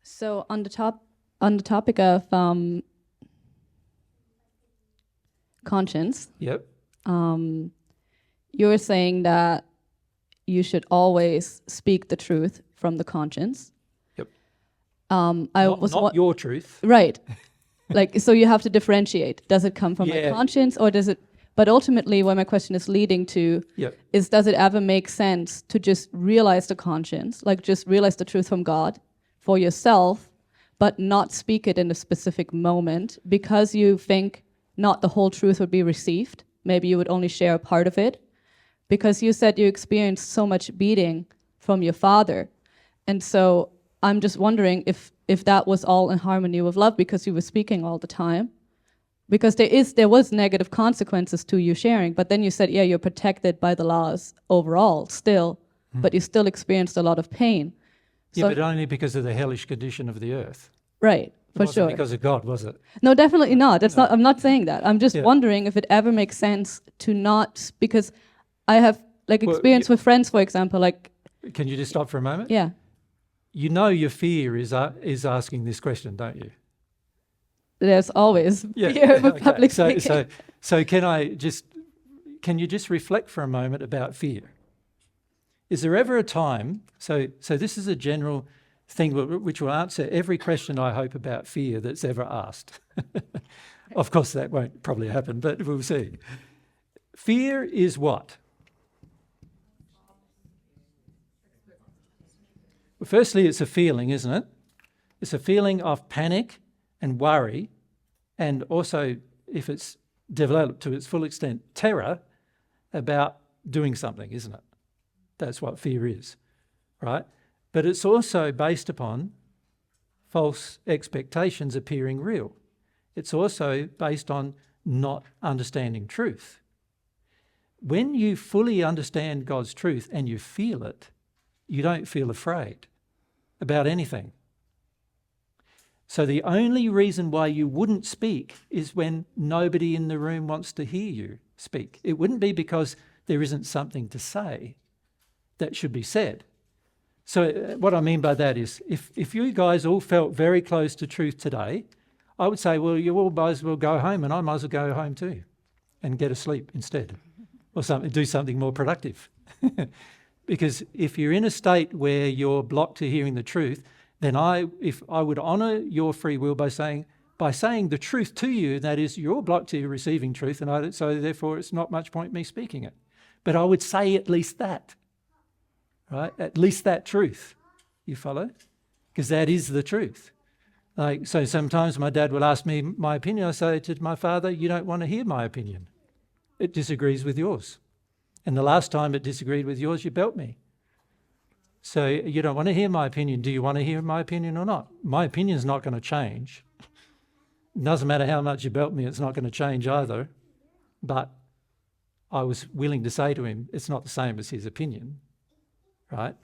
So on the topic of conscience, you're saying that you should always speak the truth from the conscience. Yep. Not your truth. Right. Like, so you have to differentiate. Does it come from my Yeah. conscience, or does it? But ultimately, what my question is leading to Yep. is, does it ever make sense to just realize the conscience, like just realize the truth from God for yourself, but not speak it in a specific moment because you think not the whole truth would be received? Maybe you would only share a part of it, because you said you experienced so much beating from your father. And so I'm just wondering if that was all in harmony with love, because you were speaking all the time. Because there was negative consequences to you sharing, but then you said, yeah, you're protected by the laws overall still, but you still experienced a lot of pain. Yeah, So, but only because of the hellish condition of the earth. right, It for wasn't sure. because of God, was it? No, definitely not. That's not. I'm not saying that. I'm just Yeah. wondering if it ever makes sense to not, because I have like Well, experience with friends, for example. Like, Can you just stop for a moment? yeah, You know your fear is asking this question, don't you? there's always Yeah. fear of Okay. public speaking. So can you just reflect for a moment about fear? Is there ever a time, so this is a general thing which will answer every question I hope about fear that's ever asked. Of course that won't probably happen, but we'll see. Fear is what? Well, firstly, it's a feeling, isn't it? It's a feeling of panic and worry, and also, if it's developed to its full extent, terror about doing something, isn't it? That's what fear is, right? But it's also based upon false expectations appearing real. It's also based on not understanding truth. When you fully understand God's truth and you feel it, you don't feel afraid about anything. So the only reason why you wouldn't speak is when nobody in the room wants to hear you speak. It wouldn't be because there isn't something to say that should be said. So what I mean by that is, if you guys all felt very close to truth today, I would say, well, you all might as well go home, and I might as well go home too and get a sleep instead, or something, do something more productive. Because if you're in a state where you're blocked to hearing the truth, then if I would honour your free will by saying the truth to you, that is, you're blocked to receiving truth, and so therefore it's not much point me speaking it. But I would say at least that, right? At least that truth. You follow? Because that is the truth. Like, so sometimes my dad will ask me my opinion. I say to my father, you don't want to hear my opinion. It disagrees with yours. And the last time it disagreed with yours, you belt me. So you don't want to hear my opinion. Do you want to hear my opinion or not? My opinion's not going to change. It doesn't matter how much you belt me, it's not going to change either. But I was willing to say to him, it's not the same as his opinion, right?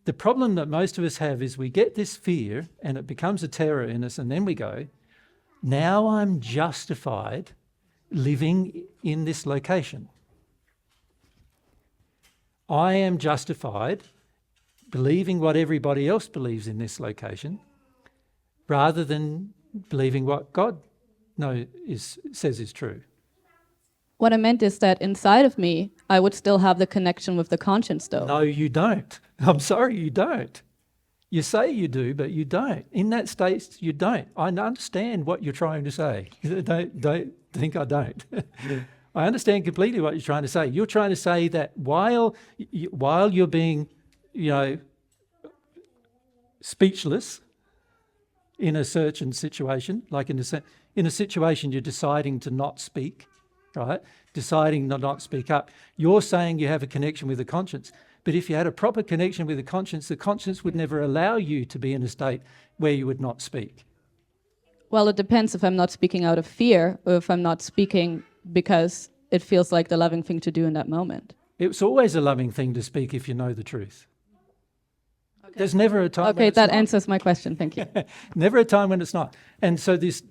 The problem that most of us have is we get this fear and it becomes a terror in us, and then we go, now I'm justified living in this location. I am justified believing what everybody else believes in this location rather than believing what God says is true. What I meant is that inside of me, I would still have the connection with the conscience, though. No, you don't. I'm sorry, you don't. You say you do, but you don't. In that state, you don't. I understand what you're trying to say. Don't think I don't. I understand completely what you're trying to say. You're trying to say that while you're being, speechless in a certain situation, like in a situation you're deciding to not speak, right? Deciding to not speak up. You're saying you have a connection with the conscience. But if you had a proper connection with the conscience would never allow you to be in a state where you would not speak. Well, it depends if I'm not speaking out of fear or if I'm not speaking because it feels like the loving thing to do in that moment. It's always a loving thing to speak if you know the truth. Okay. There's never a time when it's that not. answers my question. Thank you. Never a time when it's not. And so this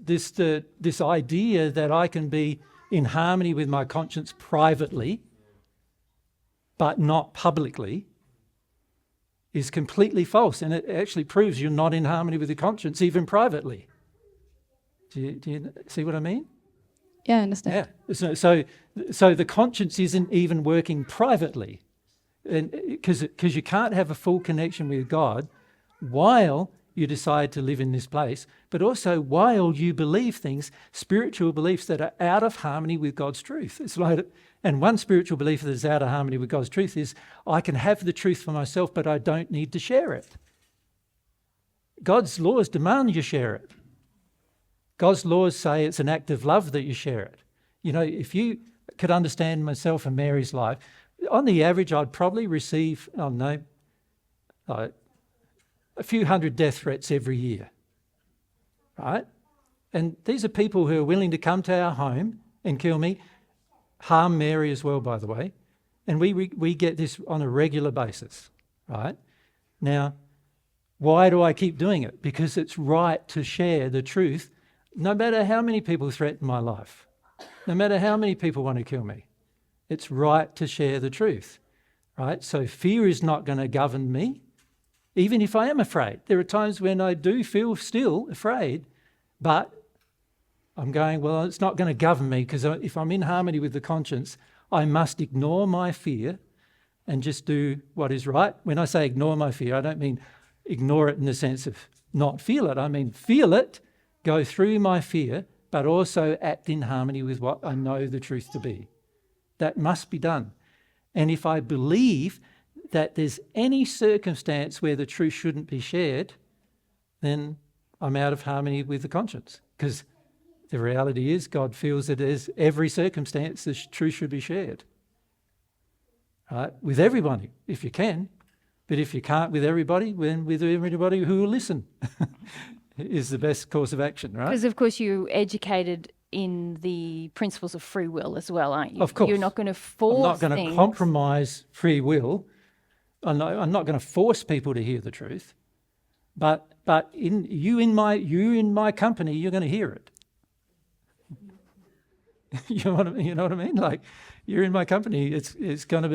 idea that I can be in harmony with my conscience privately, but not publicly, is completely false. And it actually proves you're not in harmony with your conscience, even privately. Do you see what I mean? Yeah, I understand. Yeah. So the conscience isn't even working privately, and because you can't have a full connection with God while you decide to live in this place, but also while you believe things, spiritual beliefs that are out of harmony with God's truth. It's like, and one spiritual belief that is out of harmony with God's truth is, I can have the truth for myself, but I don't need to share it. God's laws demand you share it. God's laws say it's an act of love that you share it. You know, if you could understand myself and Mary's life, on the average, I'd probably receive, a few hundred death threats every year, right? And these are people who are willing to come to our home and kill me, harm Mary as well, by the way. And we get this on a regular basis, right? Now, why do I keep doing it? Because it's right to share the truth, no matter how many people threaten my life, no matter how many people want to kill me. It's right to share the truth, right? So fear is not going to govern me, even if I am afraid. There are times when I do feel still afraid, but I'm going, well, it's not going to govern me, because if I'm in harmony with the conscience, I must ignore my fear and just do what is right. When I say ignore my fear, I don't mean ignore it in the sense of not feel it. I mean feel it, go through my fear, but also act in harmony with what I know the truth to be. That must be done. And if I believe that there's any circumstance where the truth shouldn't be shared, then I'm out of harmony with the conscience. Because the reality is God feels that there's every circumstance the truth should be shared. Right? With everybody, if you can. But if you can't with everybody, then with everybody who will listen is the best course of action, right? Because, of course, you're educated in the principles of free will as well, aren't you? Of course. You're not going to force I'm not going to compromise free will. I'm not going to force people to hear the truth. But in my company, you're going to hear it. You know what I mean? Like, you're in my company. It's going to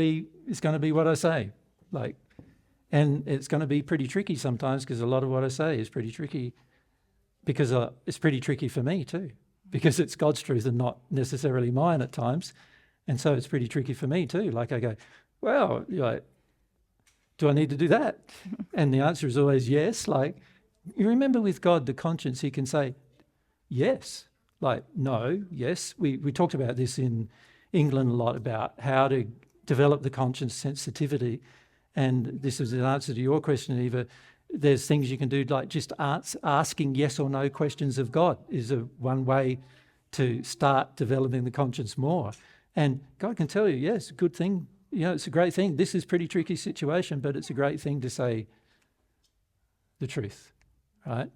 be what I say. Like, and it's going to be pretty tricky sometimes, because a lot of what I say is pretty tricky. Because it's pretty tricky for me too. Because it's God's truth and not necessarily mine at times. And so it's pretty tricky for me too. Like, I go, well, do I need to do that? And the answer is always yes. Like, you remember with God, the conscience, he can say yes. Like, no, yes. We talked about this in England a lot, about how to develop the conscience sensitivity. And this is an answer to your question, Eva. There's things you can do, like just asking yes or no questions of God is one way to start developing the conscience more. And God can tell you, yes, good thing. You know, it's a great thing. This is a pretty tricky situation, but it's a great thing to say the truth, right?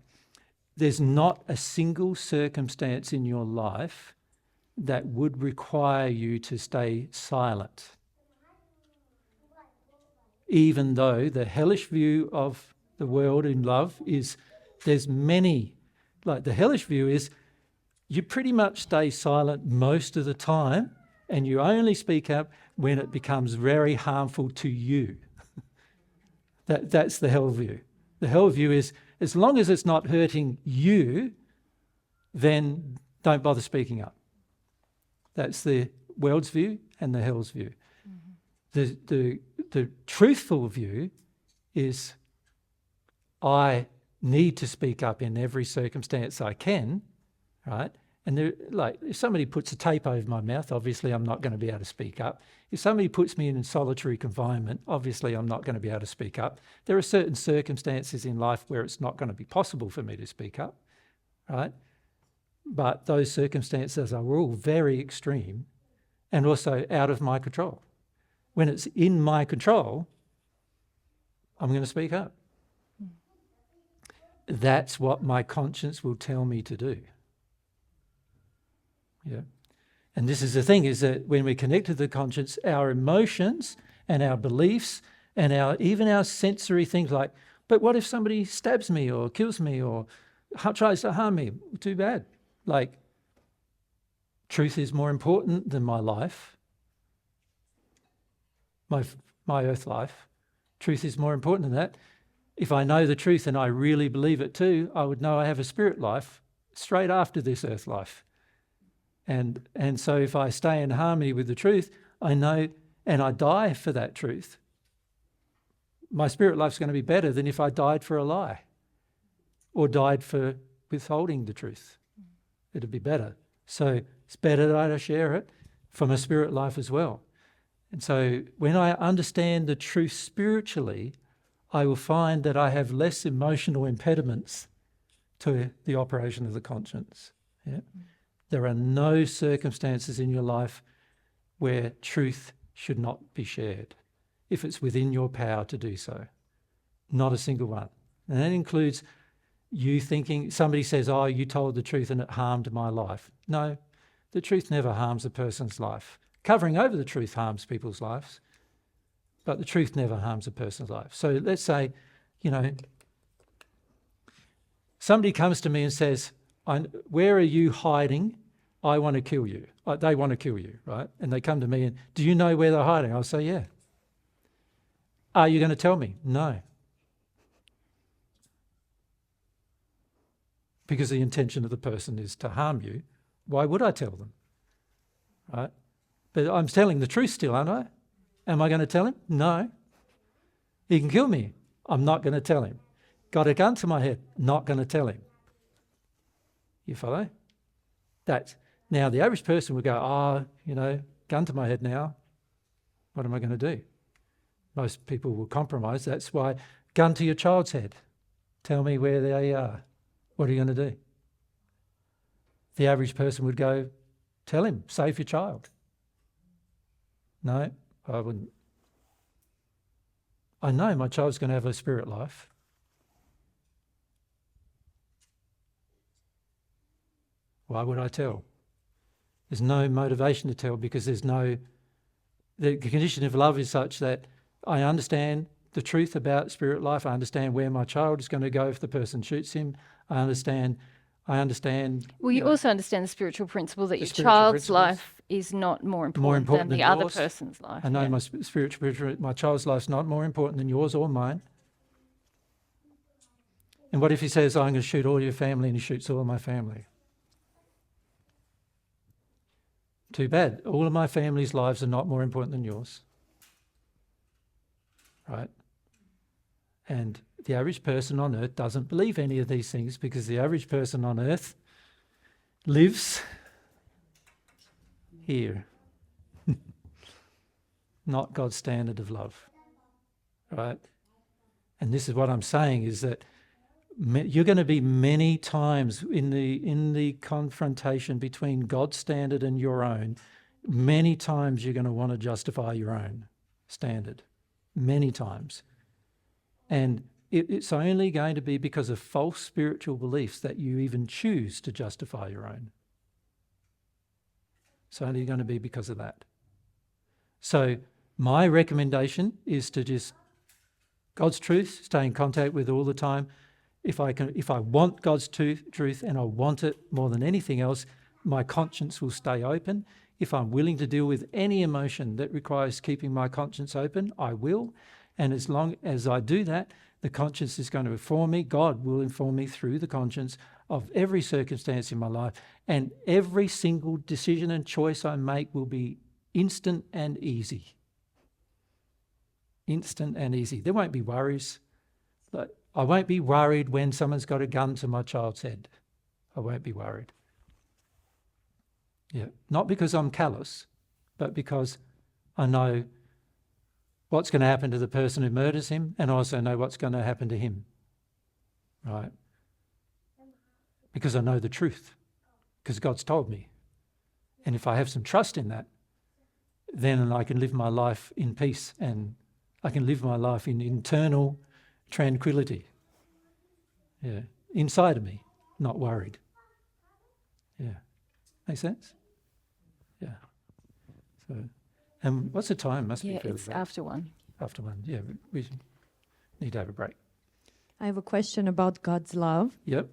There's not a single circumstance in your life that would require you to stay silent. Even though the hellish view of the world in love is, there's many, like the hellish view is, you pretty much stay silent most of the time, and you only speak up when it becomes very harmful to you. That's the hell view. The hell view is, as long as it's not hurting you, then don't bother speaking up. That's the world's view and the hell's view. Mm-hmm. The truthful view is, I need to speak up in every circumstance I can, right? And like, if somebody puts a tape over my mouth, obviously I'm not going to be able to speak up. If somebody puts me in solitary confinement, obviously I'm not going to be able to speak up. There are certain circumstances in life where it's not going to be possible for me to speak up, right? But those circumstances are all very extreme and also out of my control. When it's in my control, I'm going to speak up. That's what my conscience will tell me to do. Yeah. And this is the thing, is that when we connect to the conscience, our emotions and our beliefs and even our sensory things, like, but what if somebody stabs me or kills me or tries to harm me? Too bad. Like, truth is more important than my life, my earth life. Truth is more important than that. If I know the truth and I really believe it too, I would know I have a spirit life straight after this earth life. And so if I stay in harmony with the truth, I know, and I die for that truth, my spirit life's going to be better than if I died for a lie. or died for withholding the truth. It'd be better. So it's better that I share it for my spirit life as well. And so when I understand the truth spiritually, I will find that I have less emotional impediments to the operation of the conscience. Yeah? There are no circumstances in your life where truth should not be shared, if it's within your power to do so. Not a single one. And that includes you thinking, somebody says, oh, you told the truth and it harmed my life. No, the truth never harms a person's life. Covering over the truth harms people's lives, but the truth never harms a person's life. So let's say, somebody comes to me and says, where are you hiding? I want to kill you. They want to kill you, right? And they come to me and, do you know where they're hiding? I'll say, yeah. Are you going to tell me? No. Because the intention of the person is to harm you. Why would I tell them? Right? But I'm telling the truth still, aren't I? Am I going to tell him? No. He can kill me. I'm not going to tell him. Got a gun to my head. Not going to tell him. You follow? Now the average person would go, gun to my head now. What am I going to do? Most people will compromise. That's why gun to your child's head. Tell me where they are. What are you going to do? The average person would go, tell him, save your child. No, I wouldn't. I know my child's going to have a spirit life. Why would I tell? There's no motivation to tell because the condition of love is such that I understand the truth about spirit life. I understand where my child is going to go if the person shoots him. I understand. Well, you also understand the spiritual principle that your spiritual child's principles. life is not more important than the other yours. person's life. I know Yeah. my child's life's not more important than yours or mine. And what if he says, I'm going to shoot all your family, and he shoots all of my family? Too bad. All of my family's lives are not more important than yours. Right? And the average person on earth doesn't believe any of these things because the average person on earth lives here. Not God's standard of love. Right? And this is what I'm saying is that you're going to be many times in the confrontation between God's standard and your own. Many times you're going to want to justify your own standard. Many times. And it's only going to be because of false spiritual beliefs that you even choose to justify your own. It's only going to be because of that. So my recommendation is to just God's truth, stay in contact with all the time. If I want God's truth and I want it more than anything else, my conscience will stay open. If I'm willing to deal with any emotion that requires keeping my conscience open, I will. And as long as I do that, the conscience is going to inform me. God will inform me through the conscience of every circumstance in my life. And every single decision and choice I make will be instant and easy. Instant and easy. There won't be worries. But I won't be worried when someone's got a gun to my child's head. I won't be worried. Yeah, not because I'm callous, but because I know what's going to happen to the person who murders him, and I also know what's going to happen to him. Right? Because I know the truth, because God's told me. And if I have some trust in that, then I can live my life in peace and I can live my life in internal tranquility. Yeah, inside of me, not worried. Yeah, make sense? Yeah. So, and what's the time? Must be fairly It's late. after 1. After 1. Yeah, we need to have a break. I have a question about God's love. Yep.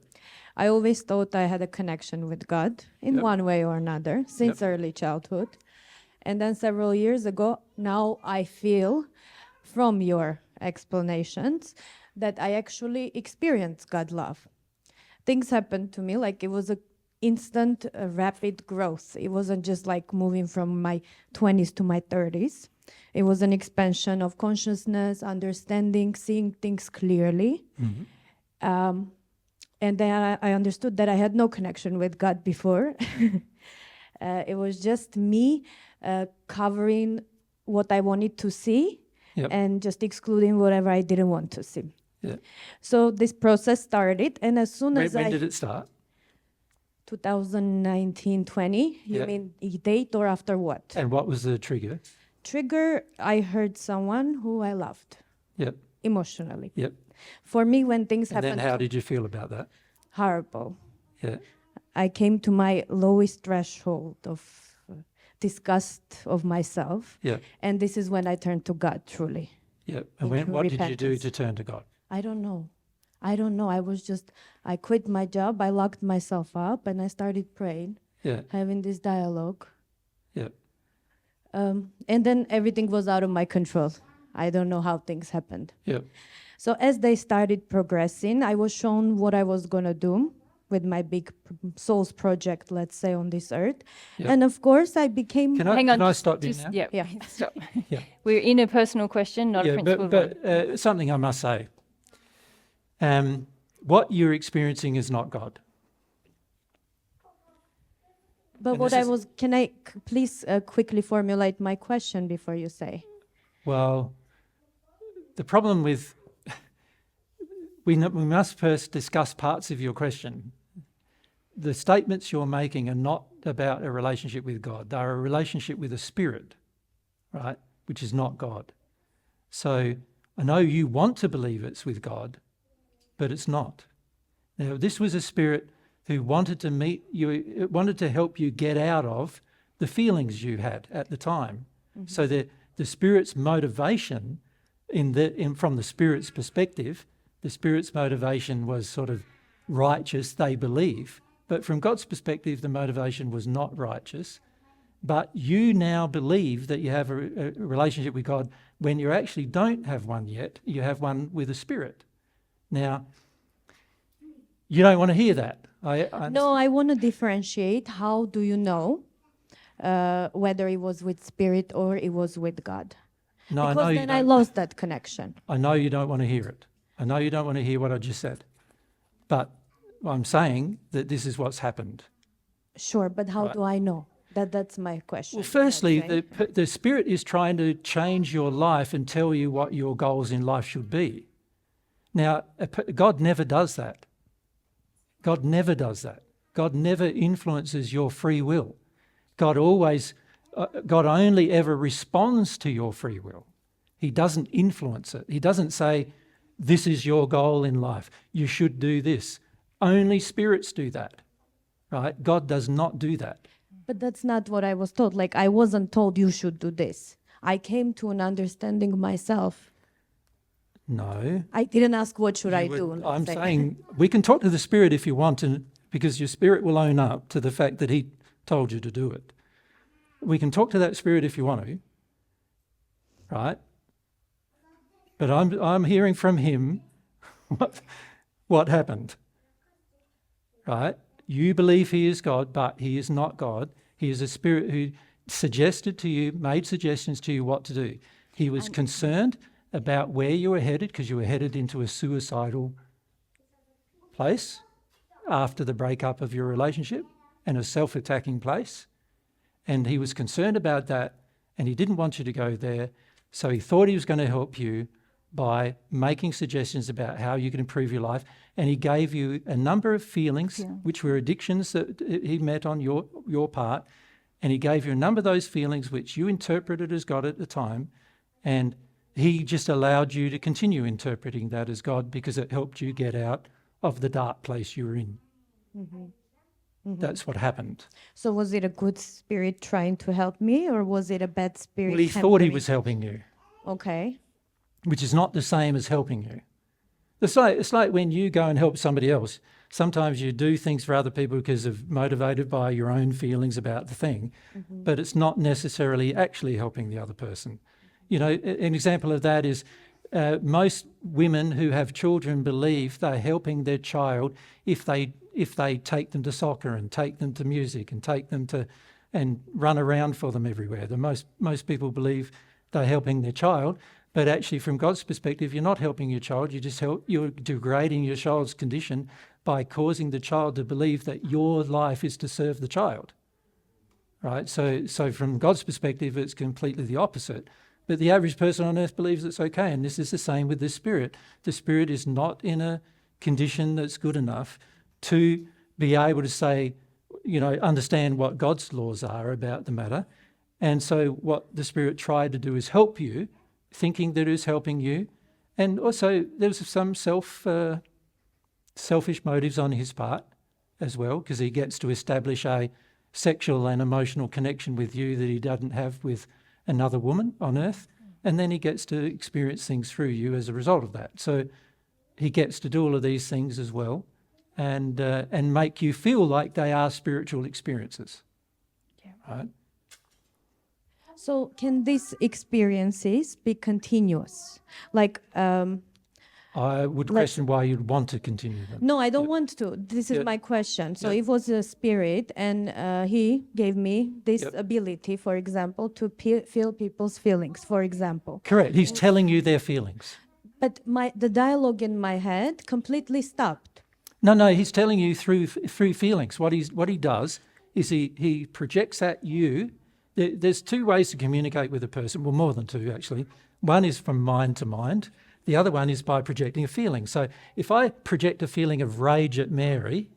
I always thought I had a connection with God in Yep. one way or another since early childhood. And then several years ago, now I feel from your explanations that I actually experienced God's love. Things happened to me like it was a instant, rapid growth. It wasn't just like moving from my 20s to my 30s. It was an expansion of consciousness, understanding, seeing things clearly. Mm-hmm. And then I understood that I had no connection with God before. It was just me covering what I wanted to see and just excluding whatever I didn't want to see. Yeah. So this process started, and as soon as When did it start? 2019-20. You mean date or after what? And what was the trigger? Trigger, I heard someone who I loved. Yep. Emotionally. Yep. For me, when things And happen, then how did you feel about that? horrible. Yeah. I came to my lowest threshold of disgust of myself. Yeah. And this is when I turned to God, truly. Yeah. And In true what did you do repentance. to turn to God? I don't know. I quit my job, I locked myself up, and I started praying, Yeah. having this dialogue. Yeah. And then everything was out of my control. I don't know how things happened. Yeah. So as they started progressing, I was shown what I was going to do with my big souls project, let's say, on this earth. Yeah. And of course, I became... Hang on. Can I stop you just, now? Yeah. Yeah. Stop. Yeah. We're in a personal question, not a principle. but something I must say. What you're experiencing is not God. But And what this I is- was... Can I please quickly formulate my question before you say? Well, the problem with... we must first discuss parts of your question. The statements you're making are not about a relationship with God. They're a relationship with a spirit, right, which is not God. So I know you want to believe it's with God, but it's not. Now, this was a spirit who wanted to meet you, wanted to help you get out of the feelings you had at the time. Mm-hmm. So the spirit's motivation, from the spirit's perspective, the spirit's motivation was sort of righteous, they believe. But from God's perspective, the motivation was not righteous. But you now believe that you have a relationship with God when you actually don't have one yet. You have one with a spirit. Now, you don't want to hear that. No, I want to differentiate. How do you know whether it was with spirit or it was with God? No, because I know then I lost that connection. I know you don't want to hear it. I know you don't want to hear what I just said. But I'm saying that this is what's happened. Sure, but how do I know? That's my question. Well, firstly, the Spirit is trying to change your life and tell you what your goals in life should be. Now, God never does that. God never does that. God never influences your free will. God only ever responds to your free will. He doesn't influence it. He doesn't say, this is your goal in life. You should do this. Only spirits do that, right? God does not do that. But that's not what I was told. Like, I wasn't told you should do this. I came to an understanding myself. No. I didn't ask what should I do. I'm saying we can talk to the Spirit if you want, because your spirit will own up to the fact that He told you to do it. We can talk to that Spirit if you want to, right? But I'm hearing from Him what happened, right? You believe He is God, but He is not God. He is a spirit who made suggestions to you what to do. He was concerned about where you were headed, because you were headed into a suicidal place after the breakup of your relationship and a self-attacking place. And He was concerned about that, and He didn't want you to go there. So He thought He was going to help you by making suggestions about how you can improve your life. And He gave you a number of feelings, which were addictions that He met on your part. And He gave you a number of those feelings which you interpreted as God at the time. And He just allowed you to continue interpreting that as God because it helped you get out of the dark place you were in. Mm-hmm. Mm-hmm. That's what happened. So was it a good spirit trying to help me, or was it a bad spirit? Well, He thought He was helping you. Okay. Which is not the same as helping you. It's like when you go and help somebody else. Sometimes you do things for other people because of motivated by your own feelings about the thing, but it's not necessarily actually helping the other person. You know, an example of that is most women who have children believe they're helping their child if they take them to soccer and take them to music and take them to and run around for them everywhere. Most people believe they're helping their child. But actually, from God's perspective, you're not helping your child. You're degrading your child's condition by causing the child to believe that your life is to serve the child, right? So from God's perspective, it's completely the opposite. But the average person on earth believes it's okay, and this is the same with the Spirit. The Spirit is not in a condition that's good enough to be able to say, understand what God's laws are about the matter. And so what the Spirit tried to do is help you, thinking that it is helping you. And also there's some selfish motives on his part as well, because he gets to establish a sexual and emotional connection with you that he doesn't have with another woman on earth. And then he gets to experience things through you as a result of that. So he gets to do all of these things as well, and make you feel like they are spiritual experiences. Yeah. Right? So can these experiences be continuous? Like I would question why you'd want to continue them. no, I don't want to. This is my question. So it was a spirit, and he gave me this ability, for example, to feel people's feelings, for example. Correct. He's telling you their feelings. But the dialogue in my head completely stopped. No, he's telling you through feelings. What he does is he projects at you. There's two ways to communicate with a person. Well, more than two, actually. One is from mind to mind. The other one is by projecting a feeling. So if I project a feeling of rage at Mary,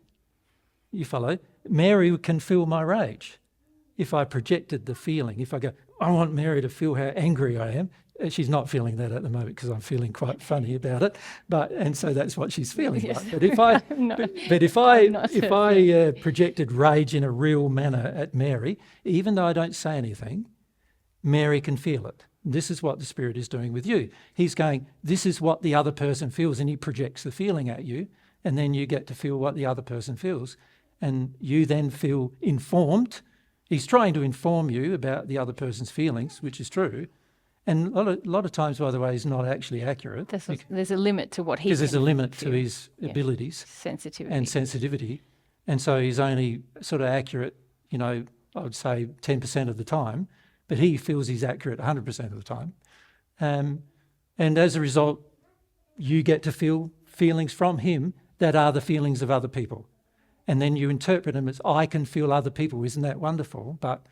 you follow, Mary can feel my rage. If I projected the feeling, if I go, I want Mary to feel how angry I am, she's not feeling that at the moment because I'm feeling quite funny about it. And so that's what she's feeling like. But if I projected rage in a real manner at Mary, even though I don't say anything, Mary can feel it. This is what the Spirit is doing with you. He's going, this is what the other person feels, and he projects the feeling at you, and then you get to feel what the other person feels, and you then feel informed. He's trying to inform you about the other person's feelings, which is true, and a lot of times, by the way, is not actually accurate. There's a limit to what he can because there's a limit feel. to his abilities sensitivity, and so he's only sort of accurate, I would say 10% of the time. But he feels he's accurate 100% of the time. And as a result, you get to feel feelings from him that are the feelings of other people. And then you interpret them as, I can feel other people. Isn't that wonderful? But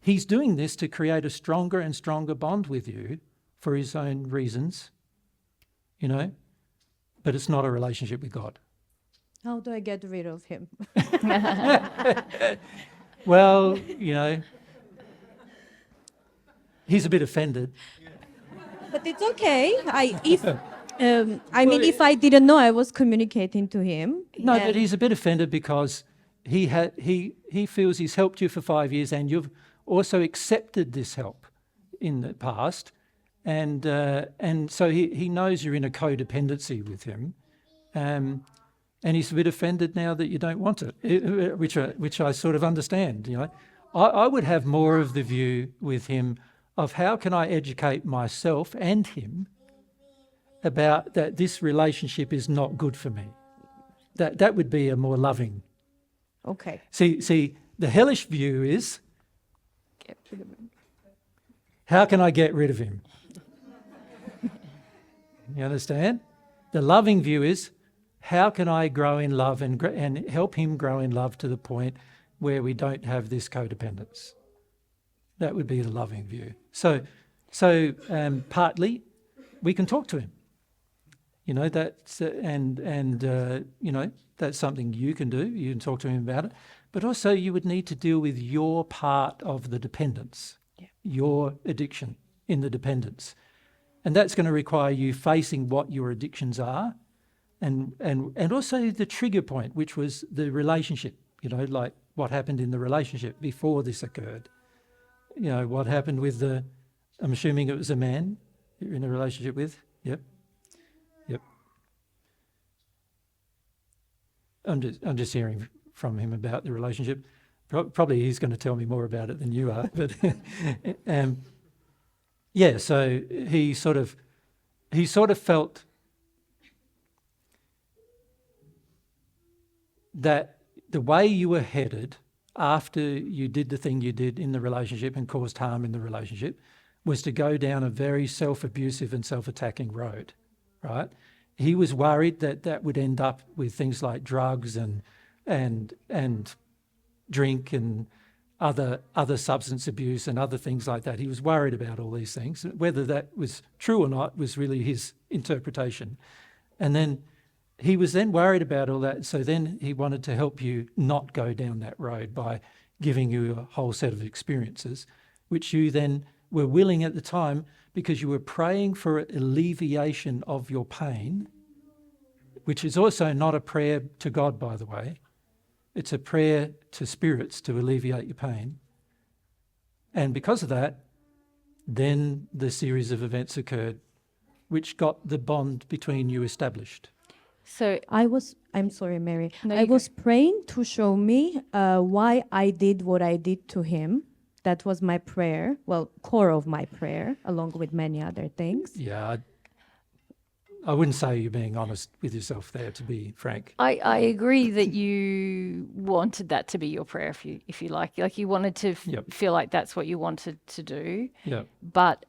he's doing this to create a stronger and stronger bond with you for his own reasons, but it's not a relationship with God. How do I get rid of him? Well, he's a bit offended. But it's okay. If I didn't know I was communicating to him. No, but he's a bit offended because he feels he's helped you for 5 years, and you've also accepted this help in the past, and so he knows you're in a codependency with him, and he's a bit offended now that you don't want it, which I sort of understand. I would have more of the view with him of how can I educate myself and him about that this relationship is not good for me. That would be a more loving. Okay. See, the hellish view is, get rid of him. How can I get rid of him? You understand? The loving view is, how can I grow in love and help him grow in love to the point where we don't have this codependence? That would be the loving view. So partly we can talk to him. That's that's something you can do. You can talk to him about it. But also you would need to deal with your part of the dependence, your addiction in the dependence. And that's going to require you facing what your addictions are and also the trigger point, which was the relationship, like what happened in the relationship before this occurred. What happened with I'm assuming it was a man you're in a relationship with? Yep. I'm just hearing from him about the relationship. Probably he's going to tell me more about it than you are. But so he sort of felt that the way you were headed after you did the thing you did in the relationship and caused harm in the relationship was to go down a very self-abusive and self-attacking road, right? he was worried that that would end up with things like drugs and drink and other substance abuse and other things like that. He was worried about all these things. Whether that was true or not was really his interpretation. And then he was then worried about all that, so then he wanted to help you not go down that road by giving you a whole set of experiences, which you then were willing at the time because you were praying for alleviation of your pain, which is also not a prayer to God, by the way. It's a prayer to spirits to alleviate your pain. And because of that, then the series of events occurred, which got the bond between you established. So I'm sorry, Mary. No, I you go. was praying to show me why I did what I did to him. That was my prayer, well, core of my prayer, along with many other things. Yeah, I wouldn't say you're being honest with yourself there, to be frank. I agree that you wanted that to be your prayer, if you like you wanted to feel like that's what you wanted to do. Yeah. But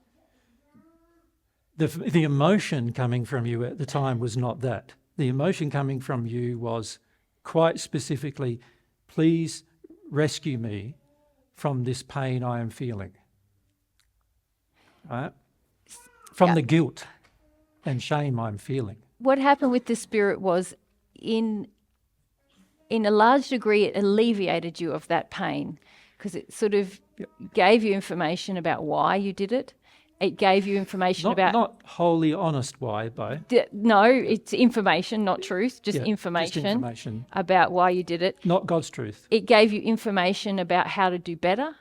the emotion coming from you at the time was not that. The emotion coming from you was quite specifically, please rescue me from this pain I am feeling. Right? From the guilt and shame I'm feeling. what happened with the spirit was, in a large degree, it alleviated you of that pain, because it sort of gave you information about why you did it. It gave you information about... Not wholly honest why, though. No, it's information, not truth, just Yeah, information, just information about why you did it. Not God's truth. It gave you information about how to do better,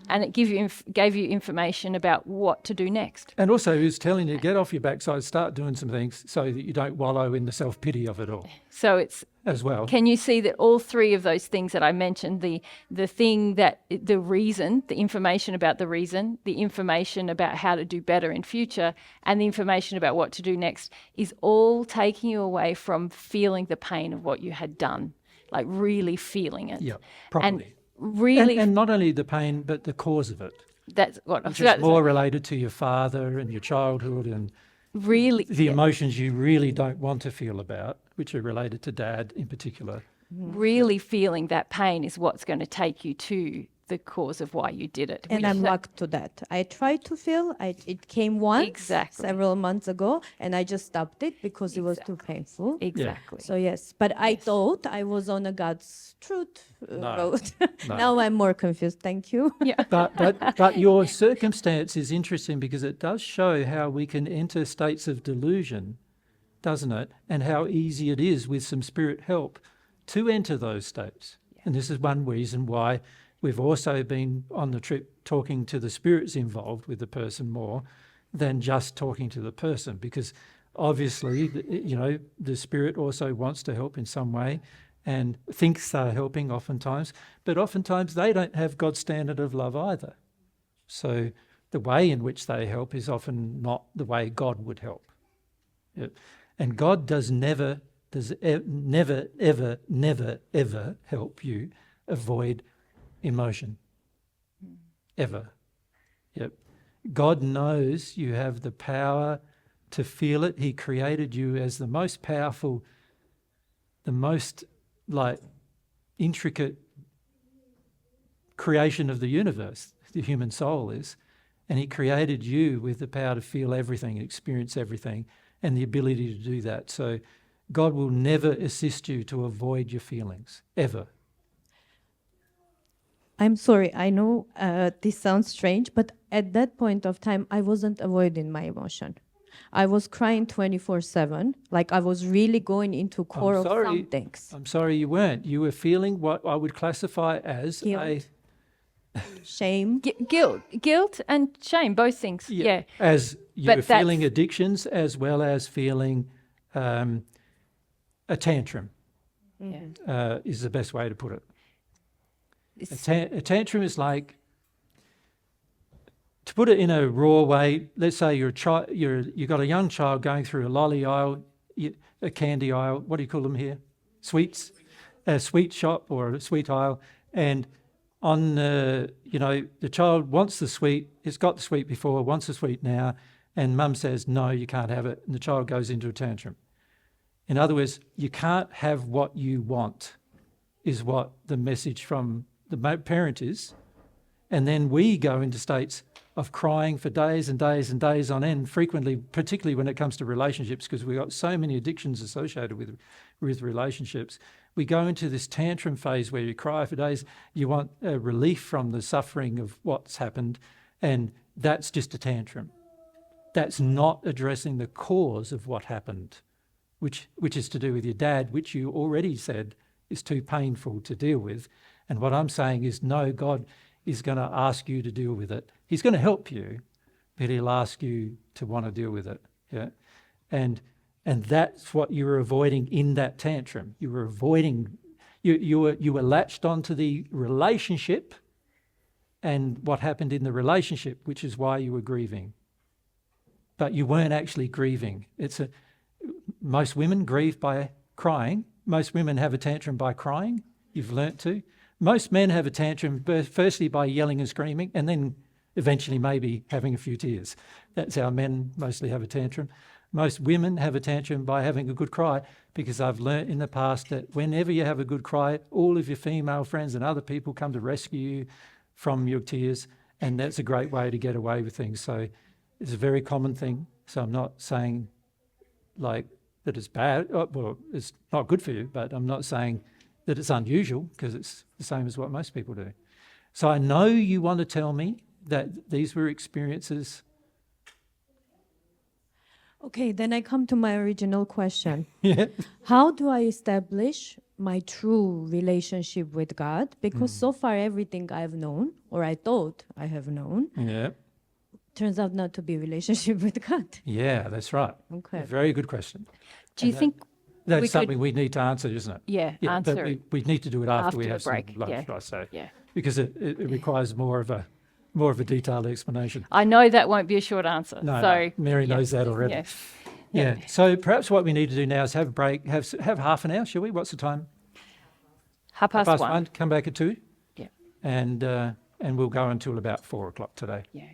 and it gave you information about what to do next. And also he was telling you, get off your backside, start doing some things so that you don't wallow in the self-pity of it all. So it's... As well. Can you see that all three of those things that I mentioned, the thing that, the reason, the information about the reason, the information about how to do better in future, and the information about what to do next, is all taking you away from feeling the pain of what you had done, like really feeling it. Yeah, properly. And really... And not only the pain, but the cause of it. That's what... Which is more related to your father and your childhood and really the emotions you really don't want to feel about, which are related to Dad in particular. Really feeling that pain is what's going to take you to the cause of why you did it. And I'm locked to that. I tried to feel, it came once, several months ago, and I just stopped it because it was too painful. Exactly. So yes, but I thought I was on a God's truth road. No. Now I'm more confused. Thank you. Yeah. But your circumstance is interesting because it does show how we can enter states of delusion, doesn't it? And how easy it is with some spirit help to enter those states. Yeah. And this is one reason why we've also been on the trip talking to the spirits involved with the person more than just talking to the person, because obviously, the spirit also wants to help in some way and thinks they're helping oftentimes, but oftentimes they don't have God's standard of love either. So the way in which they help is often not the way God would help. Yeah. And God does never, ever help you avoid emotion. Ever. Yep. God knows you have the power to feel it. He created you as the most powerful, the most intricate creation of the universe, the human soul is. And he created you with the power to feel everything, experience everything, and the ability to do that. So God will never assist you to avoid your feelings, ever. I'm sorry, I know this sounds strange, but at that point of time, I wasn't avoiding my emotion. I was crying 24/7, like I was really going into core of some things. I'm sorry you weren't. You were feeling what I would classify as Guilt. Shame. Guilt and shame, both things. Yeah. As you were feeling addictions as well as feeling a tantrum, is the best way to put it. A tantrum is like, to put it in a raw way, let's say you've got a young child going through a lolly aisle, a candy aisle, what do you call them here? Sweets, a sweet shop or a sweet aisle, and the child wants the sweet, it's got the sweet before, wants the sweet now, and mum says, no, you can't have it, and the child goes into a tantrum. In other words, you can't have what you want, is what the message from the parent is. And then we go into states of crying for days and days and days on end, frequently, particularly when it comes to relationships, because we've got so many addictions associated with relationships. We go into this tantrum phase where you cry for days, you want a relief from the suffering of what's happened, and that's just a tantrum. That's not addressing the cause of what happened, which is to do with your dad, which you already said is too painful to deal with. And what I'm saying is, no, God is going to ask you to deal with it. He's going to help you, but he'll ask you to want to deal with it. Yeah, and that's what you were avoiding in that tantrum. You were avoiding. You were latched onto the relationship and what happened in the relationship, which is why you were grieving. But you weren't actually grieving. Most women grieve by crying. Most women have a tantrum by crying. You've learnt to. Most men have a tantrum firstly by yelling and screaming, and then eventually maybe having a few tears. That's how men mostly have a tantrum. Most women have a tantrum by having a good cry, because I've learnt in the past that whenever you have a good cry, all of your female friends and other people come to rescue you from your tears, and that's a great way to get away with things. So it's a very common thing. So I'm not saying like that it's bad. Well, it's not good for you, but I'm not saying that it's unusual, because it's the same as what most people do. So I know you want to tell me that these were experiences. Okay, then I come to my original question. Yeah. How do I establish my true relationship with God? Because so far everything I've known, or I thought I have known, Yeah. turns out not to be relationship with God. Yeah, that's right. Okay. Very good question. Do you think That's we something could- we need to answer, isn't it? Yeah, But answer it we need to do it after we after have the break, some lunch, yeah. I say. Yeah. Because it requires more of a detailed explanation. I know that won't be a short answer. No, so Mary yeah, knows that already. Yeah. Yeah. So perhaps what we need to do now is have a break, have half an hour, shall we? What's the time? 1:30. Come back at 2. Yeah. And we'll go until about 4 o'clock today. Yeah.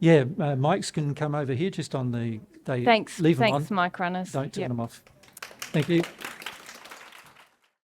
Yeah, mics can come over here just on the. Thanks. Leave them on. Thanks, mic runners. Don't turn Yep. them off. Thank you.